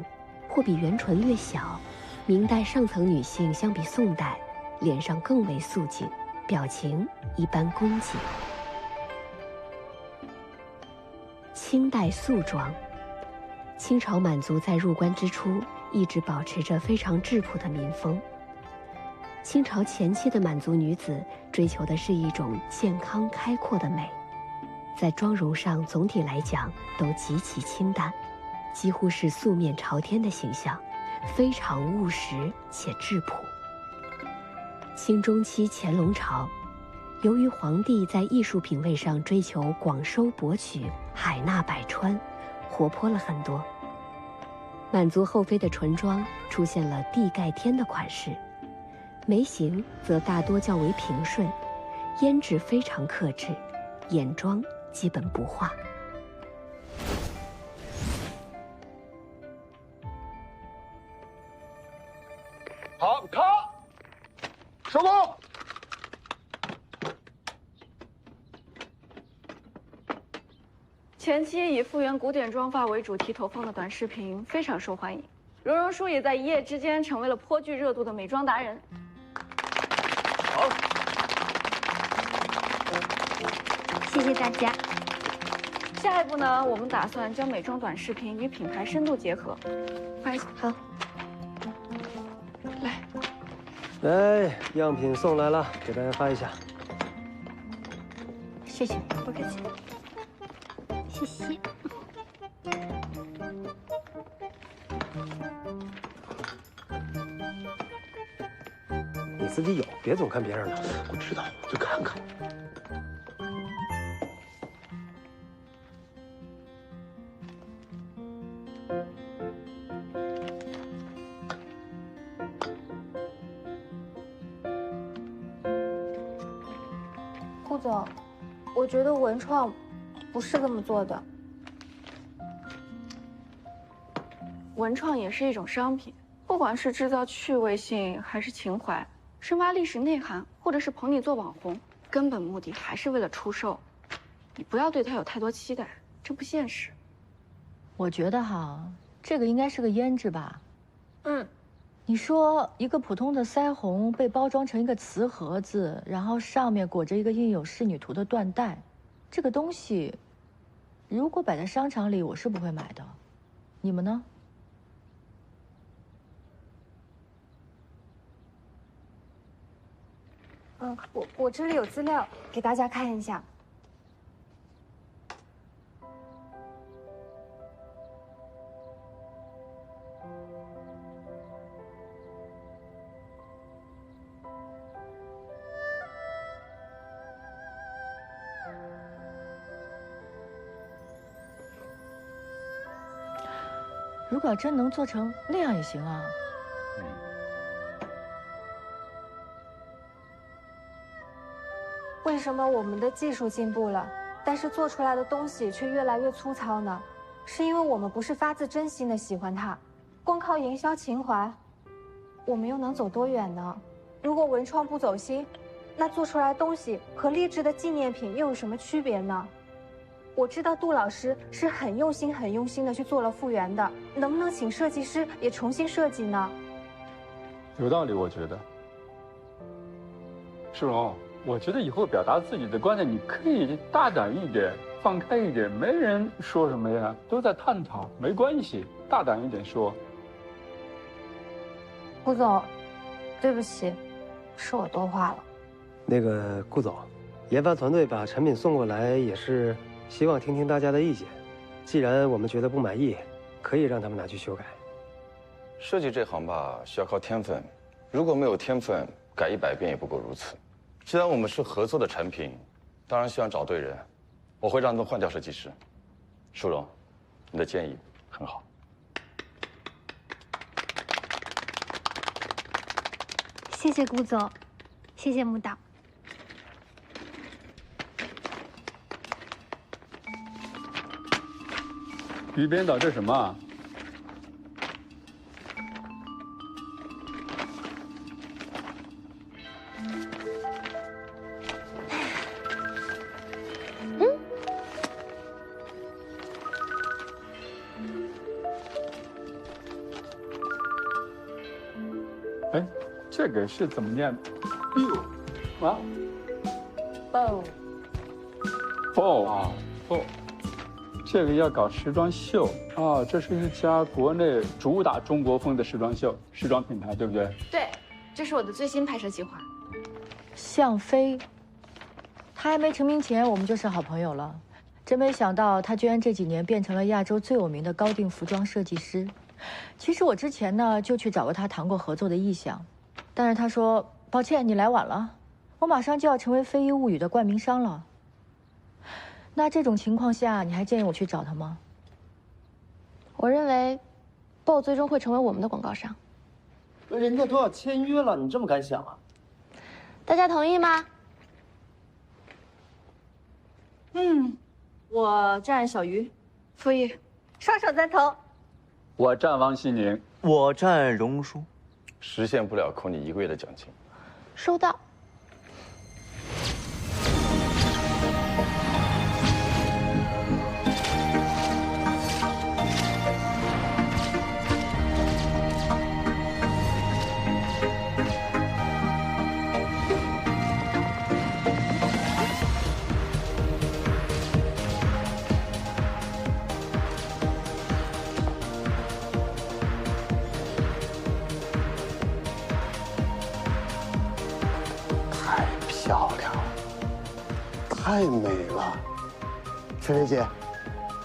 或比圆唇略小。明代上层女性相比宋代，脸上更为素净，表情一般恭谨。清代素妆，清朝满族在入关之初一直保持着非常质朴的民风。清朝前期的满族女子追求的是一种健康开阔的美，在妆容上总体来讲都极其清淡，几乎是素面朝天的形象，非常务实且质朴。清中期乾隆朝，由于皇帝在艺术品味上追求广收博取、海纳百川，活泼了很多。满族后妃的唇妆出现了地盖天的款式，眉形则大多较为平顺，胭脂非常克制，眼妆基本不画。好，咔，收工。前期以复原古典妆发为主题投放的短视频非常受欢迎，蓉蓉叔也在一夜之间成为了颇具热度的美妆达人。好，谢谢大家。下一步呢，我们打算将美妆短视频与品牌深度结合。翻一下。好。来，样品送来了，给大家发一下。谢谢，不客气。谢谢。你自己有，别总看别人的。我知道，就看看。顾总，我觉得文创不是这么做的。文创也是一种商品，不管是制造趣味性还是情怀，深挖历史内涵，或者是捧你做网红，根本目的还是为了出售。你不要对它有太多期待，这不现实。我觉得哈，这个应该是个胭脂吧。嗯。你说一个普通的腮红被包装成一个瓷盒子，然后上面裹着一个印有仕女图的缎带，这个东西，如果摆在商场里，我是不会买的。你们呢？我这里有资料给大家看一下。如果要真能做成那样也行啊。为什么我们的技术进步了，但是做出来的东西却越来越粗糙呢？是因为我们不是发自真心的喜欢它，光靠营销情怀，我们又能走多远呢？如果文创不走心，那做出来的东西和励志的纪念品又有什么区别呢？我知道杜老师是很用心的去做了复原的，能不能请设计师也重新设计呢？有道理，我觉得。世荣，我觉得以后表达自己的观点，你可以大胆一点，放开一点，没人说什么呀，都在探讨，没关系，大胆一点说。顾总，对不起，是我多话了。那个顾总，研发团队把产品送过来也是希望听听大家的意见。既然我们觉得不满意，可以让他们拿去修改。设计这行吧，需要靠天分，如果没有天分，改100遍也不过如此。既然我们是合作的产品，当然希望找对人。我会让他们换掉设计师。淑荣，你的建议很好。谢谢顾总，谢谢木导。于编导，这什么啊？哎，这个是怎么念？bill 啊 ？bow 啊 bow。这个要搞时装秀啊！这是一家国内主打中国风的时装品牌，对不对？对，这是我的最新拍摄计划。向飞，他还没成名前，我们就是好朋友了。真没想到他居然这几年变成了亚洲最有名的高定服装设计师。其实我之前呢就去找过他谈过合作的意向，但是他说抱歉，你来晚了，我马上就要成为《非遗物语》的冠名商了。那这种情况下，你还建议我去找他吗？我认为 ，BO 最终会成为我们的广告商。人家都要签约了，你这么敢想啊？大家同意吗？我站小鱼，傅毅，双手赞同。我站王希宁，我站荣叔。实现不了，扣你1个月的奖金。收到。漂亮，太美了。菲菲姐，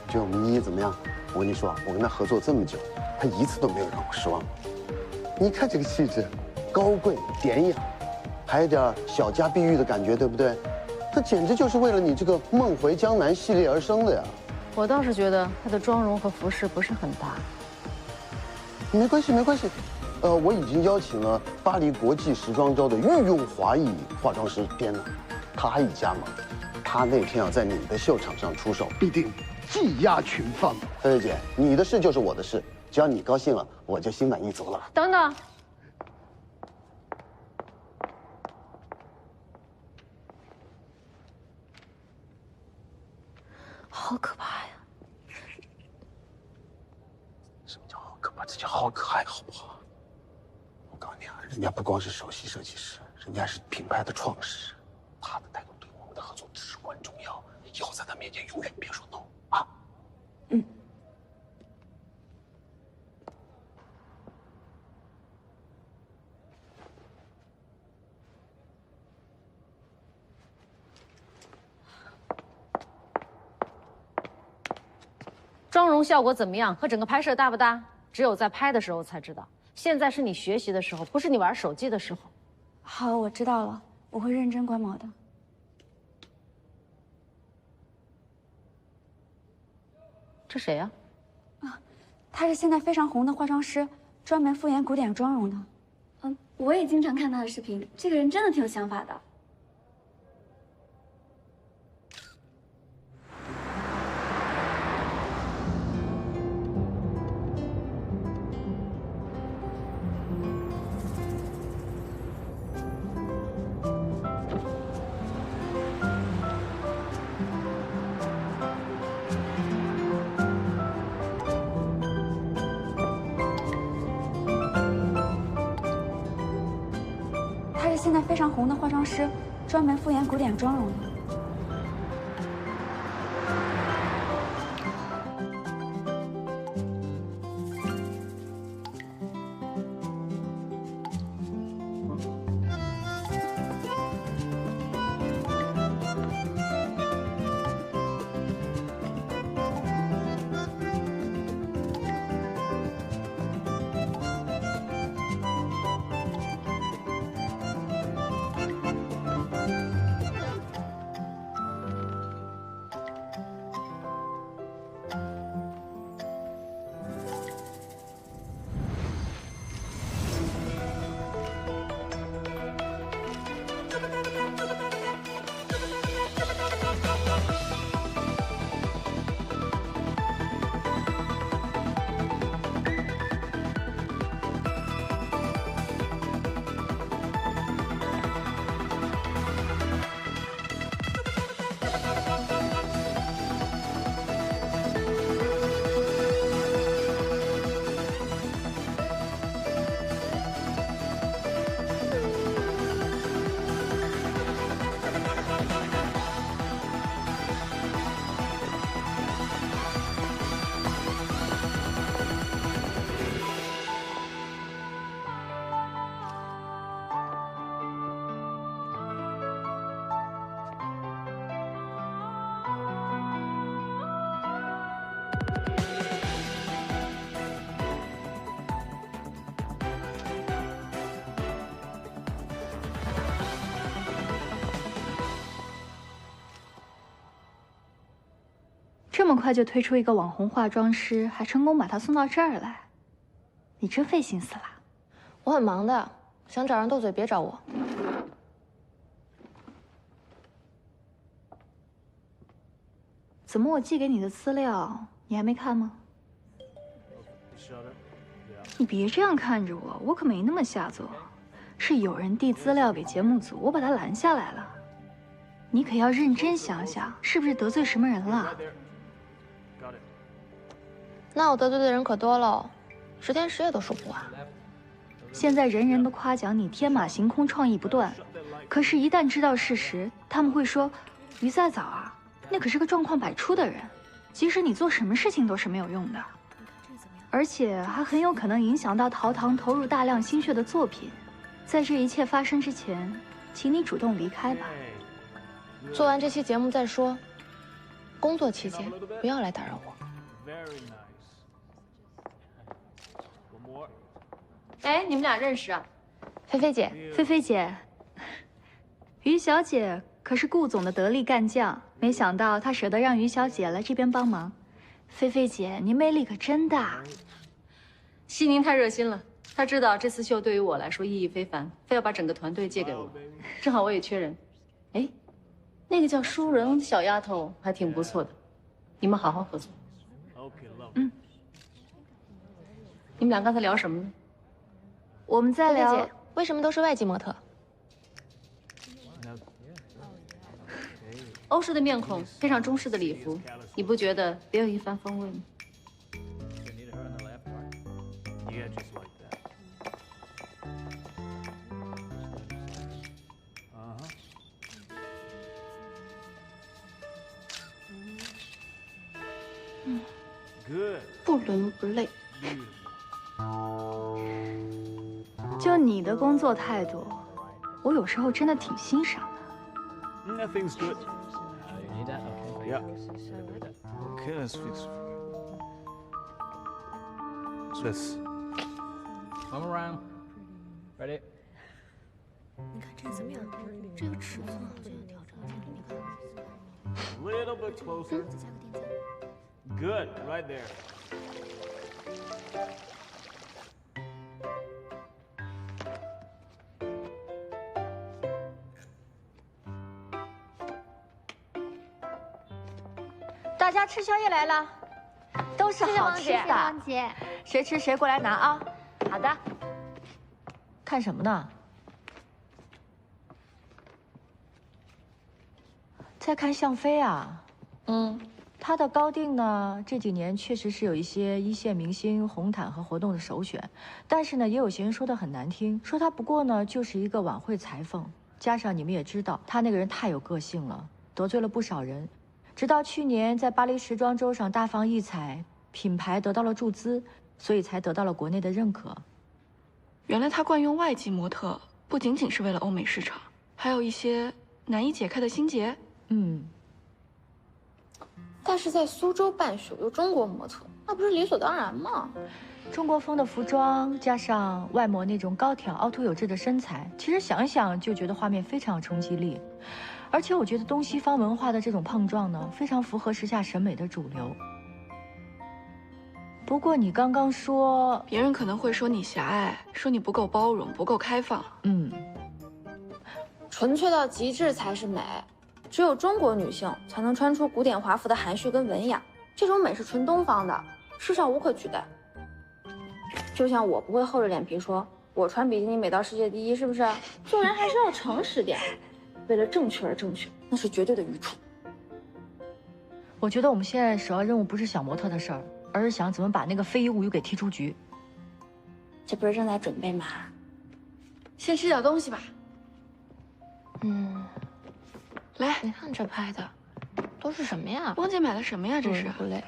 觉得我们依依怎么样？我跟你说，我跟她合作这么久，她一次都没有让我失望过。你看这个气质，高贵典雅，还有点小家碧玉的感觉，对不对？这简直就是为了你这个《梦回江南》系列而生的呀。我倒是觉得她的妆容和服饰不是很搭。没关系，没关系。我已经邀请了巴黎国际时装周的御用华裔化妆师编了，他一加盟，他那天要在你的秀场上出手，必定技压群芳。菲菲姐，你的事就是我的事，只要你高兴了，我就心满意足了。等等，好可怕呀！什么叫好可怕？这叫好可爱，好不好？我告诉你啊，人家不光是首席设计师，人家是品牌的创始人，他的态度对我们的合作至关重要。以后在他面前永远别说 no 啊。妆容效果怎么样？和整个拍摄搭不搭？只有在拍的时候才知道。现在是你学习的时候，不是你玩手机的时候。好，我知道了，我会认真观摩的。这谁呀？她是现在非常红的化妆师，专门复原古典妆容的。我也经常看她的视频，这个人真的挺有想法的。她是现在非常红的化妆师，专门复原古典妆容的。这么快就推出一个网红化妆师，还成功把他送到这儿来，你真费心思啦。我很忙的，想找人斗嘴别找我。怎么我寄给你的资料你还没看吗？你别这样看着我，我可没那么下作。是有人递资料给节目组，我把他拦下来了。你可要认真想想，是不是得罪什么人了？那我得罪的人可多喽，10天10夜都说不完。现在人人都夸奖你天马行空、创意不断，可是，一旦知道事实，他们会说：“于再早啊，那可是个状况百出的人，即使你做什么事情都是没有用的。”而且还很有可能影响到陶唐投入大量心血的作品。在这一切发生之前，请你主动离开吧。做完这期节目再说。工作期间不要来打扰我。哎，你们俩认识啊？菲菲姐，菲菲姐，于小姐可是顾总的得力干将，没想到她舍得让于小姐来这边帮忙。菲菲姐，您魅力可真大。西宁太热心了，他知道这次秀对于我来说意义非凡，非要把整个团队借给我。正好我也缺人。哎，那个叫舒仁小丫头还挺不错的，你们好好合作。嗯。你们俩刚才聊什么呢？我们在聊菲菲姐为什么都是外籍模特。欧式的面孔配上中式的礼服，你不觉得别有一番风味吗？不伦不类。就你的工作态度，我有时候真的挺欣赏的。Nothing's good. You need that? Okay. Yeah. Okay, let's fix it. Let's. Come around. Ready? 你看这怎么样？这个尺寸好像要调整调整，你看。 Little bit closer. Good, right there. 大家吃宵夜来了，都是好吃的。王姐，谁吃谁过来拿啊！好的。看什么呢？在看向飞啊。他的高定呢，这几年确实是有一些一线明星红毯和活动的首选，但是呢，也有些人说的很难听，说他不过呢就是一个晚会裁缝。加上你们也知道，他那个人太有个性了，得罪了不少人。 直到去年在巴黎时装周上大放异彩，品牌得到了注资，所以才得到了国内的认可。原来他惯用外籍模特，不仅仅是为了欧美市场，还有一些难以解开的心结。但是在苏州办秀有中国模特，那不是理所当然吗？中国风的服装加上外模那种高挑、凹凸有致的身材，其实想一想就觉得画面非常有冲击力。 而且我觉得东西方文化的这种碰撞呢，非常符合时下审美的主流。不过你刚刚说，别人可能会说你狭隘，说你不够包容、不够开放。纯粹到极致才是美，只有中国女性才能穿出古典华服的含蓄跟文雅，这种美是纯东方的，世上无可取代。就像我不会厚着脸皮说我穿比基尼美到世界第一，是不是？做人还是要诚实点。 为了正确而正确，那是绝对的愚蠢。我觉得我们现在首要任务不是想模特的事儿，而是想怎么把那个非遗物语给踢出局。这不是正在准备吗？先吃点东西吧。来，你看这拍的，都是什么呀？汪姐买了什么呀？这是不累。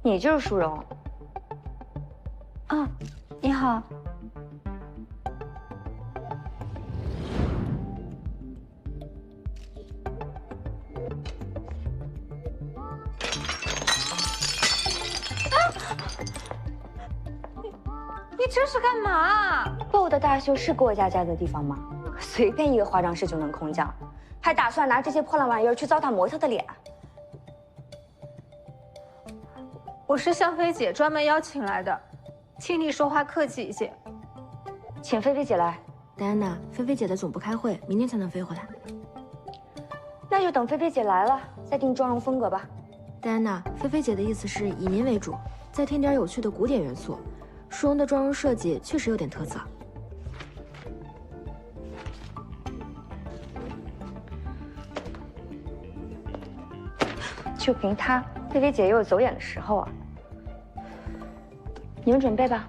你就是舒荣。啊，你好。这是干嘛？BO的大秀是过家家的地方吗？随便一个化妆师就能空降，还打算拿这些破烂玩意儿去糟蹋模特的脸？我是向飞姐专门邀请来的，请你说话客气一些。请菲菲姐来。戴安娜，菲菲姐的总部开会，明天才能飞回来。那就等菲菲姐来了再定妆容风格吧。戴安娜，菲菲姐的意思是以您为主，再添点有趣的古典元素。淑荣的妆容设计确实有点特色。就凭她，菲菲姐也有走眼的时候啊。你们准备吧。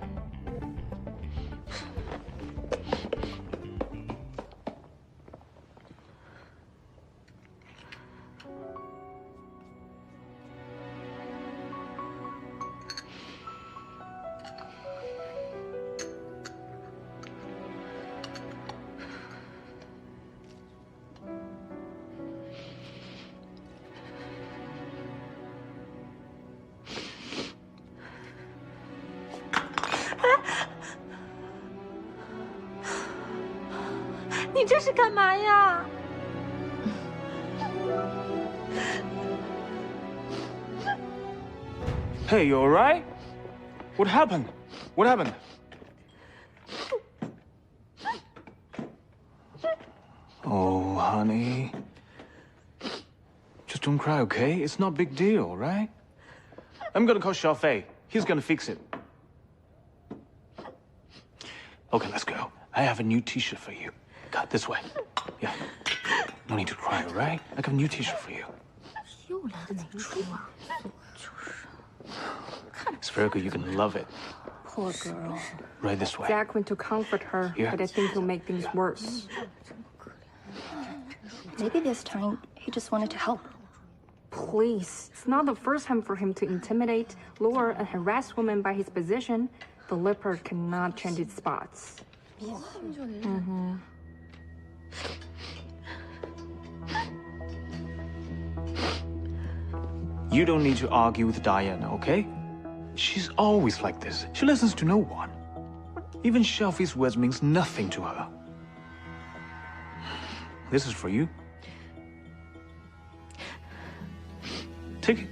你这是干嘛呀？Hey, you alright? What happened? What happened? Oh, honey. Just don't cry, okay? It's not a big deal, right? I'm gonna call Xiaofei. He's gonna fix it. Okay, let's go. I have a new t-shirt for you. Cut this way. Yeah. No need to cry, all right? I got a new t-shirt for you. 又来哪出啊？ It's very good. You're gonna love it. Poor girl. Right this way. Zach went to comfort her, Here. but I think he'll make things worse. Maybe this time he just wanted to help. Please. It's not the first time for him to intimidate, lure, and harass women by his position. The leopard cannot change its spots. Mm-hmm. You don't need to argue with Diana, okay? She's always like this. She listens to no one. Even Xiaofei's words means nothing to her. This is for you. Take it.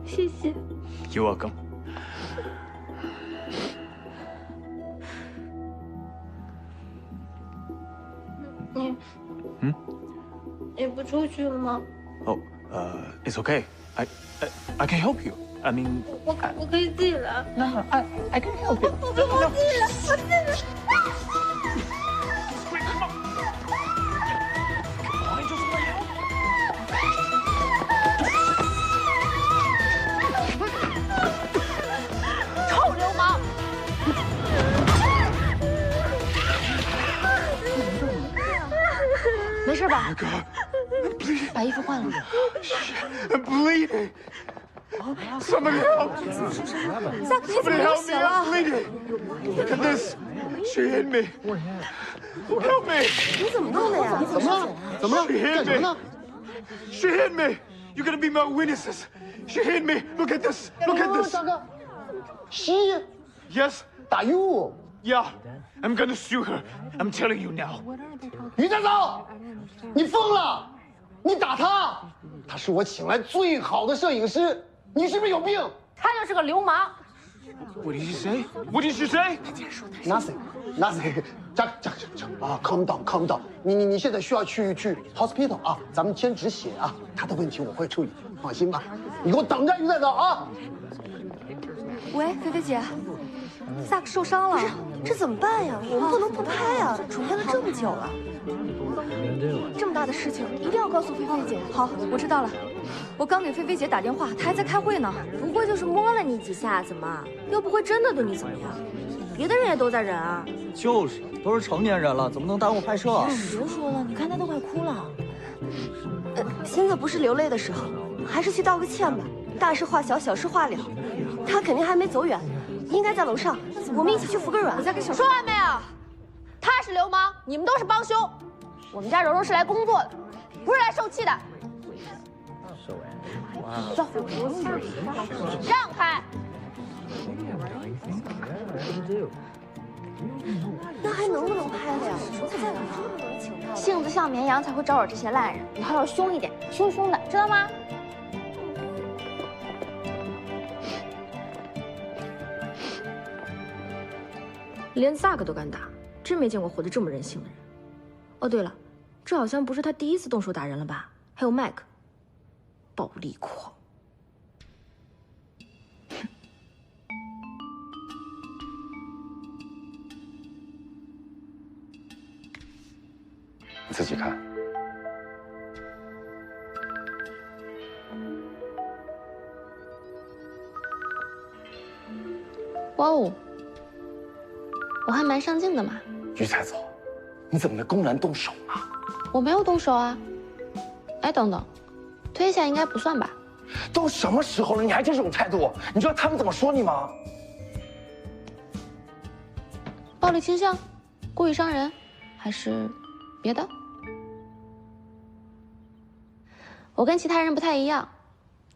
谢谢。 You're welcome. 你不出去了吗？ Oh, it's okay. I can help you. I mean, 我可以自己来。 No, I can help you. 我自己来，我自己来。 臭流氓！ 没事吧？把衣服换了。 I'm bleeding. Somebody help! Somebody help me! I'm bleeding. Look at this. She hit me. Help me! 你怎么弄的呀？怎么了？怎么了？ She hit 干什么 me. 呢？ She hit me. You're gonna be my witnesses. She hit me. Look at this. Look at this. 大哥，She Yes. 打 you。 Yeah. I'm gonna sue her. I'm telling you now. 于占总，你疯了！你打他，他是我请来最好的摄影师，你是不是有病？他就是个流氓。 What did you say? What did you say? Nothing. 这啊 ，calm down。你现在需要去 hospital 啊，咱们先止血啊，他的问题我会处理，放心吧。你给我等着，于站长啊。喂，菲菲姐，萨克受伤了，这怎么办呀？我们不能不拍呀，准备了这么久了。这么大的事情一定要告诉菲菲姐。好，我知道了。我刚给菲菲姐打电话，她还在开会呢。不过就是摸了你几下，怎么？又不会真的对你怎么样。别的人也都在忍啊。就是，都是成年人了，怎么能耽误拍摄啊？别说了，你看他都快哭了。现在不是流泪的时候，还是去道个歉吧。大事化小，小事化了。他肯定还没走远，应该在楼上。我们一起去服个软。我再跟小说完没有？他是流氓，你们都是帮凶。我们家柔柔是来工作的，不是来受气的。走，让开。那还能不能拍了呀？说在哪？性子像绵羊才会招惹这些烂人，以后要凶一点，凶凶的，知道吗？连 Zack 都敢打，真没见过活得这么任性的人。哦，对了，这好像不是他第一次动手打人了吧？还有 Mike， 暴力狂。你自己看。哇哦，我还蛮上镜的嘛。于彩草，你怎么能公然动手呢？我没有动手啊。哎，等等，推一下应该不算吧？都什么时候了，你还这种态度？你知道他们怎么说你吗？暴力倾向，故意伤人，还是别的？我跟其他人不太一样，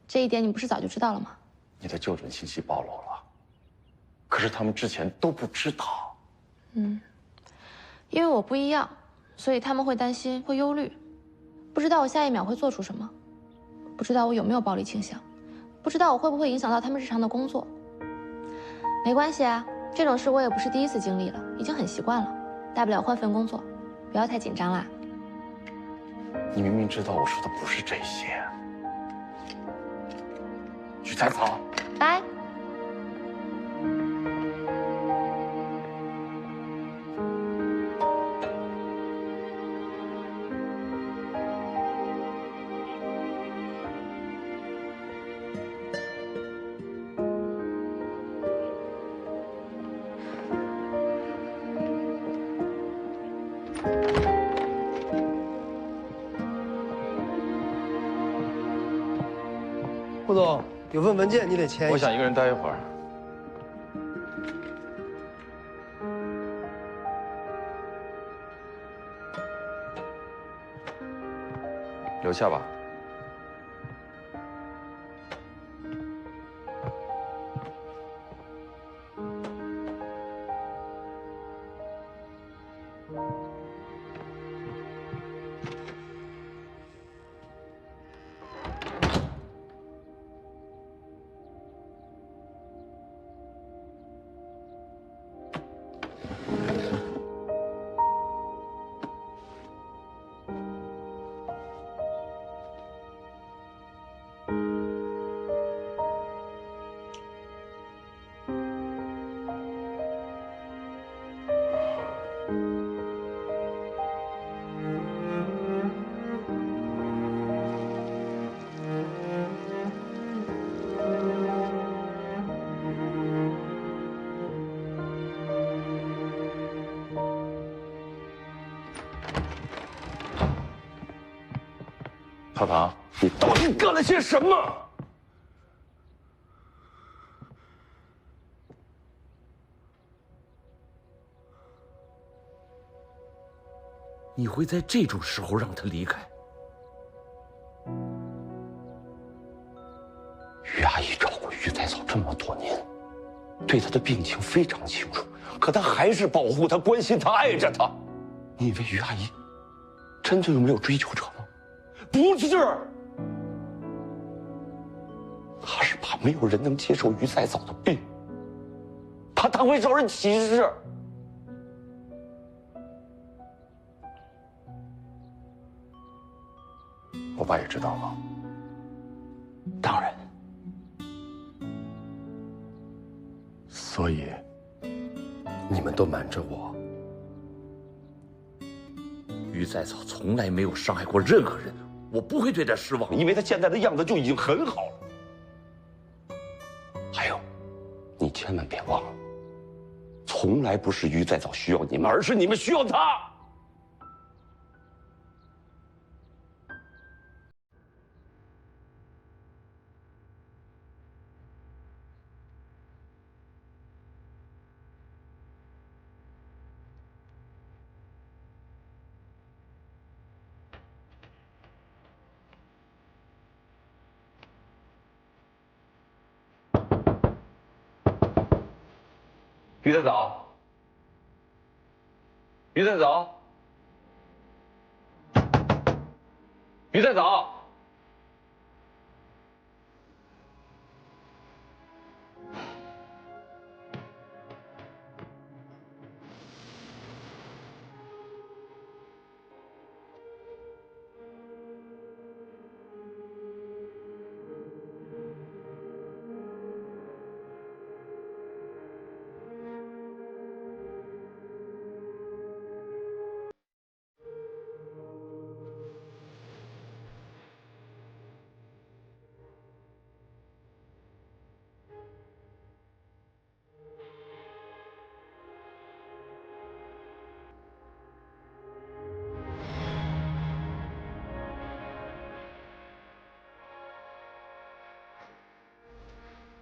这一点你不是早就知道了吗？你的就诊信息暴露了，可是他们之前都不知道。因为我不一样，所以他们会担心，会忧虑，不知道我下一秒会做出什么，不知道我有没有暴力倾向，不知道我会不会影响到他们日常的工作。没关系啊，这种事我也不是第一次经历了，已经很习惯了，大不了换份工作，不要太紧张啦。你明明知道我说的不是这些。去采草。拜。顾总，有份文件你得签一下。我想一个人待一会儿。留下吧。陶唐，你到底干了些什么？你会在这种时候让他离开？于阿姨照顾于彩草这么多年，对她的病情非常清楚，可她还是保护她、关心她、爱着她。你以为于阿姨真的有没有追求者吗？不是，她是怕没有人能接受于彩草的病，怕她会受人歧视。我爸也知道吗？当然。所以，你们都瞒着我。于彩草从来没有伤害过任何人，我不会对他失望，因为他现在的样子就已经很好了。还有，你千万别忘了，从来不是于彩草需要你们，而是你们需要他。于太早，于太早，于太早。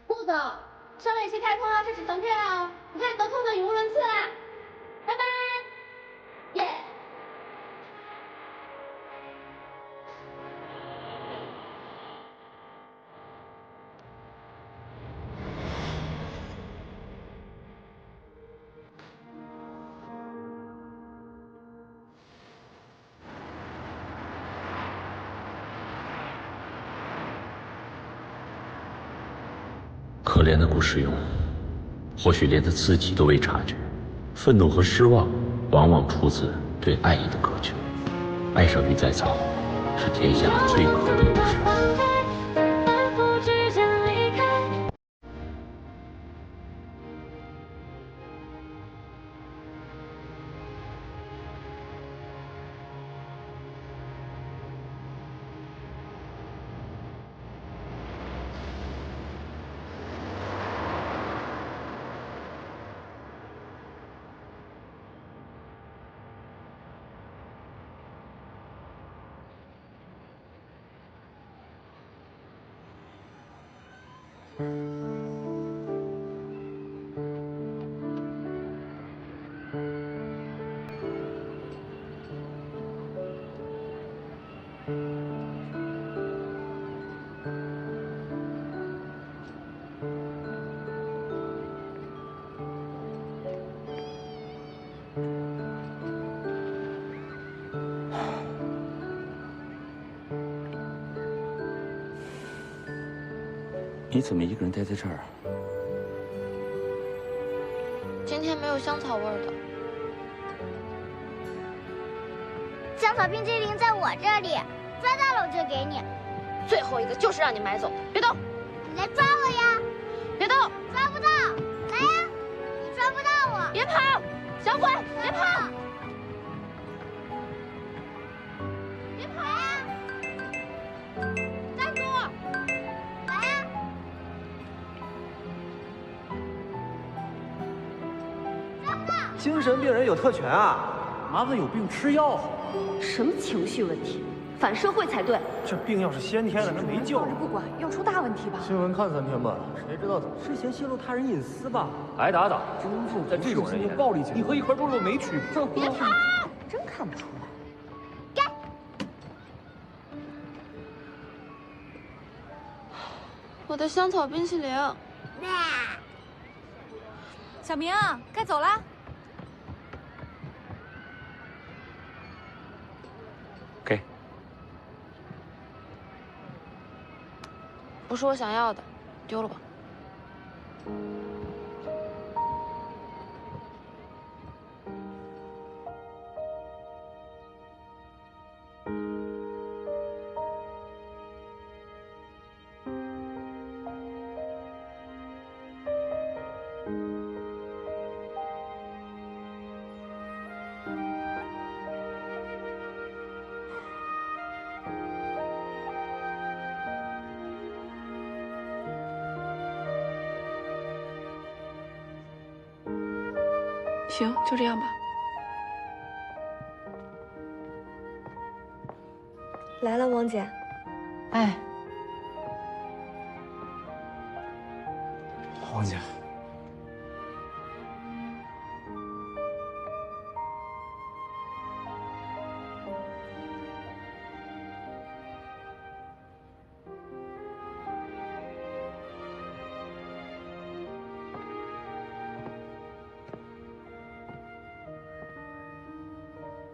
不走，上尾期开通啊，这是成片啊！你看你都凑成语无伦次啦，拜拜，耶！可怜的顾时庸，或许连他自己都未察觉，愤怒和失望往往出自对爱意的渴求。爱上于在草，是天下最可悲的事。 你怎么一个人待在这儿啊？今天没有香草味儿的。香草冰激凌在我这里，抓到了我就给你。最后一个就是让你买走的，别动！你来抓我呀！别动！抓不到！来呀！你抓不到我！别跑！小鬼，别跑！别跑呀！站住！来呀！抓不到！精神病人有特权啊！麻烦有病吃药好。什么情绪问题？反社会才对。这病要是先天的，那没救了。不管，要出大问题吧？新闻看3天吧，谁知道之前泄露他人隐私吧？挨打打，真正在这种人眼里，暴力你和一块猪肉没区别。别跑！真看不出来。我的香草冰淇淋。小明，该走了。给。不是我想要的，丢了吧。行，就这样吧。来了，王姐。哎，王姐，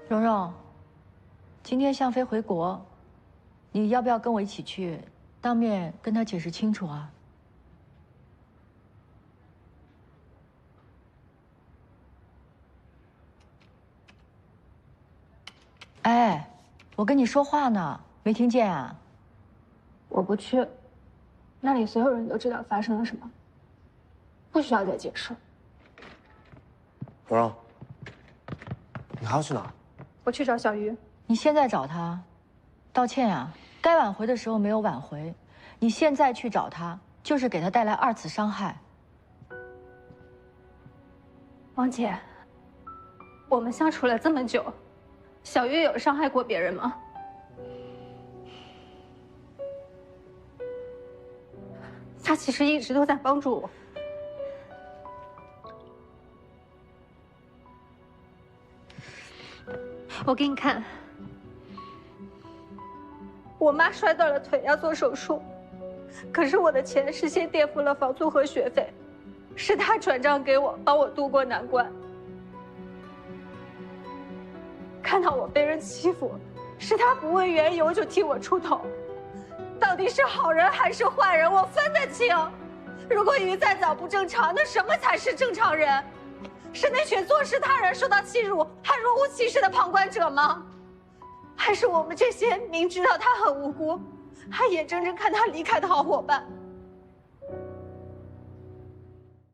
蓉蓉，今天向飞回国，你要不要跟我一起去，当面跟他解释清楚啊？哎，我跟你说话呢，没听见啊？我不去，那里所有人都知道发生了什么，不需要再解释。蓉蓉，你还要去哪？我去找小鱼。你现在找他，道歉啊！该挽回的时候没有挽回，你现在去找他，就是给他带来2次伤害。王姐，我们相处了这么久，小鱼有伤害过别人吗？他其实一直都在帮助我。我给你看，我妈摔断了腿要做手术，可是我的钱是先垫付了房租和学费，是她转账给我，帮我渡过难关。看到我被人欺负，是她不问缘由就替我出头。到底是好人还是坏人，我分得清。如果鱼再早不正常，那什么才是正常人？是那群坐视他人受到欺辱还若无其事的旁观者吗？还是我们这些明知道他很无辜，还眼睁睁看他离开的好伙伴？